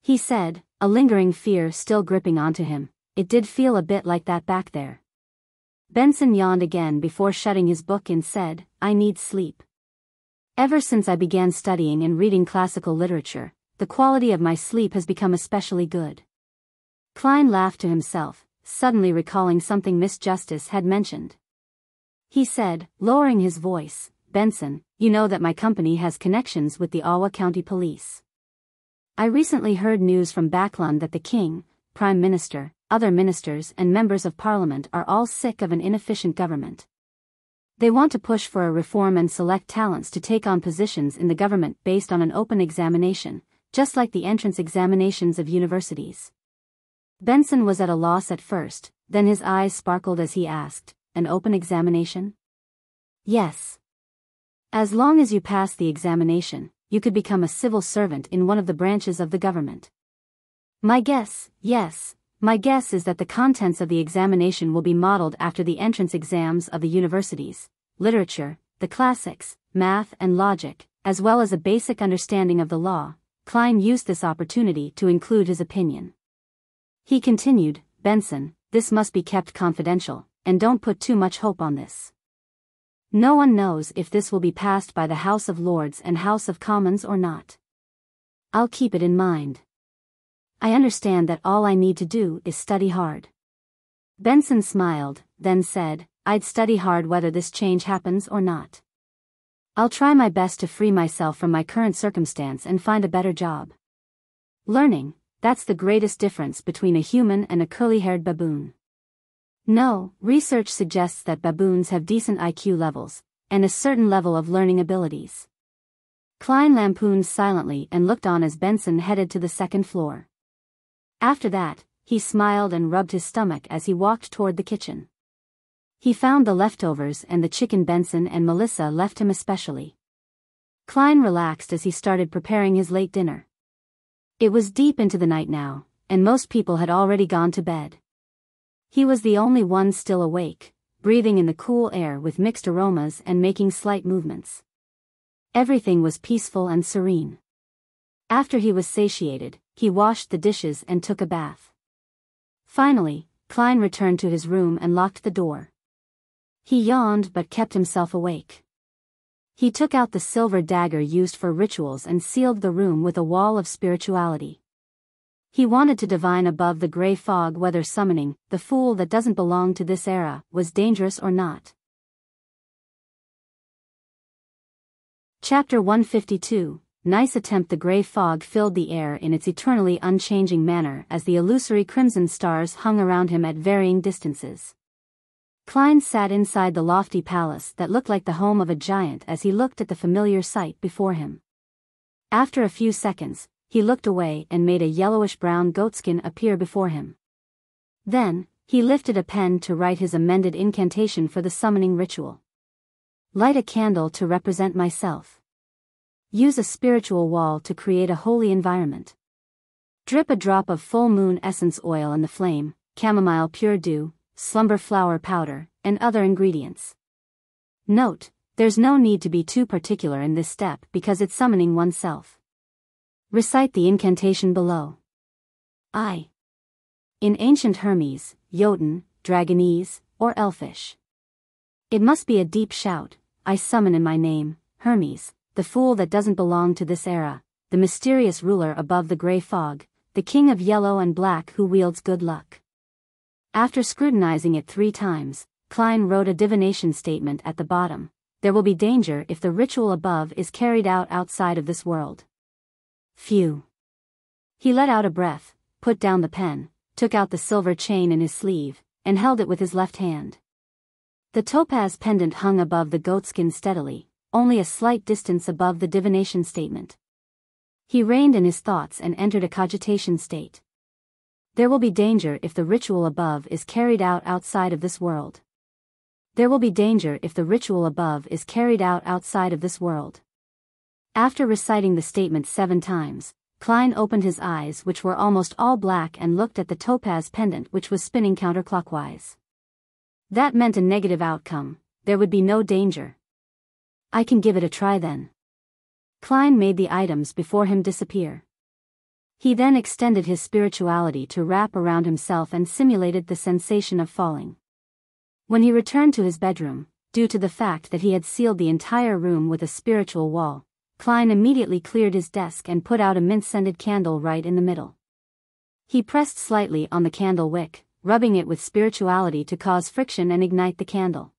He said, a lingering fear still gripping onto him, it did feel a bit like that back there. Benson yawned again before shutting his book and said, I need sleep. Ever since I began studying and reading classical literature, the quality of my sleep has become especially good. Klein laughed to himself, suddenly recalling something Miss Justice had mentioned. He said, lowering his voice, Benson, you know that my company has connections with the Awa County Police. I recently heard news from Backlund that the king, prime minister, other ministers and members of parliament are all sick of an inefficient government. They want to push for a reform and select talents to take on positions in the government based on an open examination, just like the entrance examinations of universities. Benson was at a loss at first, then his eyes sparkled as he asked, an open examination? Yes. As long as you pass the examination, you could become a civil servant in one of the branches of the government. My guess is that the contents of the examination will be modeled after the entrance exams of the universities, literature, the classics, math and logic, as well as a basic understanding of the law. Klein used this opportunity to include his opinion. He continued, Benson, this must be kept confidential, and don't put too much hope on this. No one knows if this will be passed by the House of Lords and House of Commons or not. I'll keep it in mind. I understand that all I need to do is study hard. Benson smiled, then said, I'd study hard whether this change happens or not. I'll try my best to free myself from my current circumstance and find a better job. Learning, that's the greatest difference between a human and a curly-haired baboon. No, research suggests that baboons have decent IQ levels, and a certain level of learning abilities. Klein lampooned silently and looked on as Benson headed to the second floor. After that, he smiled and rubbed his stomach as he walked toward the kitchen. He found the leftovers and the chicken Benson and Melissa left him especially. Klein relaxed as he started preparing his late dinner. It was deep into the night now, and most people had already gone to bed. He was the only one still awake, breathing in the cool air with mixed aromas and making slight movements. Everything was peaceful and serene. After he was satiated, he washed the dishes and took a bath. Finally, Klein returned to his room and locked the door. He yawned but kept himself awake. He took out the silver dagger used for rituals and sealed the room with a wall of spirituality. He wanted to divine above the gray fog whether summoning the fool that doesn't belong to this era was dangerous or not. Chapter 152. Nice attempt. The gray fog filled the air in its eternally unchanging manner as the illusory crimson stars hung around him at varying distances. Klein sat inside the lofty palace that looked like the home of a giant as he looked at the familiar sight before him. After a few seconds, he looked away and made a yellowish-brown goatskin appear before him. Then, he lifted a pen to write his amended incantation for the summoning ritual. Light a candle to represent myself. Use a spiritual wall to create a holy environment. Drip a drop of full moon essence oil in the flame, chamomile pure dew, slumber flower powder, and other ingredients. Note, there's no need to be too particular in this step because it's summoning oneself. Recite the incantation below. I. In ancient Hermes, Jotun, Dragonese, or Elfish. It must be a deep shout. I summon in my name, Hermes, the fool that doesn't belong to this era, the mysterious ruler above the gray fog, the king of yellow and black who wields good luck. After scrutinizing it 3 times, Klein wrote a divination statement at the bottom. There will be danger if the ritual above is carried out outside of this world. Phew. He let out a breath, put down the pen, took out the silver chain in his sleeve, and held it with his left hand. The topaz pendant hung above the goatskin steadily, only a slight distance above the divination statement. He reined in his thoughts and entered a cogitation state. There will be danger if the ritual above is carried out outside of this world. There will be danger if the ritual above is carried out outside of this world. After reciting the statement 7 times, Klein opened his eyes, which were almost all black, and looked at the topaz pendant which was spinning counterclockwise. That meant a negative outcome. There would be no danger. I can give it a try then. Klein made the items before him disappear. He then extended his spirituality to wrap around himself and simulated the sensation of falling. When he returned to his bedroom, due to the fact that he had sealed the entire room with a spiritual wall, Klein immediately cleared his desk and put out a mint-scented candle right in the middle. He pressed slightly on the candle wick, rubbing it with spirituality to cause friction and ignite the candle.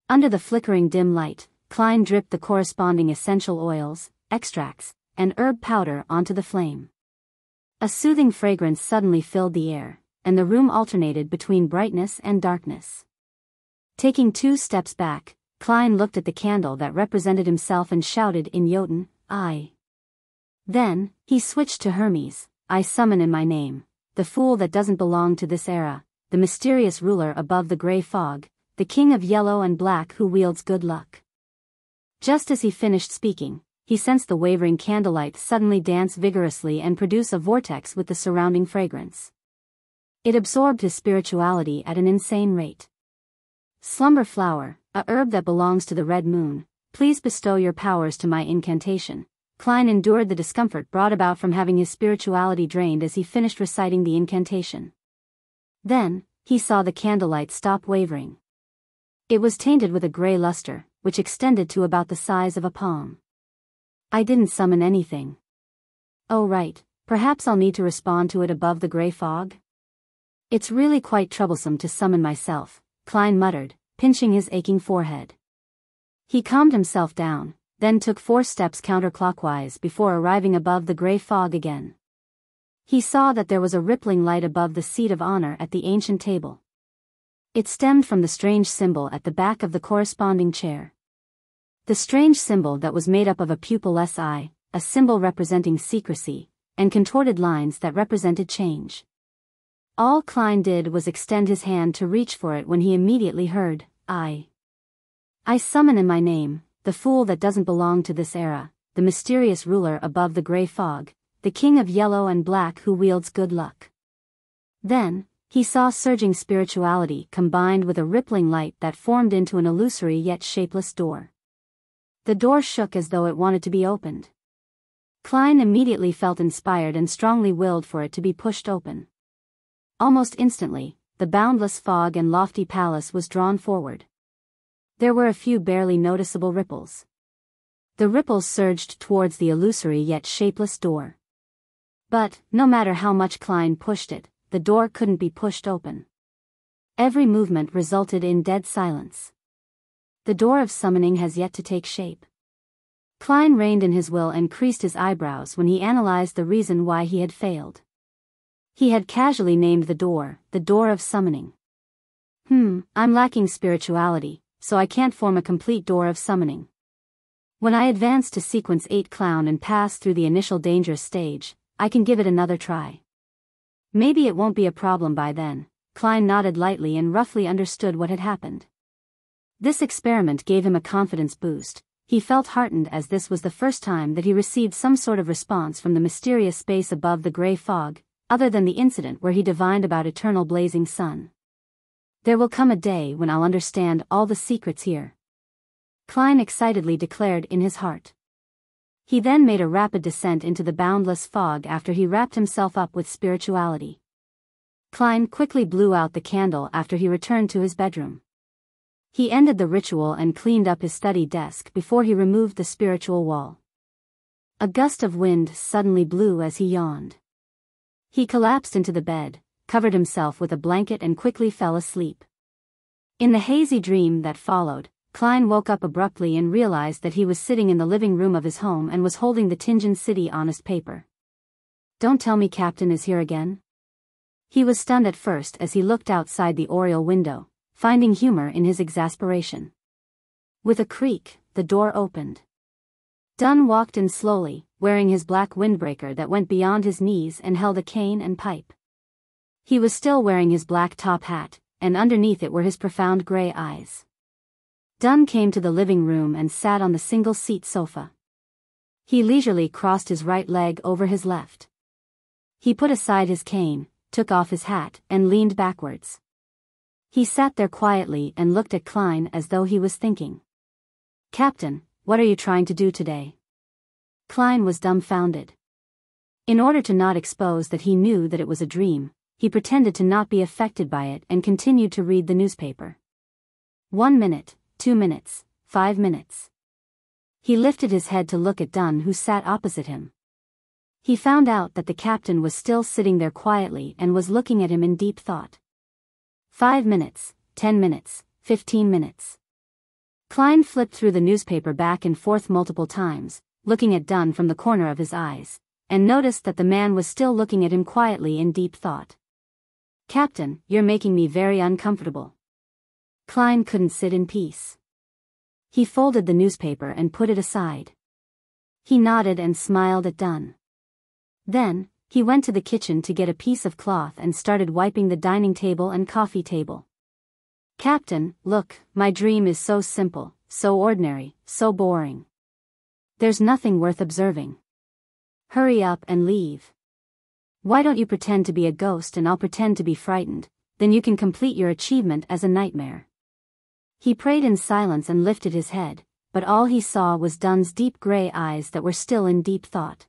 Under the flickering dim light, Klein dripped the corresponding essential oils, extracts, and herb powder onto the flame. A soothing fragrance suddenly filled the air, and the room alternated between brightness and darkness. Taking 2 steps back, Klein looked at the candle that represented himself and shouted in Jotun, I. Then, he switched to Hermes, I summon in my name, the fool that doesn't belong to this era, the mysterious ruler above the gray fog, the king of yellow and black who wields good luck. Just as he finished speaking, he sensed the wavering candlelight suddenly dance vigorously and produce a vortex with the surrounding fragrance. It absorbed his spirituality at an insane rate. Slumber flower, a herb that belongs to the red moon, please bestow your powers to my incantation. Klein endured the discomfort brought about from having his spirituality drained as he finished reciting the incantation. Then, he saw the candlelight stop wavering. It was tainted with a gray luster, which extended to about the size of a palm. I didn't summon anything. Oh right, perhaps I'll need to respond to it above the gray fog? It's really quite troublesome to summon myself, Klein muttered, pinching his aching forehead. He calmed himself down, then took 4 steps counterclockwise before arriving above the gray fog again. He saw that there was a rippling light above the seat of honor at the ancient table. It stemmed from the strange symbol at the back of the corresponding chair. The strange symbol that was made up of a pupilless eye, a symbol representing secrecy, and contorted lines that represented change. All Klein did was extend his hand to reach for it when he immediately heard, I summon in my name, the fool that doesn't belong to this era, the mysterious ruler above the gray fog, the king of yellow and black who wields good luck. Then, he saw surging spirituality combined with a rippling light that formed into an illusory yet shapeless door. The door shook as though it wanted to be opened. Klein immediately felt inspired and strongly willed for it to be pushed open. Almost instantly, the boundless fog and lofty palace was drawn forward. There were a few barely noticeable ripples. The ripples surged towards the illusory yet shapeless door. But, no matter how much Klein pushed it, the door couldn't be pushed open. Every movement resulted in dead silence. The door of summoning has yet to take shape. Klein reined in his will and creased his eyebrows when he analyzed the reason why he had failed. He had casually named the door of summoning. I'm lacking spirituality, so I can't form a complete door of summoning. When I advance to sequence 8 clown and pass through the initial dangerous stage, I can give it another try. Maybe it won't be a problem by then. Klein nodded lightly and roughly understood what had happened. This experiment gave him a confidence boost. He felt heartened as this was the first time that he received some sort of response from the mysterious space above the gray fog, other than the incident where he divined about eternal blazing sun. There will come a day when I'll understand all the secrets here, Klein excitedly declared in his heart. He then made a rapid descent into the boundless fog after he wrapped himself up with spirituality. Klein quickly blew out the candle after he returned to his bedroom. He ended the ritual and cleaned up his study desk before he removed the spiritual wall. A gust of wind suddenly blew as he yawned. He collapsed into the bed, covered himself with a blanket and quickly fell asleep. In the hazy dream that followed, Klein woke up abruptly and realized that he was sitting in the living room of his home and was holding the Tianjin City honest paper. Don't tell me Captain is here again? He was stunned at first as he looked outside the oriel window, finding humor in his exasperation. With a creak, the door opened. Dunn walked in slowly, wearing his black windbreaker that went beyond his knees and held a cane and pipe. He was still wearing his black top hat, and underneath it were his profound gray eyes. Dunn came to the living room and sat on the single-seat sofa. He leisurely crossed his right leg over his left. He put aside his cane, took off his hat, and leaned backwards. He sat there quietly and looked at Klein as though he was thinking. Captain, what are you trying to do today? Klein was dumbfounded. In order to not expose that he knew that it was a dream, he pretended to not be affected by it and continued to read the newspaper. 1 minute, 2 minutes, 5 minutes. He lifted his head to look at Dunn, who sat opposite him. He found out that the captain was still sitting there quietly and was looking at him in deep thought. 5 minutes, 10 minutes, 15 minutes. Klein flipped through the newspaper back and forth multiple times, looking at Dunn from the corner of his eyes, and noticed that the man was still looking at him quietly in deep thought. Captain, you're making me very uncomfortable. Klein couldn't sit in peace. He folded the newspaper and put it aside. He nodded and smiled at Dunn. Then, he went to the kitchen to get a piece of cloth and started wiping the dining table and coffee table. Captain, look, my dream is so simple, so ordinary, so boring. There's nothing worth observing. Hurry up and leave. Why don't you pretend to be a ghost and I'll pretend to be frightened, then you can complete your achievement as a nightmare. He prayed in silence and lifted his head, but all he saw was Dunn's deep gray eyes that were still in deep thought.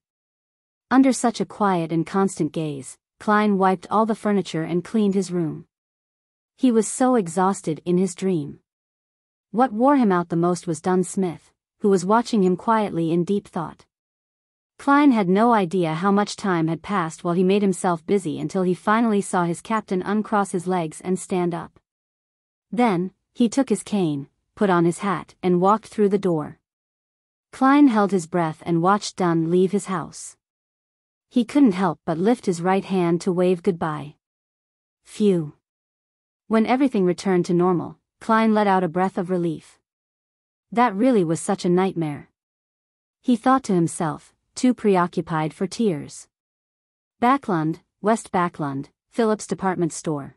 Under such a quiet and constant gaze, Klein wiped all the furniture and cleaned his room. He was so exhausted in his dream. What wore him out the most was Dunn Smith, who was watching him quietly in deep thought. Klein had no idea how much time had passed while he made himself busy until he finally saw his captain uncross his legs and stand up. Then, he took his cane, put on his hat, and walked through the door. Klein held his breath and watched Dunn leave his house. He couldn't help but lift his right hand to wave goodbye. Phew. When everything returned to normal, Klein let out a breath of relief. That really was such a nightmare. He thought to himself, too preoccupied for tears. Backlund, West Backlund, Phillips Department Store.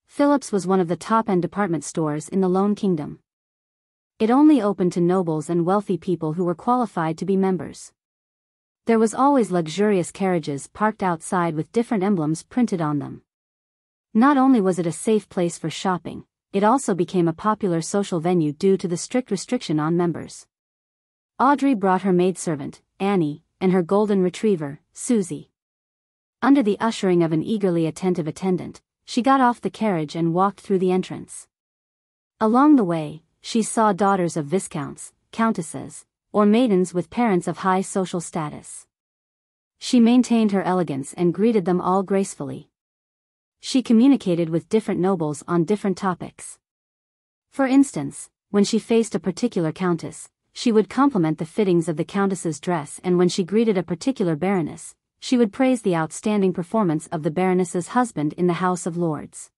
Phillips was one of the top-end department stores in the Lone Kingdom. It only opened to nobles and wealthy people who were qualified to be members. There was always luxurious carriages parked outside with different emblems printed on them. Not only was it a safe place for shopping, it also became a popular social venue due to the strict restriction on members. Audrey brought her maidservant, Annie, and her golden retriever, Susie. Under the ushering of an eagerly attentive attendant, she got off the carriage and walked through the entrance. Along the way, she saw daughters of viscounts, countesses, or maidens with parents of high social status. She maintained her elegance and greeted them all gracefully. She communicated with different nobles on different topics. For instance, when she faced a particular countess, she would compliment the fittings of the countess's dress, and when she greeted a particular baroness, she would praise the outstanding performance of the baroness's husband in the House of Lords.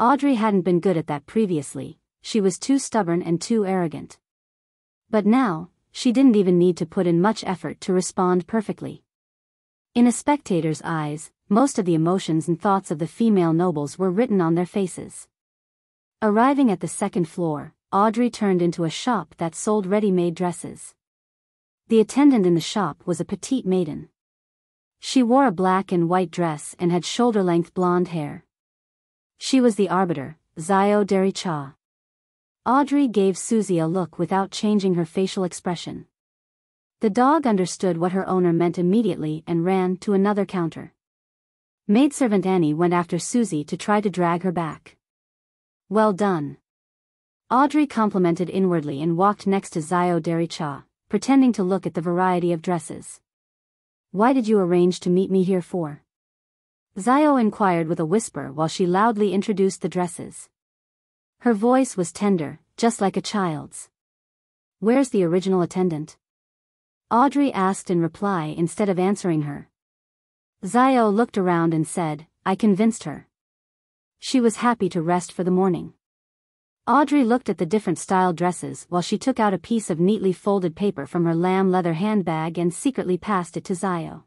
Audrey hadn't been good at that previously, she was too stubborn and too arrogant. But now, she didn't even need to put in much effort to respond perfectly. In a spectator's eyes, most of the emotions and thoughts of the female nobles were written on their faces. Arriving at the second floor, Audrey turned into a shop that sold ready-made dresses. The attendant in the shop was a petite maiden. She wore a black and white dress and had shoulder-length blonde hair. She was the arbiter, Xiao Dericha. Audrey gave Susie a look without changing her facial expression. The dog understood what her owner meant immediately and ran to another counter. Maidservant Annie went after Susie to try to drag her back. "Well done." Audrey complimented inwardly and walked next to Xiao Dericha, pretending to look at the variety of dresses. "Why did you arrange to meet me here for?" Xiao inquired with a whisper while she loudly introduced the dresses. Her voice was tender, just like a child's. "Where's the original attendant?" Audrey asked in reply instead of answering her. Xiao looked around and said, "I convinced her." She was happy to rest for the morning. Audrey looked at the different style dresses while she took out a piece of neatly folded paper from her lamb leather handbag and secretly passed it to Xiao.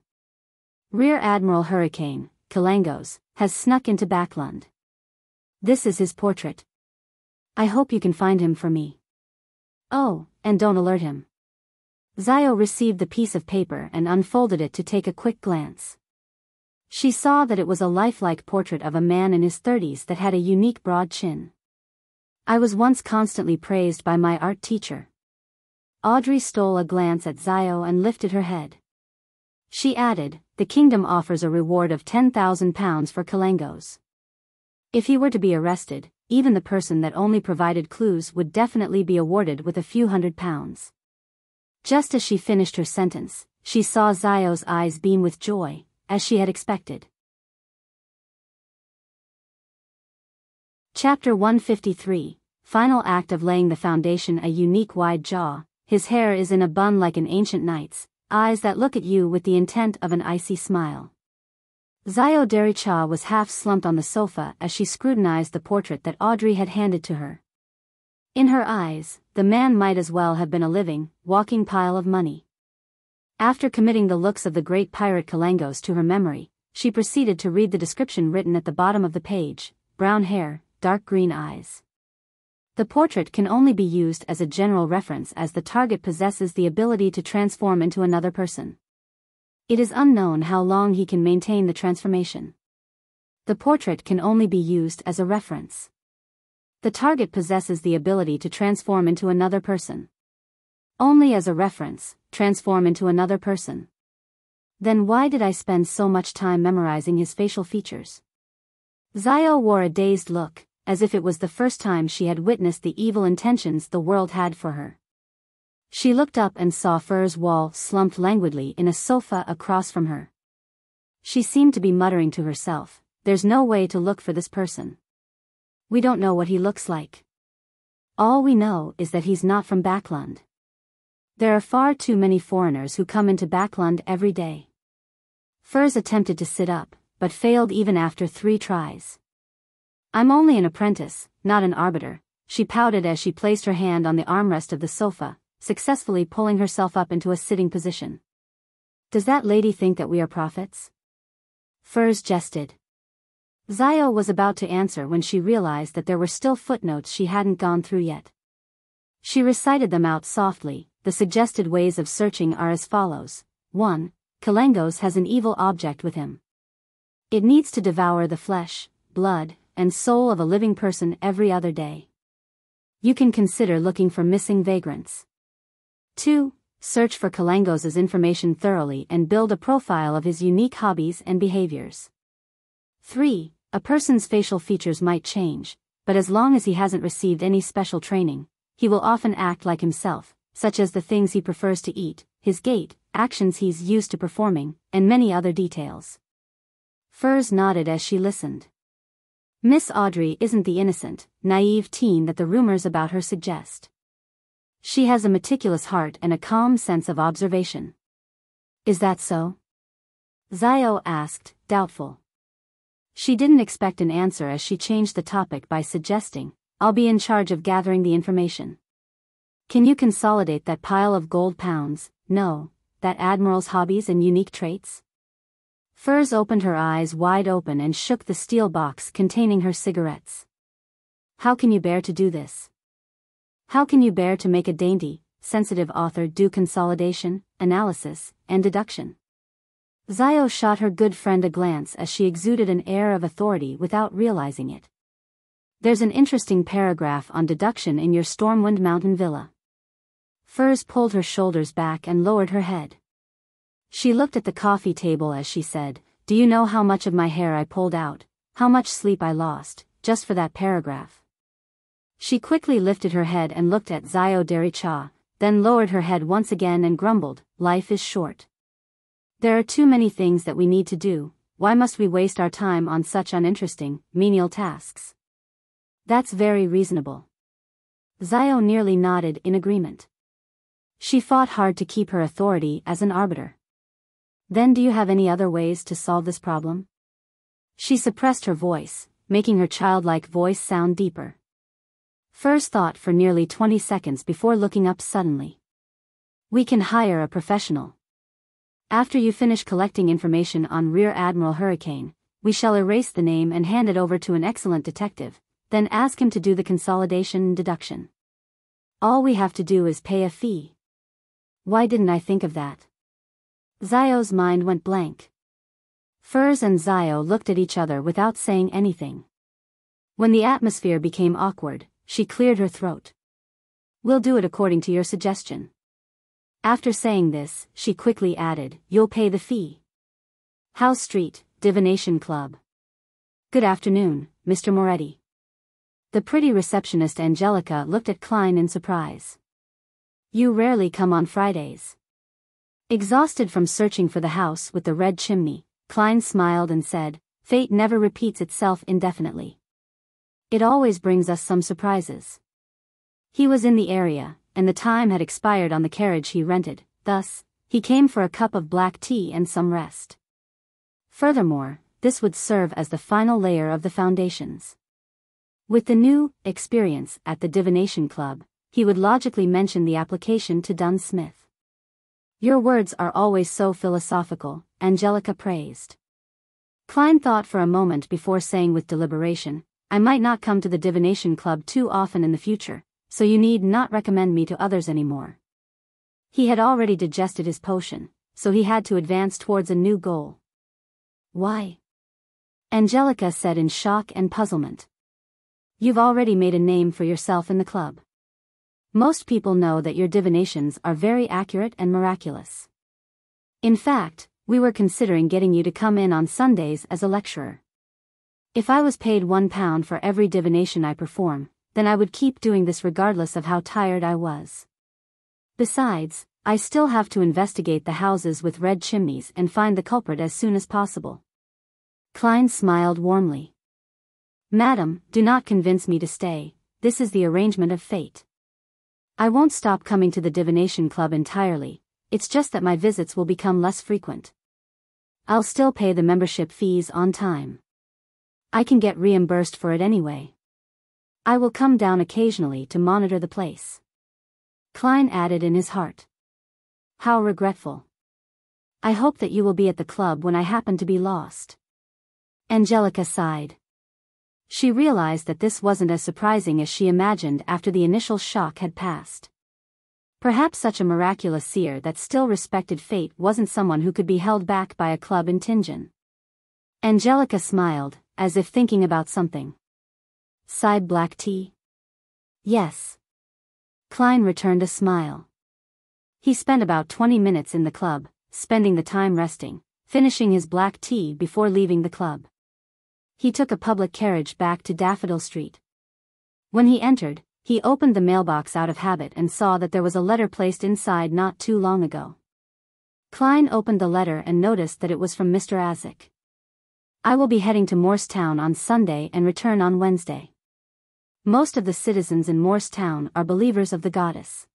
"Rear Admiral Hurricane, Kalangos, has snuck into Backlund. This is his portrait. I hope you can find him for me. Oh, and don't alert him." Xiao received the piece of paper and unfolded it to take a quick glance. She saw that it was a lifelike portrait of a man in his 30s that had a unique broad chin. "I was once constantly praised by my art teacher." Audrey stole a glance at Xiao and lifted her head. She added, "The kingdom offers a reward of 10,000 pounds for Kalangos. If he were to be arrested, even the person that only provided clues would definitely be awarded with a few £100. Just as she finished her sentence, she saw Xiao's eyes beam with joy, as she had expected. Chapter 153, Final Act of Laying the Foundation. A unique wide jaw, his hair is in a bun like an ancient knight's, eyes that look at you with the intent of an icy smile. Xiao Dericha was half slumped on the sofa as she scrutinized the portrait that Audrey had handed to her. In her eyes, the man might as well have been a living, walking pile of money. After committing the looks of the great pirate Kalangos to her memory, she proceeded to read the description written at the bottom of the page: brown hair, dark green eyes. The portrait can only be used as a general reference as the target possesses the ability to transform into another person. It is unknown how long he can maintain the transformation. The portrait can only be used as a reference. The target possesses the ability to transform into another person. Only as a reference, transform into another person. Then why did I spend so much time memorizing his facial features? Xiao wore a dazed look, as if it was the first time she had witnessed the evil intentions the world had for her. She looked up and saw Fur's Wall slumped languidly in a sofa across from her. She seemed to be muttering to herself, "There's no way to look for this person. We don't know what he looks like. All we know is that he's not from Backlund. There are far too many foreigners who come into Backlund every day." Furs attempted to sit up, but failed even after 3 tries. "I'm only an apprentice, not an arbiter," she pouted as she placed her hand on the armrest of the sofa, successfully pulling herself up into a sitting position. "Does that lady think that we are prophets?" Furs jested. Xiao was about to answer when she realized that there were still footnotes she hadn't gone through yet. She recited them out softly. The suggested ways of searching are as follows. 1. Kalangos has an evil object with him. It needs to devour the flesh, blood, and soul of a living person every other day. You can consider looking for missing vagrants. 2. search for Kalangos's information thoroughly and build a profile of his unique hobbies and behaviors. 3. A person's facial features might change, but as long as he hasn't received any special training, he will often act like himself, such as the things he prefers to eat, his gait, actions he's used to performing, and many other details. Furs nodded as she listened. Miss Audrey isn't the innocent, naive teen that the rumors about her suggest. She has a meticulous heart and a calm sense of observation. Is that so? Xiao asked, doubtful. She didn't expect an answer as she changed the topic by suggesting, I'll be in charge of gathering the information. Can you consolidate that pile of gold pounds? No, that admiral's hobbies and unique traits? Furs opened her eyes wide open and shook the steel box containing her cigarettes. How can you bear to do this? How can you bear to make a dainty, sensitive author do consolidation, analysis, and deduction? Xiao shot her good friend a glance as she exuded an air of authority without realizing it. There's an interesting paragraph on deduction in your Stormwind Mountain villa. Furs pulled her shoulders back and lowered her head. She looked at the coffee table as she said, do you know how much of my hair I pulled out, how much sleep I lost, just for that paragraph? She quickly lifted her head and looked at Xiao Dericha, then lowered her head once again and grumbled, life is short. There are too many things that we need to do, why must we waste our time on such uninteresting, menial tasks? That's very reasonable. Xiao nearly nodded in agreement. She fought hard to keep her authority as an arbiter. Then do you have any other ways to solve this problem? She suppressed her voice, making her childlike voice sound deeper. Furs thought for nearly 20 seconds before looking up suddenly. We can hire a professional. After you finish collecting information on Rear Admiral Hurricane, we shall erase the name and hand it over to an excellent detective, then ask him to do the consolidation and deduction. All we have to do is pay a fee. Why didn't I think of that? Xiao's mind went blank. Furs and Xiao looked at each other without saying anything. When the atmosphere became awkward, she cleared her throat. We'll do it according to your suggestion. After saying this, she quickly added, you'll pay the fee. House Street, Divination Club. Good afternoon, Mr. Moretti. The pretty receptionist Angelica looked at Klein in surprise. You rarely come on Fridays. Exhausted from searching for the house with the red chimney, Klein smiled and said, fate never repeats itself indefinitely. It always brings us some surprises. He was in the area, and the time had expired on the carriage he rented, thus, he came for a cup of black tea and some rest. Furthermore, this would serve as the final layer of the foundations. With the new experience at the Divination Club, he would logically mention the application to Dunn Smith. Your words are always so philosophical, Angelica praised. Klein thought for a moment before saying with deliberation, I might not come to the Divination Club too often in the future, so you need not recommend me to others anymore. He had already digested his potion, so he had to advance towards a new goal. Why? Angelica said in shock and puzzlement. You've already made a name for yourself in the club. Most people know that your divinations are very accurate and miraculous. In fact, we were considering getting you to come in on Sundays as a lecturer. If I was paid £1 for every divination I perform, then I would keep doing this regardless of how tired I was. Besides, I still have to investigate the houses with red chimneys and find the culprit as soon as possible. Klein smiled warmly. Madam, do not convince me to stay, this is the arrangement of fate. I won't stop coming to the Divination Club entirely, it's just that my visits will become less frequent. I'll still pay the membership fees on time. I can get reimbursed for it anyway. I will come down occasionally to monitor the place. Klein added in his heart. How regretful. I hope that you will be at the club when I happen to be lost. Angelica sighed. She realized that this wasn't as surprising as she imagined after the initial shock had passed. Perhaps such a miraculous seer that still respected fate wasn't someone who could be held back by a club in Tingen. Angelica smiled, as if thinking about something. Side black tea? Yes. Klein returned a smile. He spent about 20 minutes in the club, spending the time resting, finishing his black tea before leaving the club. He took a public carriage back to Daffodil Street. When he entered, he opened the mailbox out of habit and saw that there was a letter placed inside not too long ago. Klein opened the letter and noticed that it was from Mr. Azik. I will be heading to Morristown on Sunday and return on Wednesday. Most of the citizens in Morristown are believers of the goddess.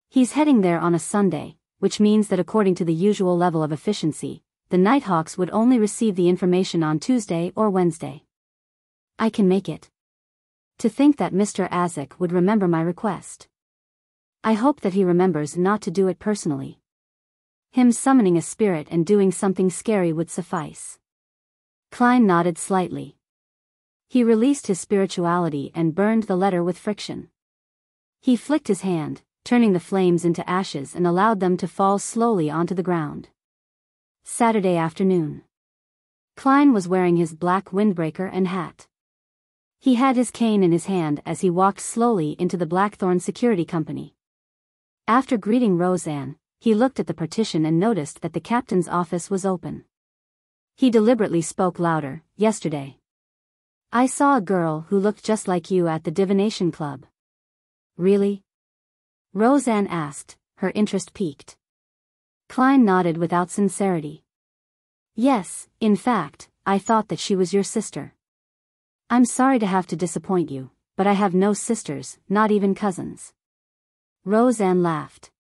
He's heading there on a Sunday, which means that according to the usual level of efficiency, the Nighthawks would only receive the information on Tuesday or Wednesday. I can make it. To think that Mr. Azik would remember my request. I hope that he remembers not to do it personally. Him summoning a spirit and doing something scary would suffice. Klein nodded slightly. He released his spirituality and burned the letter with friction. He flicked his hand, turning the flames into ashes and allowed them to fall slowly onto the ground. Saturday afternoon. Klein was wearing his black windbreaker and hat. He had his cane in his hand as he walked slowly into the Blackthorn Security Company. After greeting Roseanne, he looked at the partition and noticed that the captain's office was open. He deliberately spoke louder. Yesterday, I saw a girl who looked just like you at the divination club. Really? Roseanne asked, her interest piqued. Klein nodded without sincerity. Yes, in fact, I thought that she was your sister. I'm sorry to have to disappoint you, but I have no sisters, not even cousins. Roseanne laughed.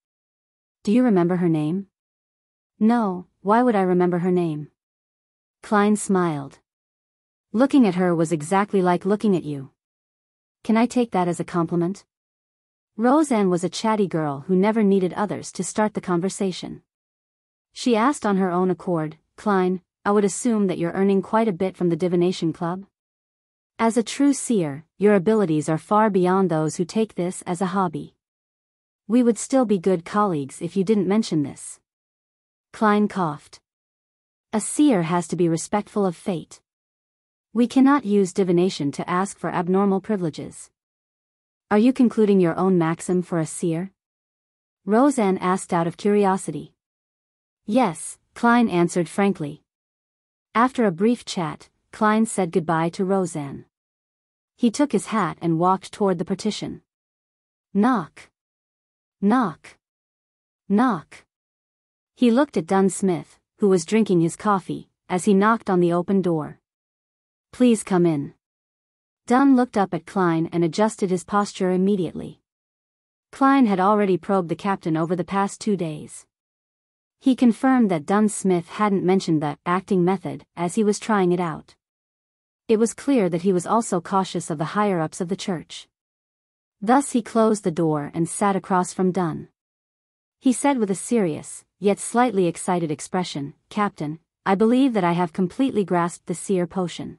Do you remember her name? No, why would I remember her name? Klein smiled. Looking at her was exactly like looking at you. Can I take that as a compliment? Roseanne was a chatty girl who never needed others to start the conversation. She asked on her own accord, Klein, I would assume that you're earning quite a bit from the divination club? As a true seer, your abilities are far beyond those who take this as a hobby. We would still be good colleagues if you didn't mention this. Klein coughed. A seer has to be respectful of fate. We cannot use divination to ask for abnormal privileges. Are you concluding your own maxim for a seer? Roseanne asked out of curiosity. Yes, Klein answered frankly. After a brief chat, Klein said goodbye to Roseanne. He took his hat and walked toward the partition. Knock. Knock. Knock. He looked at Dunn Smith, who was drinking his coffee, as he knocked on the open door. Please come in. Dunn looked up at Klein and adjusted his posture immediately. Klein had already probed the captain over the past 2 days. He confirmed that Dunn Smith hadn't mentioned the acting method as he was trying it out. It was clear that he was also cautious of the higher-ups of the church. Thus he closed the door and sat across from Dunn. He said with a serious, yet slightly excited expression, Captain, I believe that I have completely grasped the seer potion.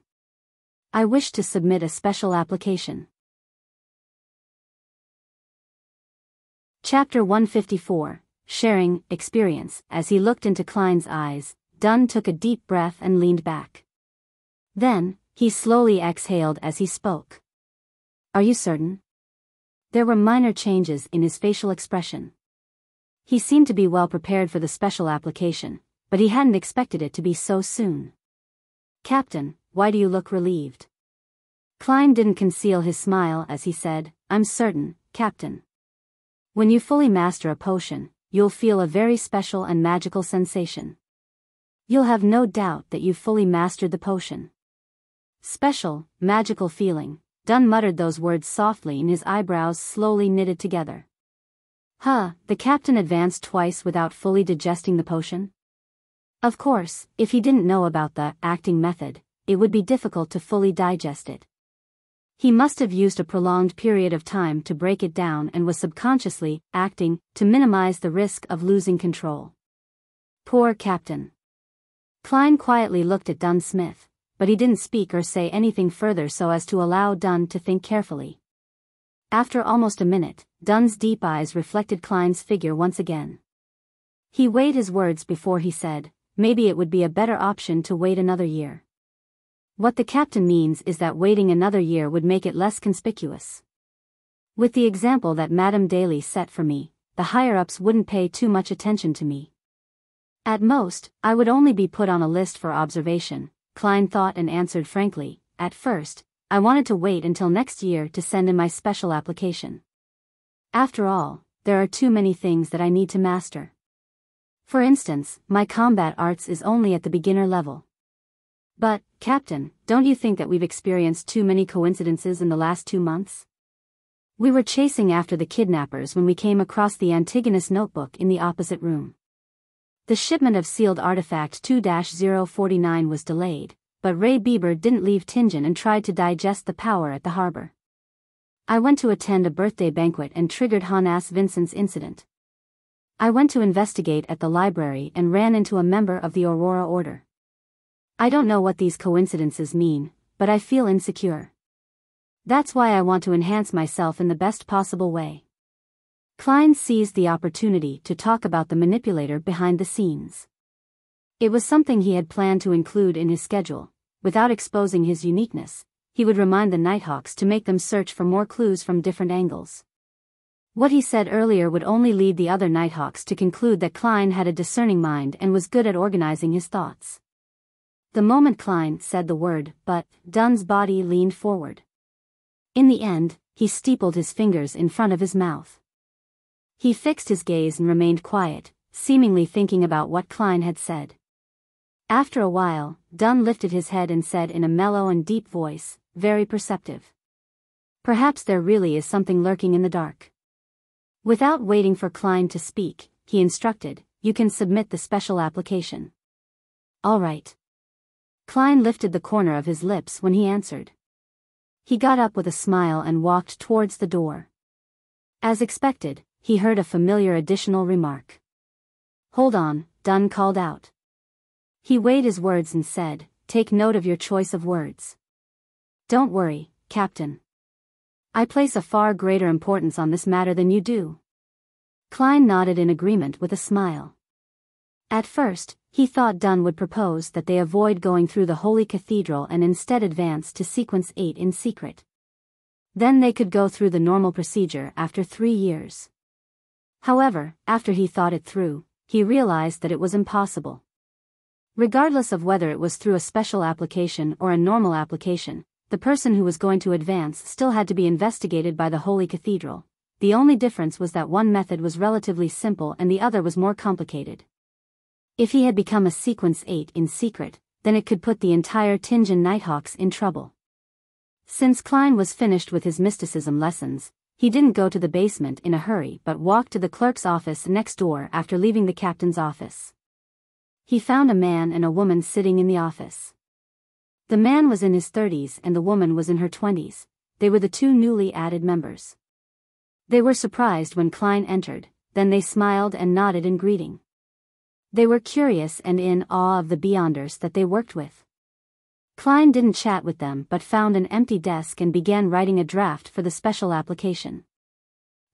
I wish to submit a special application. Chapter 154, Sharing Experience. As he looked into Klein's eyes, Dunn took a deep breath and leaned back. Then, he slowly exhaled as he spoke. Are you certain? There were minor changes in his facial expression. He seemed to be well prepared for the special application, but he hadn't expected it to be so soon. Captain, why do you look relieved? Klein didn't conceal his smile as he said, I'm certain, Captain. When you fully master a potion, you'll feel a very special and magical sensation. You'll have no doubt that you've fully mastered the potion. Special, magical feeling. Dunn muttered those words softly and his eyebrows slowly knitted together. The captain advanced twice without fully digesting the potion. Of course, if he didn't know about the acting method, it would be difficult to fully digest it. He must have used a prolonged period of time to break it down and was subconsciously acting to minimize the risk of losing control. Poor captain. Klein quietly looked at Dunn Smith, but he didn't speak or say anything further so as to allow Dunn to think carefully. After almost a minute, Dunn's deep eyes reflected Klein's figure once again. He weighed his words before he said, maybe it would be a better option to wait another year. What the captain means is that waiting another year would make it less conspicuous. With the example that Madame Daly set for me, the higher-ups wouldn't pay too much attention to me. At most, I would only be put on a list for observation, Klein thought and answered frankly. At first, I wanted to wait until next year to send in my special application. After all, there are too many things that I need to master. For instance, my combat arts is only at the beginner level. But, Captain, don't you think that we've experienced too many coincidences in the last 2 months? We were chasing after the kidnappers when we came across the Antigonus notebook in the opposite room. The shipment of sealed artifact 2-049 was delayed, but Ray Bieber didn't leave Tingen and tried to digest the power at the harbor. I went to attend a birthday banquet and triggered Hanas Vincent's incident. I went to investigate at the library and ran into a member of the Aurora Order. I don't know what these coincidences mean, but I feel insecure. That's why I want to enhance myself in the best possible way. Klein seized the opportunity to talk about the manipulator behind the scenes. It was something he had planned to include in his schedule. Without exposing his uniqueness, he would remind the Nighthawks to make them search for more clues from different angles. What he said earlier would only lead the other Nighthawks to conclude that Klein had a discerning mind and was good at organizing his thoughts. The moment Klein said the word "but," Dunn's body leaned forward. In the end, he steepled his fingers in front of his mouth. He fixed his gaze and remained quiet, seemingly thinking about what Klein had said. After a while, Dunn lifted his head and said in a mellow and deep voice, very perceptive. Perhaps there really is something lurking in the dark. Without waiting for Klein to speak, he instructed, "You can submit the special application." "All right." Klein lifted the corner of his lips when he answered. He got up with a smile and walked towards the door. As expected, he heard a familiar additional remark. "Hold on," Dunn called out. He weighed his words and said, "Take note of your choice of words." "Don't worry, Captain. I place a far greater importance on this matter than you do." Klein nodded in agreement with a smile. At first, he thought Dunn would propose that they avoid going through the Holy Cathedral and instead advance to Sequence 8 in secret. Then they could go through the normal procedure after 3 years. However, after he thought it through, he realized that it was impossible. Regardless of whether it was through a special application or a normal application, the person who was going to advance still had to be investigated by the Holy Cathedral. The only difference was that one method was relatively simple and the other was more complicated. If he had become a Sequence 8 in secret, then it could put the entire Tingen Nighthawks in trouble. Since Klein was finished with his mysticism lessons, he didn't go to the basement in a hurry but walked to the clerk's office next door after leaving the captain's office. He found a man and a woman sitting in the office. The man was in his 30s and the woman was in her 20s. They were the 2 newly added members. They were surprised when Klein entered, then they smiled and nodded in greeting. They were curious and in awe of the Beyonders that they worked with. Klein didn't chat with them but found an empty desk and began writing a draft for the special application.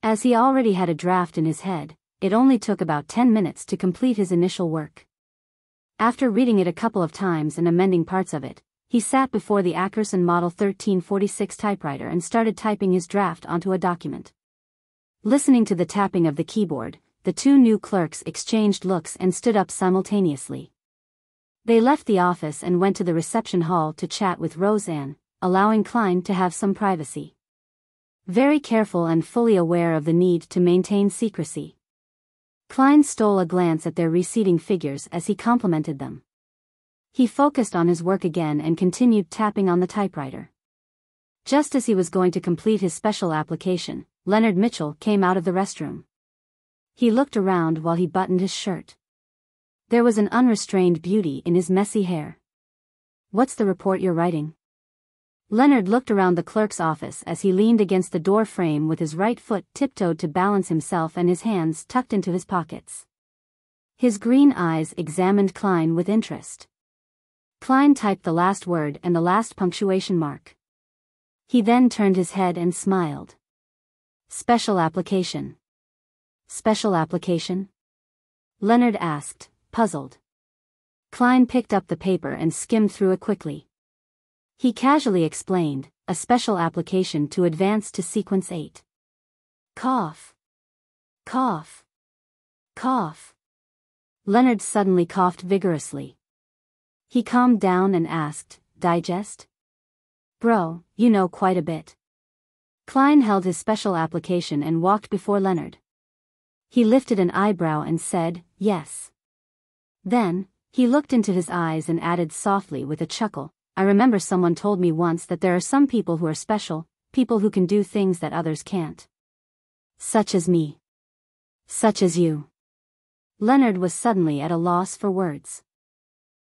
As he already had a draft in his head, it only took about 10 minutes to complete his initial work. After reading it a couple of times and amending parts of it, he sat before the Ackerson Model 1346 typewriter and started typing his draft onto a document. Listening to the tapping of the keyboard, the 2 new clerks exchanged looks and stood up simultaneously. They left the office and went to the reception hall to chat with Roseanne, allowing Klein to have some privacy. Very careful and fully aware of the need to maintain secrecy, Klein stole a glance at their receding figures as he complimented them. He focused on his work again and continued tapping on the typewriter. Just as he was going to complete his special application, Leonard Mitchell came out of the restroom. He looked around while he buttoned his shirt. There was an unrestrained beauty in his messy hair. "What's the report you're writing?" Leonard looked around the clerk's office as he leaned against the door frame with his right foot tiptoed to balance himself and his hands tucked into his pockets. His green eyes examined Klein with interest. Klein typed the last word and the last punctuation mark. He then turned his head and smiled. "Special application." "Special application?" Leonard asked, puzzled. Klein picked up the paper and skimmed through it quickly. He casually explained, "A special application to advance to Sequence 8. Cough." Cough. Cough. Leonard suddenly coughed vigorously. He calmed down and asked, digest? Bro, you know quite a bit. Klein held his special application and walked before Leonard. He lifted an eyebrow and said, yes. Then, he looked into his eyes and added softly with a chuckle, I remember someone told me once that there are some people who are special, people who can do things that others can't. Such as me. Such as you. Leonard was suddenly at a loss for words.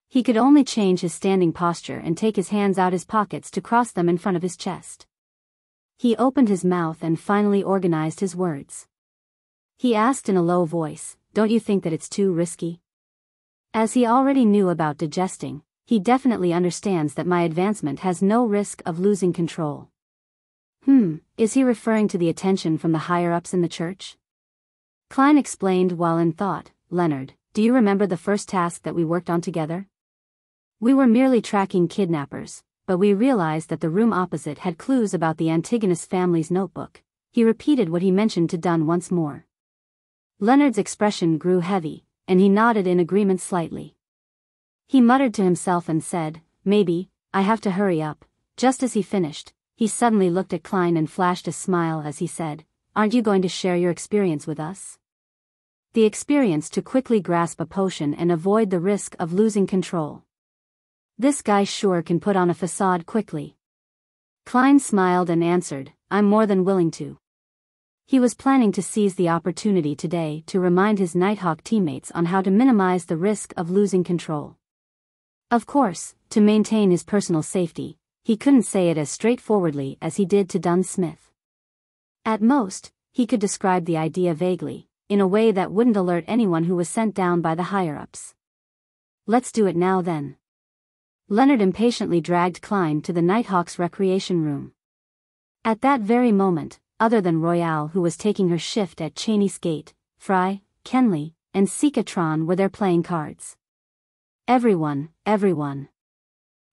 He could only change his standing posture and take his hands out his pockets to cross them in front of his chest. He opened his mouth and finally organized his words. He asked in a low voice, don't you think that it's too risky? As he already knew about digesting, he definitely understands that my advancement has no risk of losing control. Is he referring to the attention from the higher-ups in the church? Klein explained while in thought, Leonard, do you remember the first task that we worked on together? We were merely tracking kidnappers, but we realized that the room opposite had clues about the Antigonus family's notebook. He repeated what he mentioned to Dunn once more. Leonard's expression grew heavy, and he nodded in agreement slightly. He muttered to himself and said, maybe, I have to hurry up. Just as he finished, he suddenly looked at Klein and flashed a smile as he said, aren't you going to share your experience with us? The experience to quickly grasp a potion and avoid the risk of losing control. This guy sure can put on a facade quickly. Klein smiled and answered, I'm more than willing to. He was planning to seize the opportunity today to remind his Nighthawk teammates on how to minimize the risk of losing control. Of course, to maintain his personal safety, he couldn't say it as straightforwardly as he did to Dunn Smith. At most, he could describe the idea vaguely, in a way that wouldn't alert anyone who was sent down by the higher-ups. Let's do it now then. Leonard impatiently dragged Klein to the Nighthawk's recreation room. At that very moment, other than Royale who was taking her shift at Cheney's Gate, Fry, Kenley, and Sikatron were there playing cards. Everyone.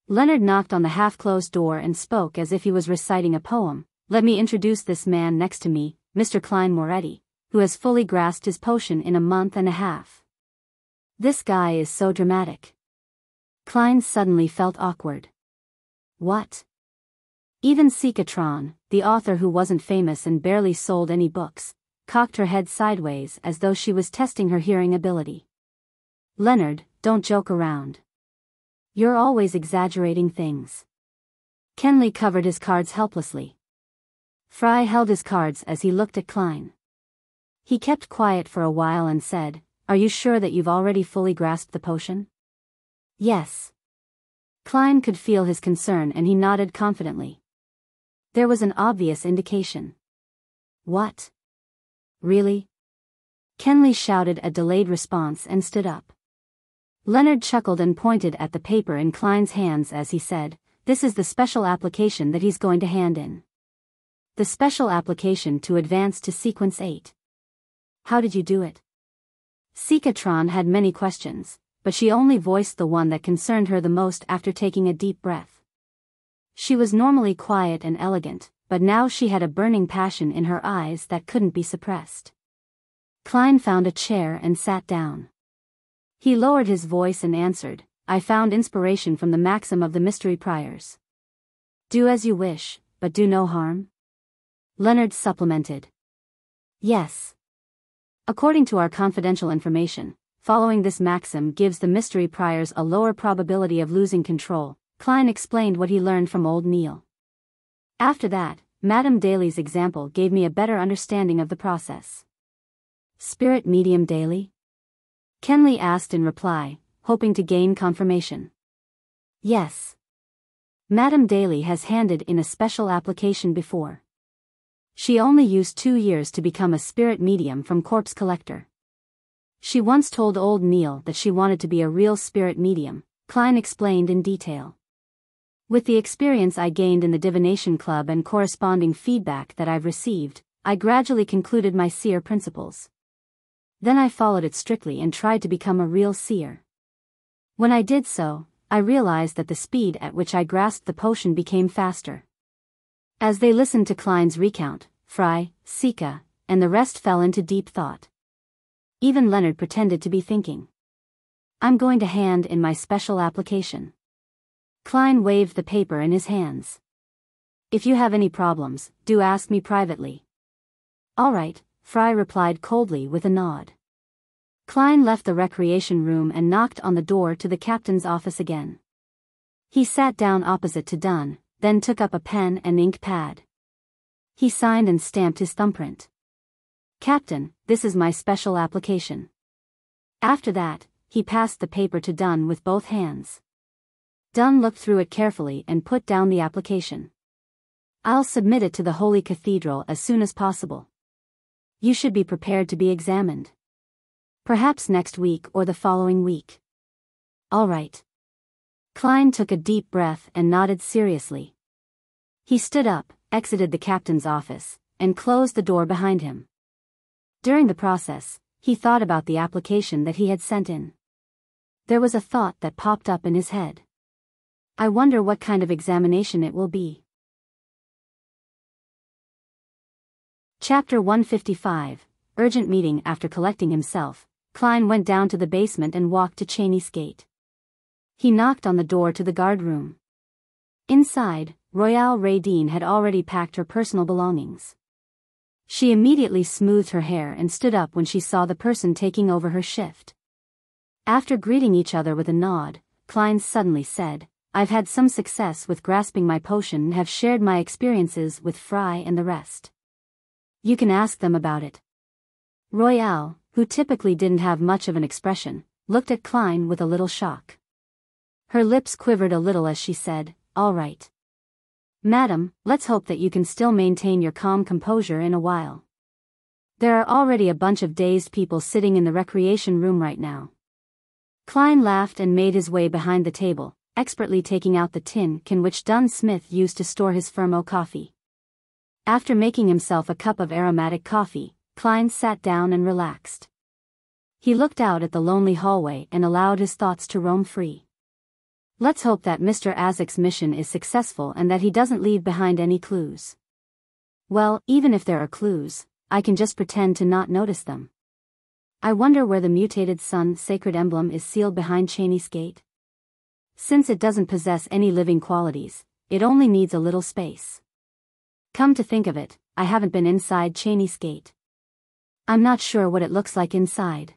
Leonard knocked on the half-closed door and spoke as if he was reciting a poem. Let me introduce this man next to me, Mr. Klein Moretti, who has fully grasped his potion in a month and a half. This guy is so dramatic. Klein suddenly felt awkward. What? Even Sikatron, the author who wasn't famous and barely sold any books, cocked her head sideways as though she was testing her hearing ability. Leonard, don't joke around. You're always exaggerating things. Kenley covered his cards helplessly. Fry held his cards as he looked at Klein. He kept quiet for a while and said, Are you sure that you've already fully grasped the potion? Yes. Klein could feel his concern and he nodded confidently. There was an obvious indication. What? Really? Kenley shouted a delayed response and stood up. Leonard chuckled and pointed at the paper in Klein's hands as he said, This is the special application that he's going to hand in. The special application to advance to Sequence 8. How did you do it? Sikatron had many questions, but she only voiced the one that concerned her the most after taking a deep breath. She was normally quiet and elegant, but now she had a burning passion in her eyes that couldn't be suppressed. Klein found a chair and sat down. He lowered his voice and answered, I found inspiration from the maxim of the mystery priors. Do as you wish, but do no harm. Leonard supplemented. Yes. According to our confidential information, following this maxim gives the mystery priors a lower probability of losing control. Klein explained what he learned from old Neil. After that, Madame Daly's example gave me a better understanding of the process. Spirit medium Daly? Kenley asked in reply, hoping to gain confirmation. Yes. Madame Daly has handed in a special application before. She only used 2 years to become a spirit medium from corpse collector. She once told old Neil that she wanted to be a real spirit medium, Klein explained in detail. With the experience I gained in the divination club and corresponding feedback that I've received, I gradually concluded my seer principles. Then I followed it strictly and tried to become a real seer. When I did so, I realized that the speed at which I grasped the potion became faster. As they listened to Klein's recount, Fry, Sika, and the rest fell into deep thought. Even Leonard pretended to be thinking. I'm going to hand in my special application. Klein waved the paper in his hands. If you have any problems, do ask me privately. All right, Fry replied coldly with a nod. Klein left the recreation room and knocked on the door to the captain's office again. He sat down opposite to Dunn, then took up a pen and ink pad. He signed and stamped his thumbprint. Captain, this is my special application. After that, he passed the paper to Dunn with both hands. Dunn looked through it carefully and put down the application. I'll submit it to the Holy Cathedral as soon as possible. You should be prepared to be examined. Perhaps next week or the following week. All right. Klein took a deep breath and nodded seriously. He stood up, exited the captain's office, and closed the door behind him. During the process, he thought about the application that he had sent in. There was a thought that popped up in his head. I wonder what kind of examination it will be. Chapter 155, Urgent Meeting. After collecting himself, Klein went down to the basement and walked to Cheney's gate. He knocked on the door to the guard room. Inside, Royale Radine had already packed her personal belongings. She immediately smoothed her hair and stood up when she saw the person taking over her shift. After greeting each other with a nod, Klein suddenly said, I've had some success with grasping my potion and have shared my experiences with Fry and the rest. You can ask them about it. Royale, who typically didn't have much of an expression, looked at Klein with a little shock. Her lips quivered a little as she said, All right. Madam, let's hope that you can still maintain your calm composure in a while. There are already a bunch of dazed people sitting in the recreation room right now. Klein laughed and made his way behind the table, expertly taking out the tin can which Dunn Smith used to store his Fermo coffee. After making himself a cup of aromatic coffee, Klein sat down and relaxed. He looked out at the lonely hallway and allowed his thoughts to roam free. Let's hope that Mr. Azik's mission is successful and that he doesn't leave behind any clues. Well, even if there are clues, I can just pretend to not notice them. I wonder where the mutated sun sacred emblem is sealed behind Cheney's gate. Since it doesn't possess any living qualities, it only needs a little space. Come to think of it, I haven't been inside Cheney's gate. I'm not sure what it looks like inside.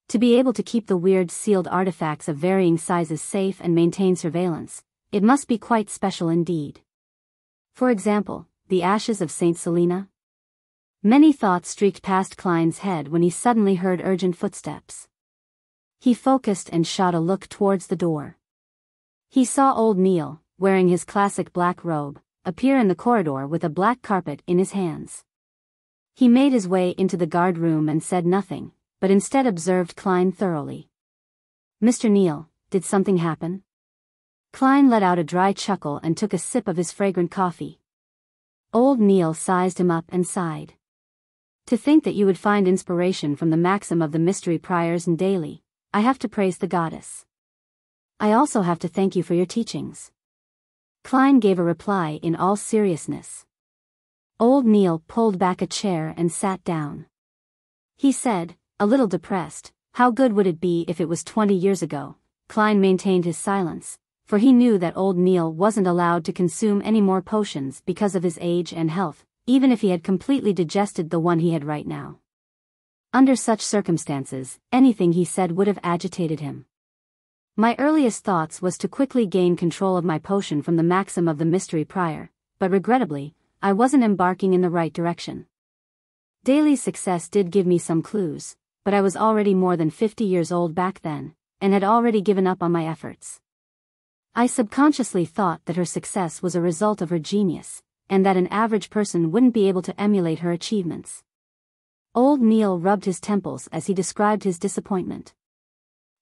To be able to keep the weird sealed artifacts of varying sizes safe and maintain surveillance, it must be quite special indeed. For example, the ashes of Saint Selena? Many thoughts streaked past Klein's head when he suddenly heard urgent footsteps. He focused and shot a look towards the door. He saw old Neil, wearing his classic black robe, appear in the corridor with a black carpet in his hands. He made his way into the guard room and said nothing, but instead observed Klein thoroughly. Mr. Neil, did something happen? Klein let out a dry chuckle and took a sip of his fragrant coffee. Old Neil sized him up and sighed. To think that you would find inspiration from the maxim of the mystery priors and daily, I have to praise the goddess. I also have to thank you for your teachings. Klein gave a reply in all seriousness. Old Neil pulled back a chair and sat down. He said, a little depressed, how good would it be if it was 20 years ago? Klein maintained his silence, for he knew that old Neil wasn't allowed to consume any more potions because of his age and health, even if he had completely digested the one he had right now. Under such circumstances, anything he said would have agitated him. My earliest thoughts was to quickly gain control of my potion from the maxim of the mystery prior, but regrettably, I wasn't embarking in the right direction. Daly's success did give me some clues, but I was already more than 50 years old back then, and had already given up on my efforts. I subconsciously thought that her success was a result of her genius, and that an average person wouldn't be able to emulate her achievements. Old Neil rubbed his temples as he described his disappointment.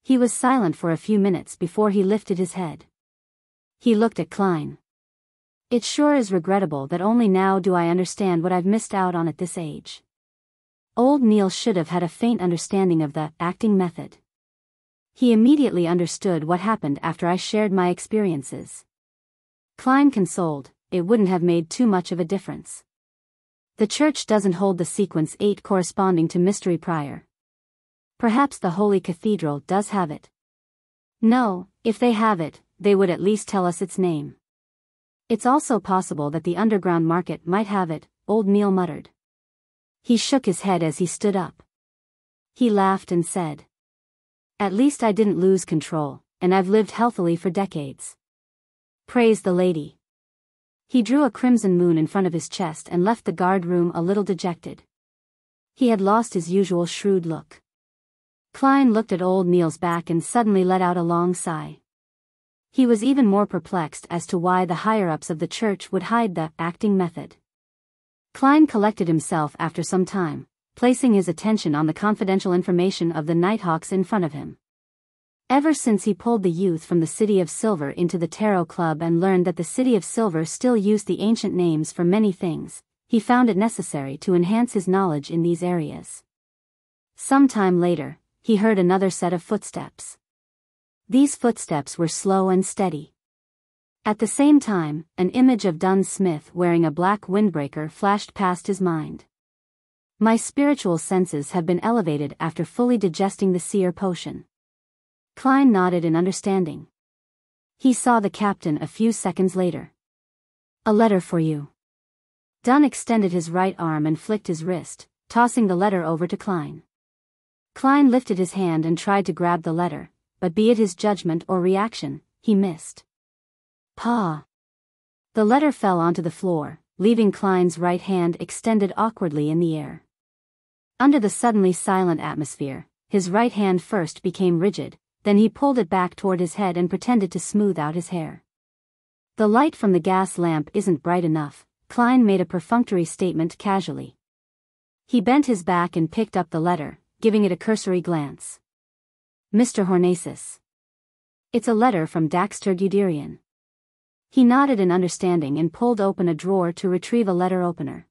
He was silent for a few minutes before he lifted his head. He looked at Klein. It sure is regrettable that only now do I understand what I've missed out on at this age. Old Neil should have had a faint understanding of the acting method. He immediately understood what happened after I shared my experiences. Klein consoled, it wouldn't have made too much of a difference. The church doesn't hold the sequence 8 corresponding to Mystery Prior. Perhaps the Holy Cathedral does have it. No, if they have it, they would at least tell us its name. It's also possible that the underground market might have it, old Neil muttered. He shook his head as he stood up. He laughed and said, "At least I didn't lose control, and I've lived healthily for decades. Praise the lady." He drew a crimson moon in front of his chest and left the guard room a little dejected. He had lost his usual shrewd look. Klein looked at old Neil's back and suddenly let out a long sigh. He was even more perplexed as to why the higher-ups of the church would hide the acting method. Klein collected himself after some time, placing his attention on the confidential information of the Nighthawks in front of him. Ever since he pulled the youth from the City of Silver into the Tarot Club and learned that the City of Silver still used the ancient names for many things, he found it necessary to enhance his knowledge in these areas. Some time later, he heard another set of footsteps. These footsteps were slow and steady. At the same time, an image of Dunn Smith wearing a black windbreaker flashed past his mind. My spiritual senses have been elevated after fully digesting the seer potion. Klein nodded in understanding. He saw the captain a few seconds later. "A letter for you." Dunn extended his right arm and flicked his wrist, tossing the letter over to Klein. Klein lifted his hand and tried to grab the letter, but be it his judgment or reaction, he missed. "Pa!" The letter fell onto the floor, leaving Klein's right hand extended awkwardly in the air. Under the suddenly silent atmosphere, his right hand first became rigid, then he pulled it back toward his head and pretended to smooth out his hair. "The light from the gas lamp isn't bright enough," Klein made a perfunctory statement casually. He bent his back and picked up the letter, giving it a cursory glance. "Mr. Hornacis. It's a letter from Daxter Guderian." He nodded in understanding and pulled open a drawer to retrieve a letter opener.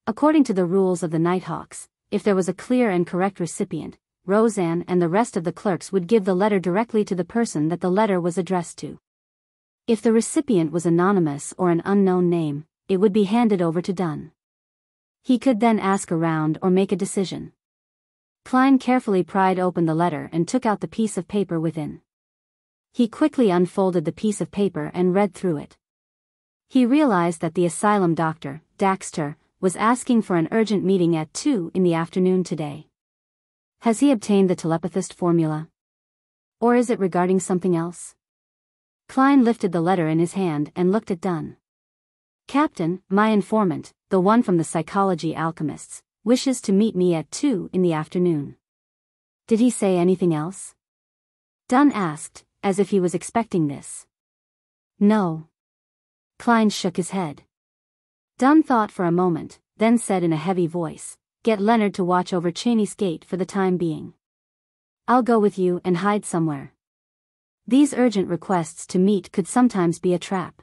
According to the rules of the Nighthawks, if there was a clear and correct recipient, Roseanne and the rest of the clerks would give the letter directly to the person that the letter was addressed to. If the recipient was anonymous or an unknown name, it would be handed over to Dunn. He could then ask around or make a decision. Klein carefully pried open the letter and took out the piece of paper within. He quickly unfolded the piece of paper and read through it. He realized that the asylum doctor, Daxter, was asking for an urgent meeting at 2 in the afternoon today. Has he obtained the telepathist formula? Or is it regarding something else? Klein lifted the letter in his hand and looked at Dunn. "Captain, my informant, the one from the psychology alchemists, wishes to meet me at 2 in the afternoon. Did he say anything else?" Dunn asked, as if he was expecting this. "No." Klein shook his head. Dunn thought for a moment, then said in a heavy voice, "Get Leonard to watch over Cheney's gate for the time being. I'll go with you and hide somewhere. These urgent requests to meet could sometimes be a trap.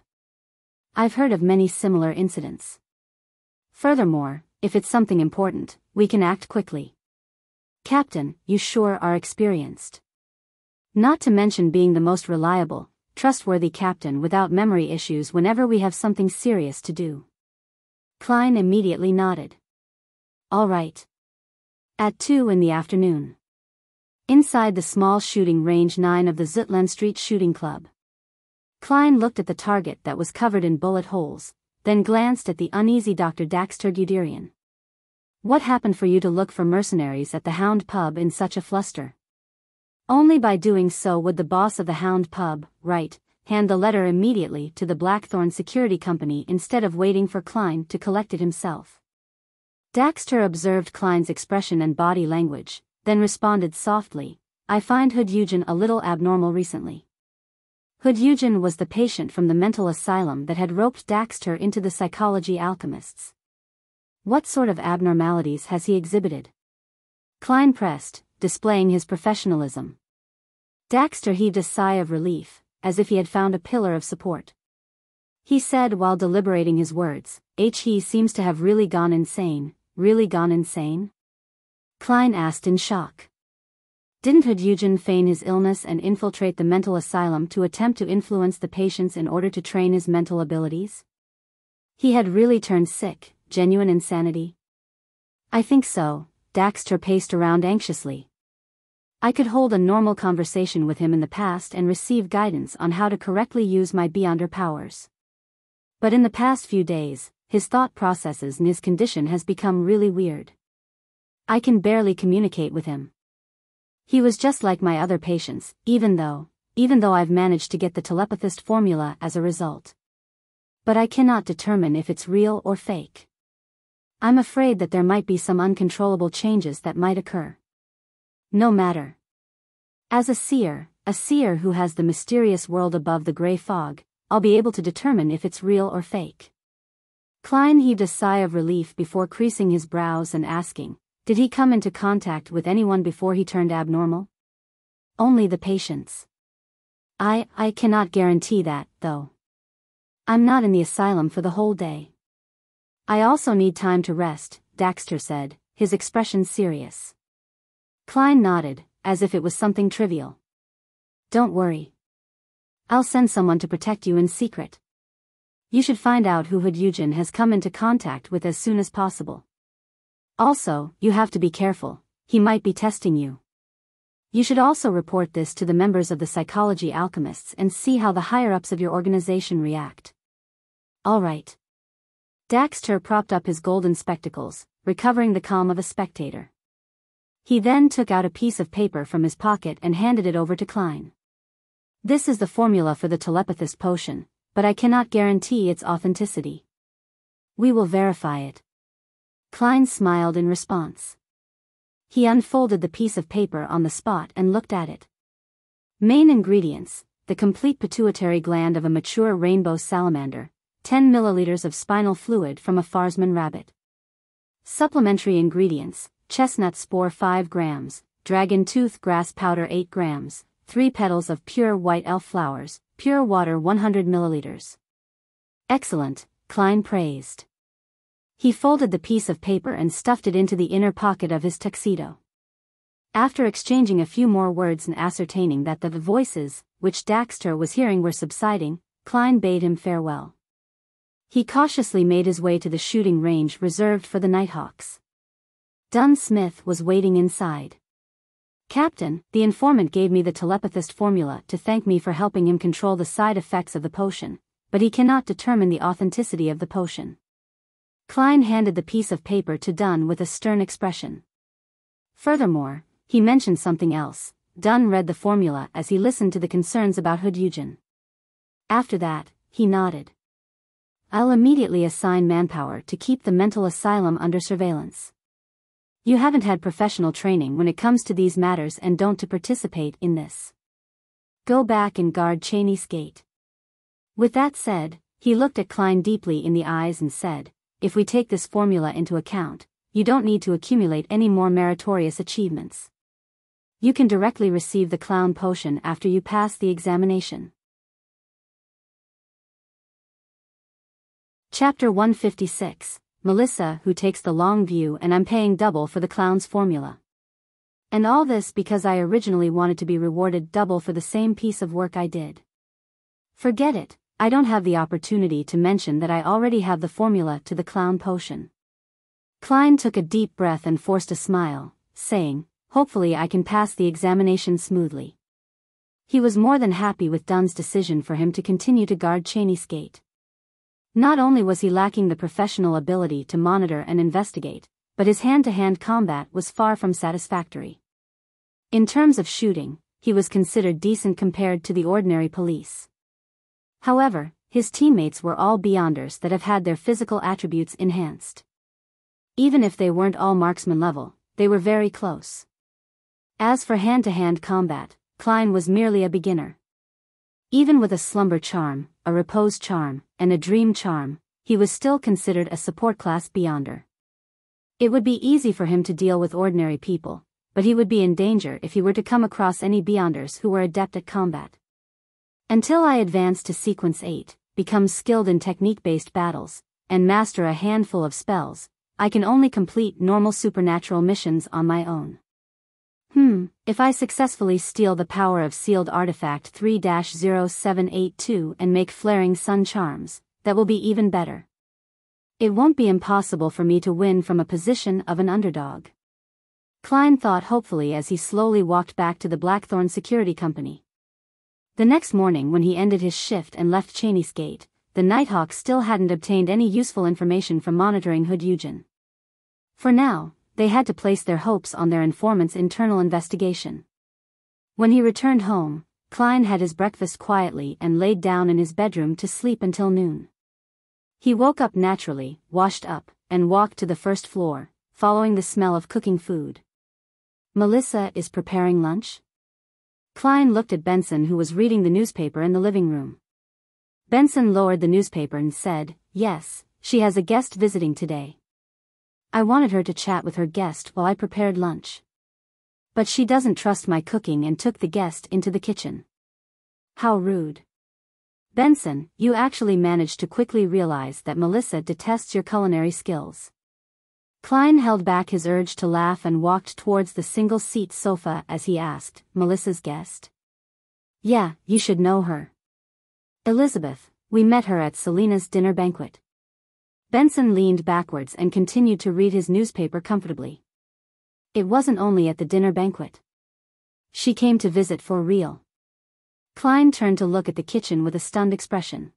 I've heard of many similar incidents. Furthermore, if it's something important, we can act quickly. Captain, you sure are experienced. Not to mention being the most reliable, trustworthy captain without memory issues whenever we have something serious to do." Klein immediately nodded. "All right. At 2 in the afternoon. Inside the small shooting range 9 of the Zutland Street Shooting Club." Klein looked at the target that was covered in bullet holes, then glanced at the uneasy Dr. Daxter Guderian. "What happened for you to look for mercenaries at the Hound Pub in such a fluster?" Only by doing so would the boss of the Hound Pub, right, hand the letter immediately to the Blackthorn Security Company instead of waiting for Klein to collect it himself. Daxter observed Klein's expression and body language, then responded softly, "I find Hood Eugen a little abnormal recently." Hood Eugen was the patient from the mental asylum that had roped Daxter into the psychology alchemists. "What sort of abnormalities has he exhibited?" Klein pressed, displaying his professionalism. Daxter heaved a sigh of relief, as if he had found a pillar of support. He said while deliberating his words, "He seems to have really gone insane." "Really gone insane?" Klein asked in shock. Didn't Hood Eugen feign his illness and infiltrate the mental asylum to attempt to influence the patients in order to train his mental abilities? He had really turned sick, genuine insanity? I think so. Daxter paced around anxiously. I could hold a normal conversation with him in the past and receive guidance on how to correctly use my Beyonder powers. But in the past few days, his thought processes and his condition has become really weird. I can barely communicate with him. He was just like my other patients, even though I've managed to get the telepathist formula as a result. But I cannot determine if it's real or fake. I'm afraid that there might be some uncontrollable changes that might occur. No matter. As a seer who has the mysterious world above the gray fog, I'll be able to determine if it's real or fake. Klein heaved a sigh of relief before creasing his brows and asking, did he come into contact with anyone before he turned abnormal? Only the patients. I cannot guarantee that, though. I'm not in the asylum for the whole day. I also need time to rest, Daxter said, his expression serious. Klein nodded, as if it was something trivial. Don't worry. I'll send someone to protect you in secret. You should find out who Hudyujin has come into contact with as soon as possible. Also, you have to be careful, he might be testing you. You should also report this to the members of the Psychology Alchemists and see how the higher-ups of your organization react. All right. Daxter propped up his golden spectacles, recovering the calm of a spectator. He then took out a piece of paper from his pocket and handed it over to Klein. This is the formula for the telepathist potion, but I cannot guarantee its authenticity. We will verify it. Klein smiled in response. He unfolded the piece of paper on the spot and looked at it. Main ingredients: the complete pituitary gland of a mature rainbow salamander, 10 milliliters of spinal fluid from a Farsman rabbit. Supplementary ingredients: chestnut spore 5 grams, dragon tooth grass powder 8 grams, 3 petals of pure white elf flowers, pure water 100 milliliters. Excellent, Klein praised. He folded the piece of paper and stuffed it into the inner pocket of his tuxedo. After exchanging a few more words and ascertaining that the voices, which Daxter was hearing, were subsiding, Klein bade him farewell. He cautiously made his way to the shooting range reserved for the Nighthawks. Dunn Smith was waiting inside. Captain, the informant gave me the telepathist formula to thank me for helping him control the side effects of the potion, but he cannot determine the authenticity of the potion. Klein handed the piece of paper to Dunn with a stern expression. Furthermore, he mentioned something else. Dunn read the formula as he listened to the concerns about Hudyujin. After that, he nodded. I'll immediately assign manpower to keep the mental asylum under surveillance. You haven't had professional training when it comes to these matters and don't to participate in this. Go back and guard Cheney's gate. With that said, he looked at Klein deeply in the eyes and said, if we take this formula into account, you don't need to accumulate any more meritorious achievements. You can directly receive the clown potion after you pass the examination. Chapter 156, Melissa who takes the long view, and I'm paying double for the clown's formula. And all this because I originally wanted to be rewarded double for the same piece of work I did. Forget it. I don't have the opportunity to mention that I already have the formula to the clown potion. Klein took a deep breath and forced a smile, saying, hopefully I can pass the examination smoothly. He was more than happy with Dunn's decision for him to continue to guard Cheney's gate. Not only was he lacking the professional ability to monitor and investigate, but his hand-to-hand combat was far from satisfactory. In terms of shooting, he was considered decent compared to the ordinary police. However, his teammates were all Beyonders that have had their physical attributes enhanced. Even if they weren't all marksman level, they were very close. As for hand-to-hand combat, Klein was merely a beginner. Even with a slumber charm, a repose charm, and a dream charm, he was still considered a support class Beyonder. It would be easy for him to deal with ordinary people, but he would be in danger if he were to come across any Beyonders who were adept at combat. Until I advance to Sequence 8, become skilled in technique-based battles, and master a handful of spells, I can only complete normal supernatural missions on my own. If I successfully steal the power of sealed artifact 3-0782 and make flaring sun charms, that will be even better. It won't be impossible for me to win from a position of an underdog. Klein thought hopefully as he slowly walked back to the Blackthorn Security Company. The next morning when he ended his shift and left Cheney's Gate, the Nighthawks still hadn't obtained any useful information from monitoring Hood Eugen. For now, they had to place their hopes on their informant's internal investigation. When he returned home, Klein had his breakfast quietly and laid down in his bedroom to sleep until noon. He woke up naturally, washed up, and walked to the first floor, following the smell of cooking food. Melissa is preparing lunch? Klein looked at Benson, who was reading the newspaper in the living room. Benson lowered the newspaper and said, "Yes, she has a guest visiting today. I wanted her to chat with her guest while I prepared lunch. But she doesn't trust my cooking and took the guest into the kitchen." How rude. Benson, you actually managed to quickly realize that Melissa detests your culinary skills. Klein held back his urge to laugh and walked towards the single-seat sofa as he asked, "Melissa's guest?" "Yeah, you should know her. Elizabeth, we met her at Selena's dinner banquet." Benson leaned backwards and continued to read his newspaper comfortably. It wasn't only at the dinner banquet. She came to visit for real. Klein turned to look at the kitchen with a stunned expression.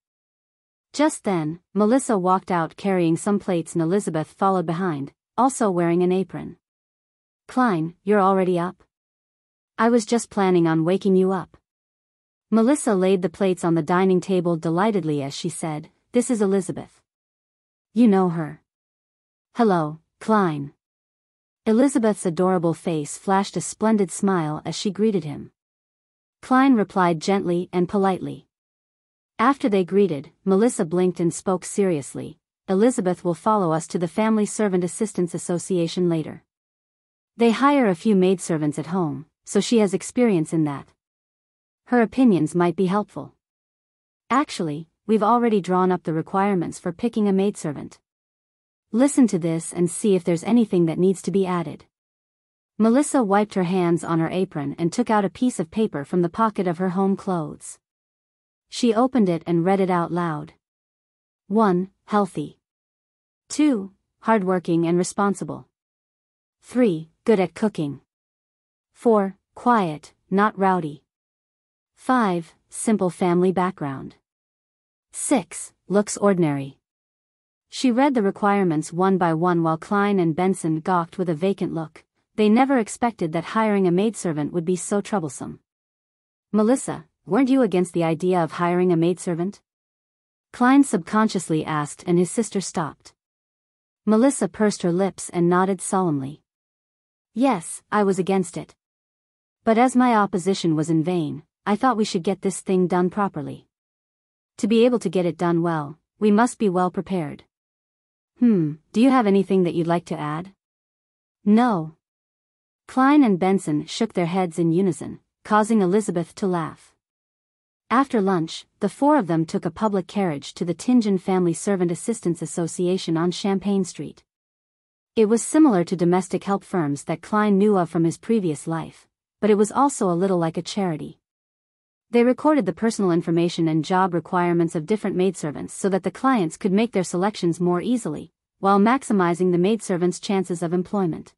Just then, Melissa walked out carrying some plates and Elizabeth followed behind, also wearing an apron. "Klein, you're already up? I was just planning on waking you up." Melissa laid the plates on the dining table delightedly as she said, "This is Elizabeth. You know her." "Hello, Klein." Elizabeth's adorable face flashed a splendid smile as she greeted him. Klein replied gently and politely. After they greeted, Melissa blinked and spoke seriously, "Elizabeth will follow us to the Family Servant Assistance Association later. They hire a few maidservants at home, so she has experience in that. Her opinions might be helpful. Actually, we've already drawn up the requirements for picking a maidservant. Listen to this and see if there's anything that needs to be added." Melissa wiped her hands on her apron and took out a piece of paper from the pocket of her home clothes. She opened it and read it out loud. 1. Healthy. 2. Hardworking and responsible. 3. Good at cooking. 4. Quiet, not rowdy. 5. Simple family background. 6. Looks ordinary. She read the requirements one by one while Klein and Benson gawked with a vacant look. They never expected that hiring a maidservant would be so troublesome. "Melissa, weren't you against the idea of hiring a maidservant?" Klein subconsciously asked and his sister stopped. Melissa pursed her lips and nodded solemnly. "Yes, I was against it. But as my opposition was in vain, I thought we should get this thing done properly. To be able to get it done well, we must be well prepared. Do you have anything that you'd like to add?" "No." Klein and Benson shook their heads in unison, causing Elizabeth to laugh. After lunch, the four of them took a public carriage to the Tingen Family Servant Assistance Association on Champagne Street. It was similar to domestic help firms that Klein knew of from his previous life, but it was also a little like a charity. They recorded the personal information and job requirements of different maidservants so that the clients could make their selections more easily, while maximizing the maidservants' chances of employment.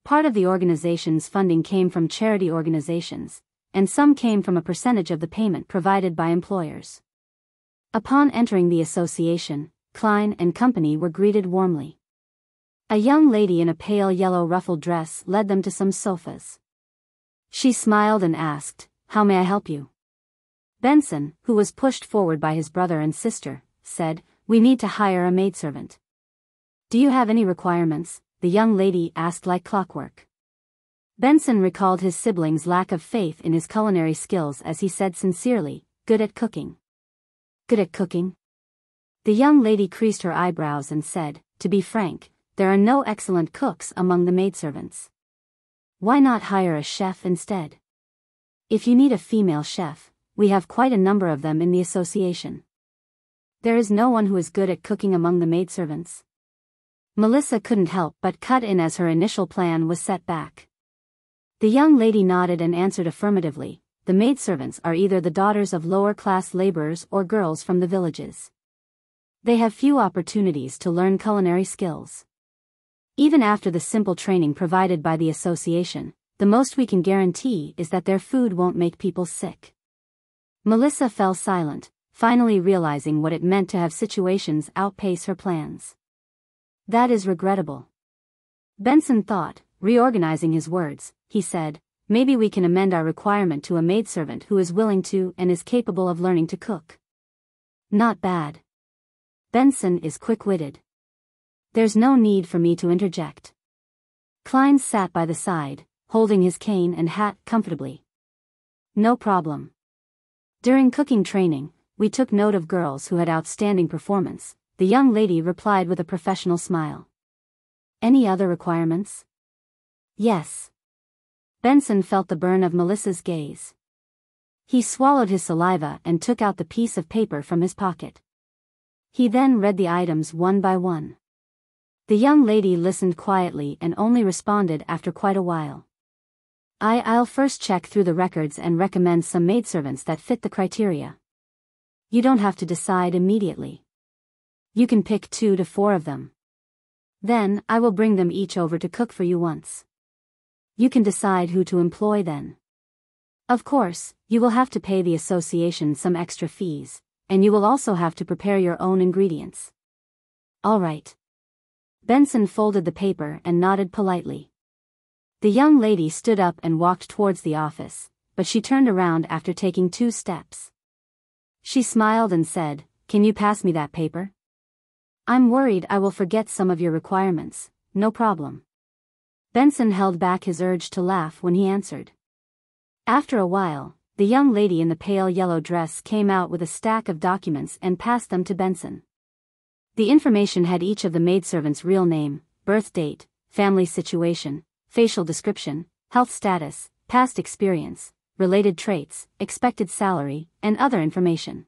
Part of the organization's funding came from charity organizations, and some came from a percentage of the payment provided by employers. Upon entering the association, Klein and company were greeted warmly. A young lady in a pale yellow ruffled dress led them to some sofas. She smiled and asked, "How may I help you?" Benson, who was pushed forward by his brother and sister, said, "We need to hire a maidservant." "Do you have any requirements?" the young lady asked like clockwork. Benson recalled his siblings' lack of faith in his culinary skills as he said sincerely, "Good at cooking." "Good at cooking?" The young lady creased her eyebrows and said, "To be frank, there are no excellent cooks among the maidservants. Why not hire a chef instead? If you need a female chef, we have quite a number of them in the association." "There is no one who is good at cooking among the maidservants?" Melissa couldn't help but cut in as her initial plan was set back. The young lady nodded and answered affirmatively, "The maidservants are either the daughters of lower-class laborers or girls from the villages. They have few opportunities to learn culinary skills. Even after the simple training provided by the association, the most we can guarantee is that their food won't make people sick. Melissa fell silent, finally realizing what it meant to have situations outpace her plans. That is regrettable. Benson thought, reorganizing his words. He said, maybe we can amend our requirement to a maidservant who is willing to and is capable of learning to cook. Not bad. Benson is quick-witted. There's no need for me to interject. Klein sat by the side, holding his cane and hat comfortably. No problem. During cooking training, we took note of girls who had outstanding performance, the young lady replied with a professional smile. Any other requirements? Yes. Benson felt the burn of Melissa's gaze. He swallowed his saliva and took out the piece of paper from his pocket. He then read the items one by one. The young lady listened quietly and only responded after quite a while. I'll first check through the records and recommend some maidservants that fit the criteria. You don't have to decide immediately. You can pick 2 to 4 of them. Then, I will bring them each over to cook for you once. You can decide who to employ then. Of course, you will have to pay the association some extra fees, and you will also have to prepare your own ingredients. All right. Benson folded the paper and nodded politely. The young lady stood up and walked towards the office, but she turned around after taking 2 steps. She smiled and said, "Can you pass me that paper? I'm worried I will forget some of your requirements." No problem. Benson held back his urge to laugh when he answered. After a while, the young lady in the pale yellow dress came out with a stack of documents and passed them to Benson. The information had each of the maidservants' real name, birth date, family situation, facial description, health status, past experience, related traits, expected salary, and other information.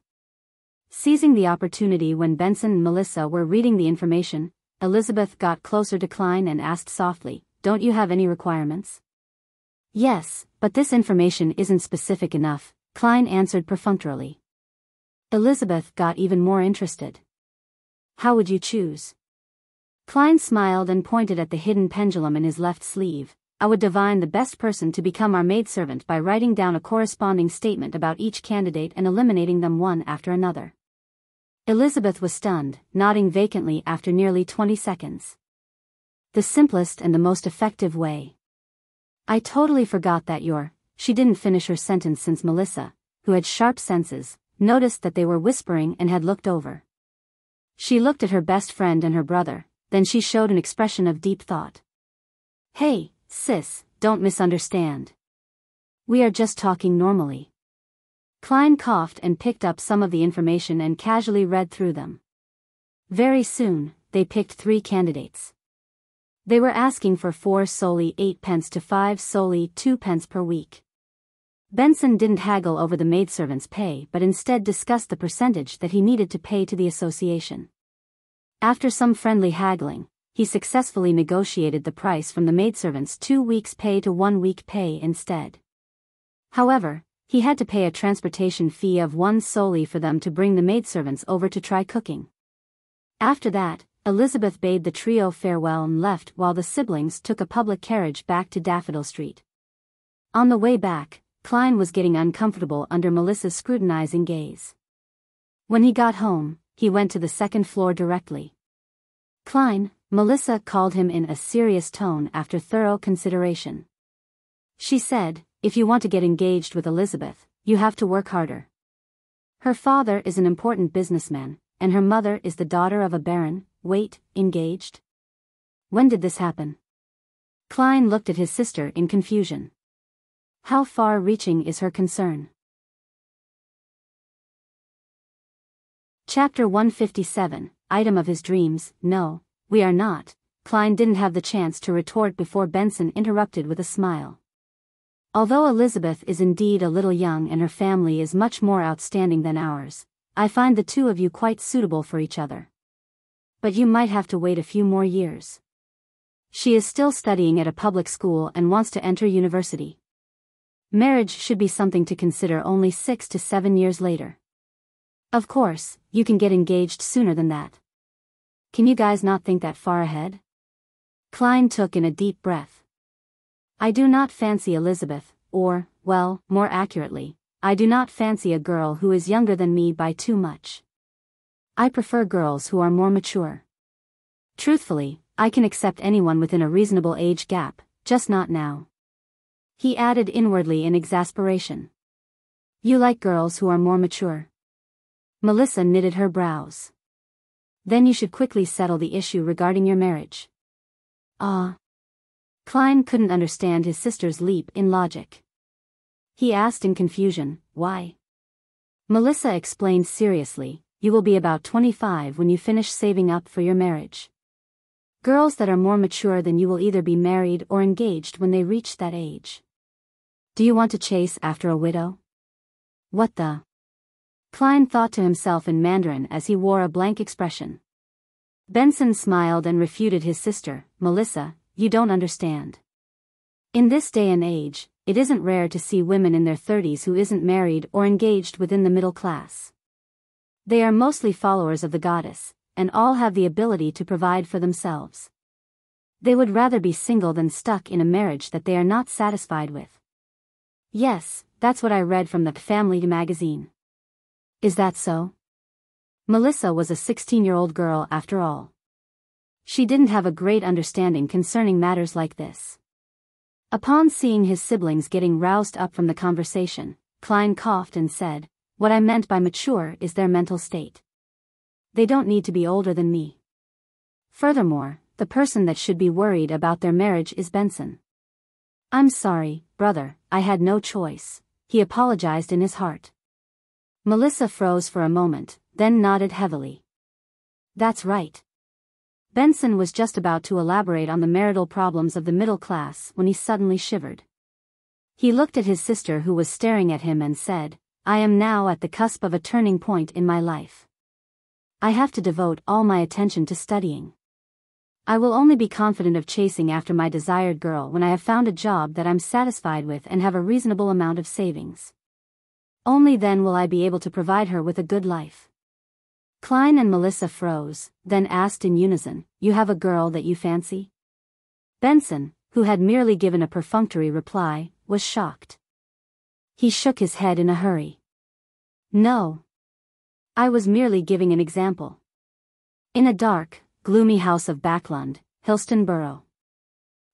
Seizing the opportunity when Benson and Melissa were reading the information, Elizabeth got closer to Klein and asked softly, "Don't you have any requirements?" "Yes, but this information isn't specific enough," Klein answered perfunctorily. Elizabeth got even more interested. "How would you choose?" Klein smiled and pointed at the hidden pendulum in his left sleeve. "I would divine the best person to become our maidservant by writing down a corresponding statement about each candidate and eliminating them one after another." Elizabeth was stunned, nodding vacantly after nearly 20 seconds. "The simplest and the most effective way. I totally forgot that She didn't finish her sentence since Melissa, who had sharp senses, noticed that they were whispering and had looked over. She looked at her best friend and her brother, then she showed an expression of deep thought. "Hey, sis, don't misunderstand. We are just talking normally." Klein coughed and picked up some of the information and casually read through them. Very soon, they picked 3 candidates. They were asking for 4 solely 8 pence to 5 solely 2 pence per week. Benson didn't haggle over the maidservant's pay but instead discussed the percentage that he needed to pay to the association. After some friendly haggling, he successfully negotiated the price from the maidservant's 2 weeks' pay to 1 week pay instead. However, he had to pay a transportation fee of 1 solely for them to bring the maidservants over to try cooking. After that, Elizabeth bade the trio farewell and left while the siblings took a public carriage back to Daffodil Street. On the way back, Klein was getting uncomfortable under Melissa's scrutinizing gaze. When he got home, he went to the 2nd floor directly. "Klein," Melissa called him in a serious tone after thorough consideration. She said, "If you want to get engaged with Elizabeth, you have to work harder. Her father is an important businessman, and her mother is the daughter of a baron." "Wait, engaged? When did this happen?" Klein looked at his sister in confusion. How far-reaching is her concern? Chapter 157, Item of his dreams. "No, we are not." Klein didn't have the chance to retort before Benson interrupted with a smile. "Although Elizabeth is indeed a little young and her family is much more outstanding than ours, I find the 2 of you quite suitable for each other. But you might have to wait a few more years. She is still studying at a public school and wants to enter university. Marriage should be something to consider only 6 to 7 years later." Of course, you can get engaged sooner than that. Can you guys not think that far ahead? Klein took in a deep breath. I do not fancy Elizabeth, or, well, more accurately, I do not fancy a girl who is younger than me by too much. I prefer girls who are more mature. Truthfully, I can accept anyone within a reasonable age gap, just not now. He added inwardly in exasperation. You like girls who are more mature? Melissa knitted her brows. Then you should quickly settle the issue regarding your marriage. Klein couldn't understand his sister's leap in logic. He asked in confusion, why? Melissa explained seriously, you will be about 25 when you finish saving up for your marriage. Girls that are more mature than you will either be married or engaged when they reach that age. Do you want to chase after a widow? What the? Klein thought to himself in Mandarin as he wore a blank expression. Benson smiled and refuted his sister, Melissa, you don't understand. In this day and age, it isn't rare to see women in their 30s who isn't married or engaged within the middle class. They are mostly followers of the goddess, and all have the ability to provide for themselves. They would rather be single than stuck in a marriage that they are not satisfied with. Yes, that's what I read from the Family magazine. Is that so? Melissa was a 16-year-old girl after all. She didn't have a great understanding concerning matters like this. Upon seeing his siblings getting roused up from the conversation, Klein coughed and said, what I meant by mature is their mental state. They don't need to be older than me. Furthermore, the person that should be worried about their marriage is Benson. I'm sorry, brother, I had no choice, he apologized in his heart. Melissa froze for a moment, then nodded heavily. That's right. Benson was just about to elaborate on the marital problems of the middle class when he suddenly shivered. He looked at his sister who was staring at him and said, I am now at the cusp of a turning point in my life. I have to devote all my attention to studying. I will only be confident of chasing after my desired girl when I have found a job that I'm satisfied with and have a reasonable amount of savings. Only then will I be able to provide her with a good life. Klein and Melissa froze, then asked in unison, you have a girl that you fancy? Benson, who had merely given a perfunctory reply, was shocked. He shook his head in a hurry. No. I was merely giving an example. In a dark, gloomy house of Backlund, Helstonborough.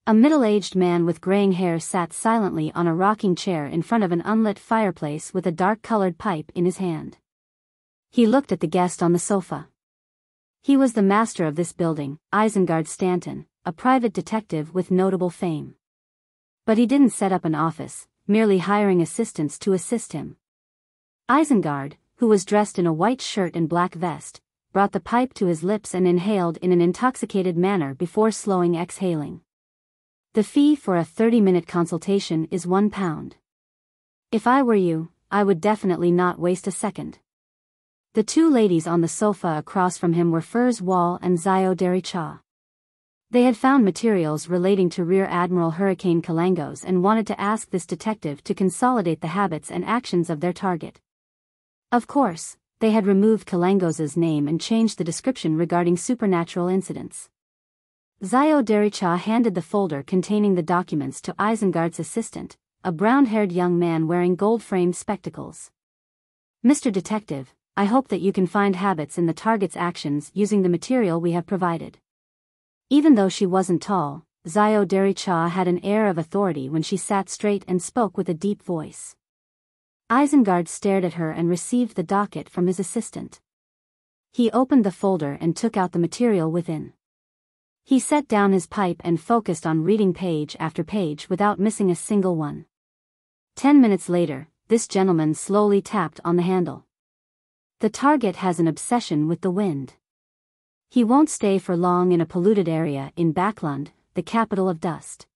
A middle-aged man with graying hair sat silently on a rocking chair in front of an unlit fireplace with a dark-colored pipe in his hand. He looked at the guest on the sofa. He was the master of this building, Isengard Stanton, a private detective with notable fame. But he didn't set up an office, merely hiring assistants to assist him. Isengard, who was dressed in a white shirt and black vest, brought the pipe to his lips and inhaled in an intoxicated manner before slowly exhaling. The fee for a 30-minute consultation is £1. If I were you, I would definitely not waste a second. The two ladies on the sofa across from him were Furs Wall and Zio Dericha. They had found materials relating to Rear Admiral Hurricane Kalangos and wanted to ask this detective to consolidate the habits and actions of their target. Of course, they had removed Kalangos's name and changed the description regarding supernatural incidents. Zio Dericha handed the folder containing the documents to Isengard's assistant, a brown-haired young man wearing gold-framed spectacles. Mr. Detective, I hope that you can find habits in the target's actions using the material we have provided. Even though she wasn't tall, Zio Dericha had an air of authority when she sat straight and spoke with a deep voice. Isengard stared at her and received the docket from his assistant. He opened the folder and took out the material within. He set down his pipe and focused on reading page after page without missing a single one. 10 minutes later, this gentleman slowly tapped on the handle. The target has an obsession with the wind. He won't stay for long in a polluted area in Backlund, the capital of dust.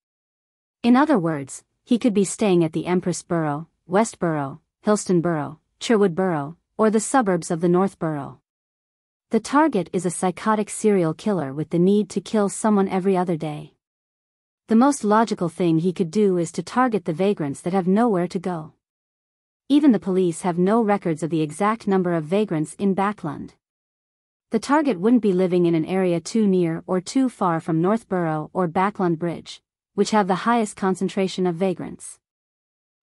In other words, he could be staying at the Empress Borough, West Borough, Helstonborough, Sherwood Borough, or the suburbs of the North Borough. The target is a psychotic serial killer with the need to kill someone every other day. The most logical thing he could do is to target the vagrants that have nowhere to go. Even the police have no records of the exact number of vagrants in Backland. The target wouldn't be living in an area too near or too far from Northborough or Backland Bridge, which have the highest concentration of vagrants.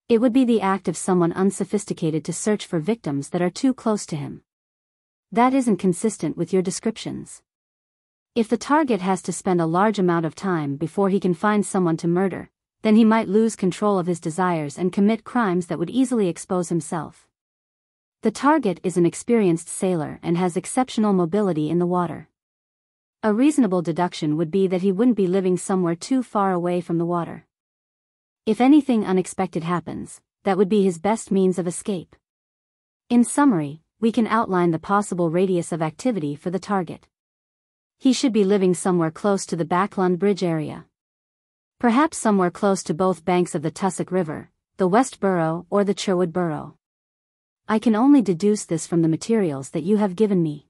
It would be the act of someone unsophisticated to search for victims that are too close to him. That isn't consistent with your descriptions. If the target has to spend a large amount of time before he can find someone to murder, then he might lose control of his desires and commit crimes that would easily expose himself. The target is an experienced sailor and has exceptional mobility in the water. A reasonable deduction would be that he wouldn't be living somewhere too far away from the water. If anything unexpected happens, that would be his best means of escape. In summary, we can outline the possible radius of activity for the target. He should be living somewhere close to the Backland Bridge area. Perhaps somewhere close to both banks of the Tussock River, the West Borough or the Cherwood Borough. I can only deduce this from the materials that you have given me.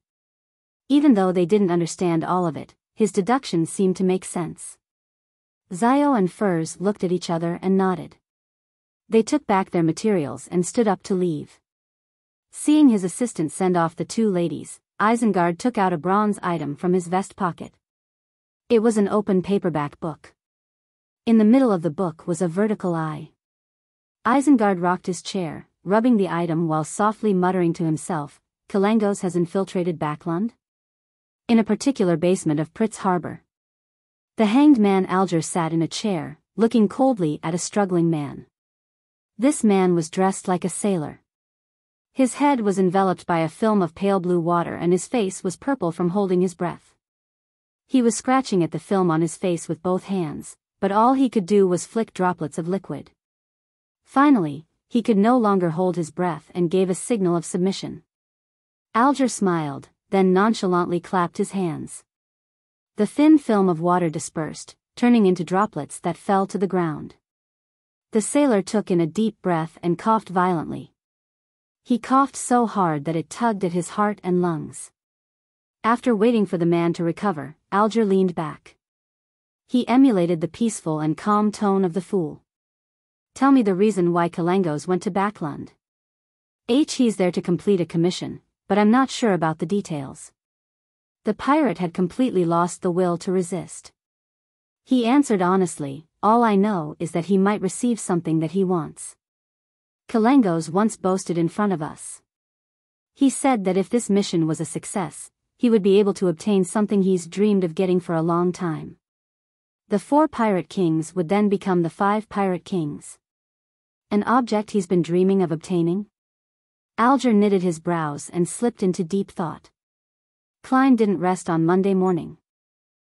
Even though they didn't understand all of it, his deductions seemed to make sense. Zio and Furs looked at each other and nodded. They took back their materials and stood up to leave. Seeing his assistant send off the two ladies, Isengard took out a bronze item from his vest pocket. It was an open paperback book. In the middle of the book was a vertical eye. Isengard rocked his chair, rubbing the item while softly muttering to himself, Kalangos has infiltrated Backland? In a particular basement of Pritz Harbor. The hanged man Alger sat in a chair, looking coldly at a struggling man. This man was dressed like a sailor. His head was enveloped by a film of pale blue water and his face was purple from holding his breath. He was scratching at the film on his face with both hands, but all he could do was flick droplets of liquid. Finally, he could no longer hold his breath and gave a signal of submission. Alger smiled, then nonchalantly clapped his hands. The thin film of water dispersed, turning into droplets that fell to the ground. The sailor took in a deep breath and coughed violently. He coughed so hard that it tugged at his heart and lungs. After waiting for the man to recover, Alger leaned back. He emulated the peaceful and calm tone of the fool. Tell me the reason why Kalangos went to Backland. He's there to complete a commission, but I'm not sure about the details. The pirate had completely lost the will to resist. He answered honestly, all I know is that he might receive something that he wants. Kalangos once boasted in front of us. He said that if this mission was a success, he would be able to obtain something he's dreamed of getting for a long time. The 4 pirate kings would then become the 5 pirate kings. An object he's been dreaming of obtaining? Alger knitted his brows and slipped into deep thought. Klein didn't rest on Monday morning.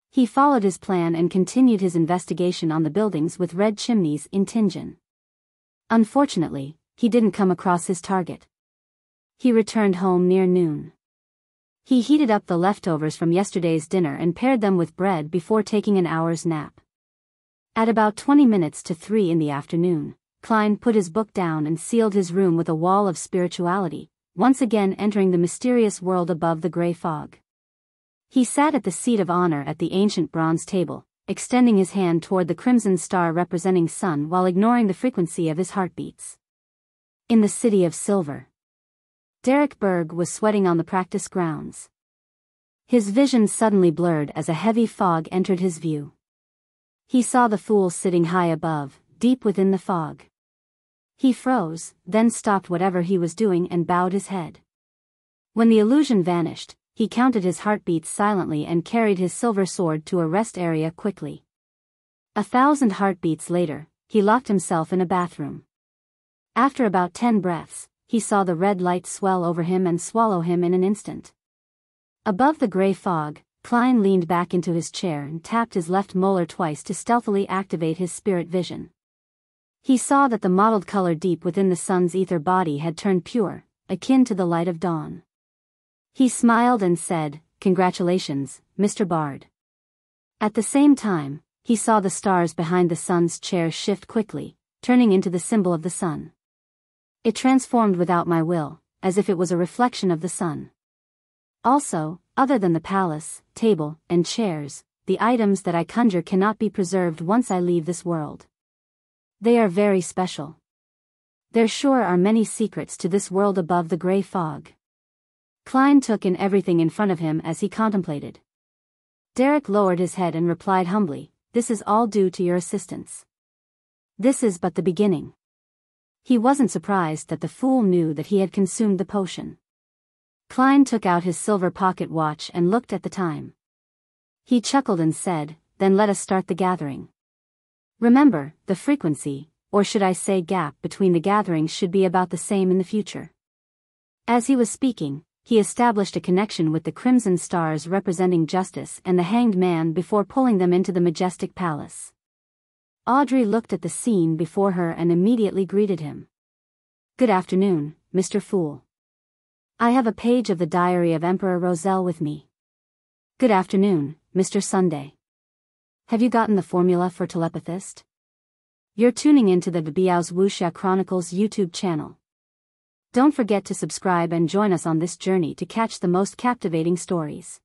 He followed his plan and continued his investigation on the buildings with red chimneys in Tingen. Unfortunately, he didn't come across his target. He returned home near noon. He heated up the leftovers from yesterday's dinner and paired them with bread before taking an hour's nap. At about 20 minutes to 3 in the afternoon, Klein put his book down and sealed his room with a wall of spirituality, once again entering the mysterious world above the gray fog. He sat at the seat of honor at the ancient bronze table, extending his hand toward the crimson star representing sun while ignoring the frequency of his heartbeats. In the city of silver, Derek Berg was sweating on the practice grounds. His vision suddenly blurred as a heavy fog entered his view. He saw the fool sitting high above, deep within the fog. He froze, then stopped whatever he was doing and bowed his head. When the illusion vanished, he counted his heartbeats silently and carried his silver sword to a rest area quickly. 1,000 heartbeats later, he locked himself in a bathroom. After about 10 breaths, he saw the red light swell over him and swallow him in an instant. Above the gray fog, Klein leaned back into his chair and tapped his left molar twice to stealthily activate his spirit vision. He saw that the mottled color deep within the sun's ether body had turned pure, akin to the light of dawn. He smiled and said, "Congratulations, Mr. Bard." At the same time, he saw the stars behind the sun's chair shift quickly, turning into the symbol of the sun. It transformed without my will, as if it was a reflection of the sun. Also, other than the palace, table, and chairs, the items that I conjure cannot be preserved once I leave this world. They are very special. There sure are many secrets to this world above the gray fog. Klein took in everything in front of him as he contemplated. Derek lowered his head and replied humbly, "This is all due to your assistance. This is but the beginning." He wasn't surprised that the fool knew that he had consumed the potion. Klein took out his silver pocket watch and looked at the time. He chuckled and said, "Then let us start the gathering. Remember, the frequency, or should I say gap between the gatherings should be about the same in the future." As he was speaking, he established a connection with the crimson stars representing justice and the hanged man before pulling them into the majestic palace. Audrey looked at the scene before her and immediately greeted him. "Good afternoon, Mr. Fool. I have a page of the diary of Emperor Roselle with me." "Good afternoon, Mr. Sunday. Have you gotten the formula for telepathist?" You're tuning into the Biyao's Wuxia Chronicles YouTube channel. Don't forget to subscribe and join us on this journey to catch the most captivating stories.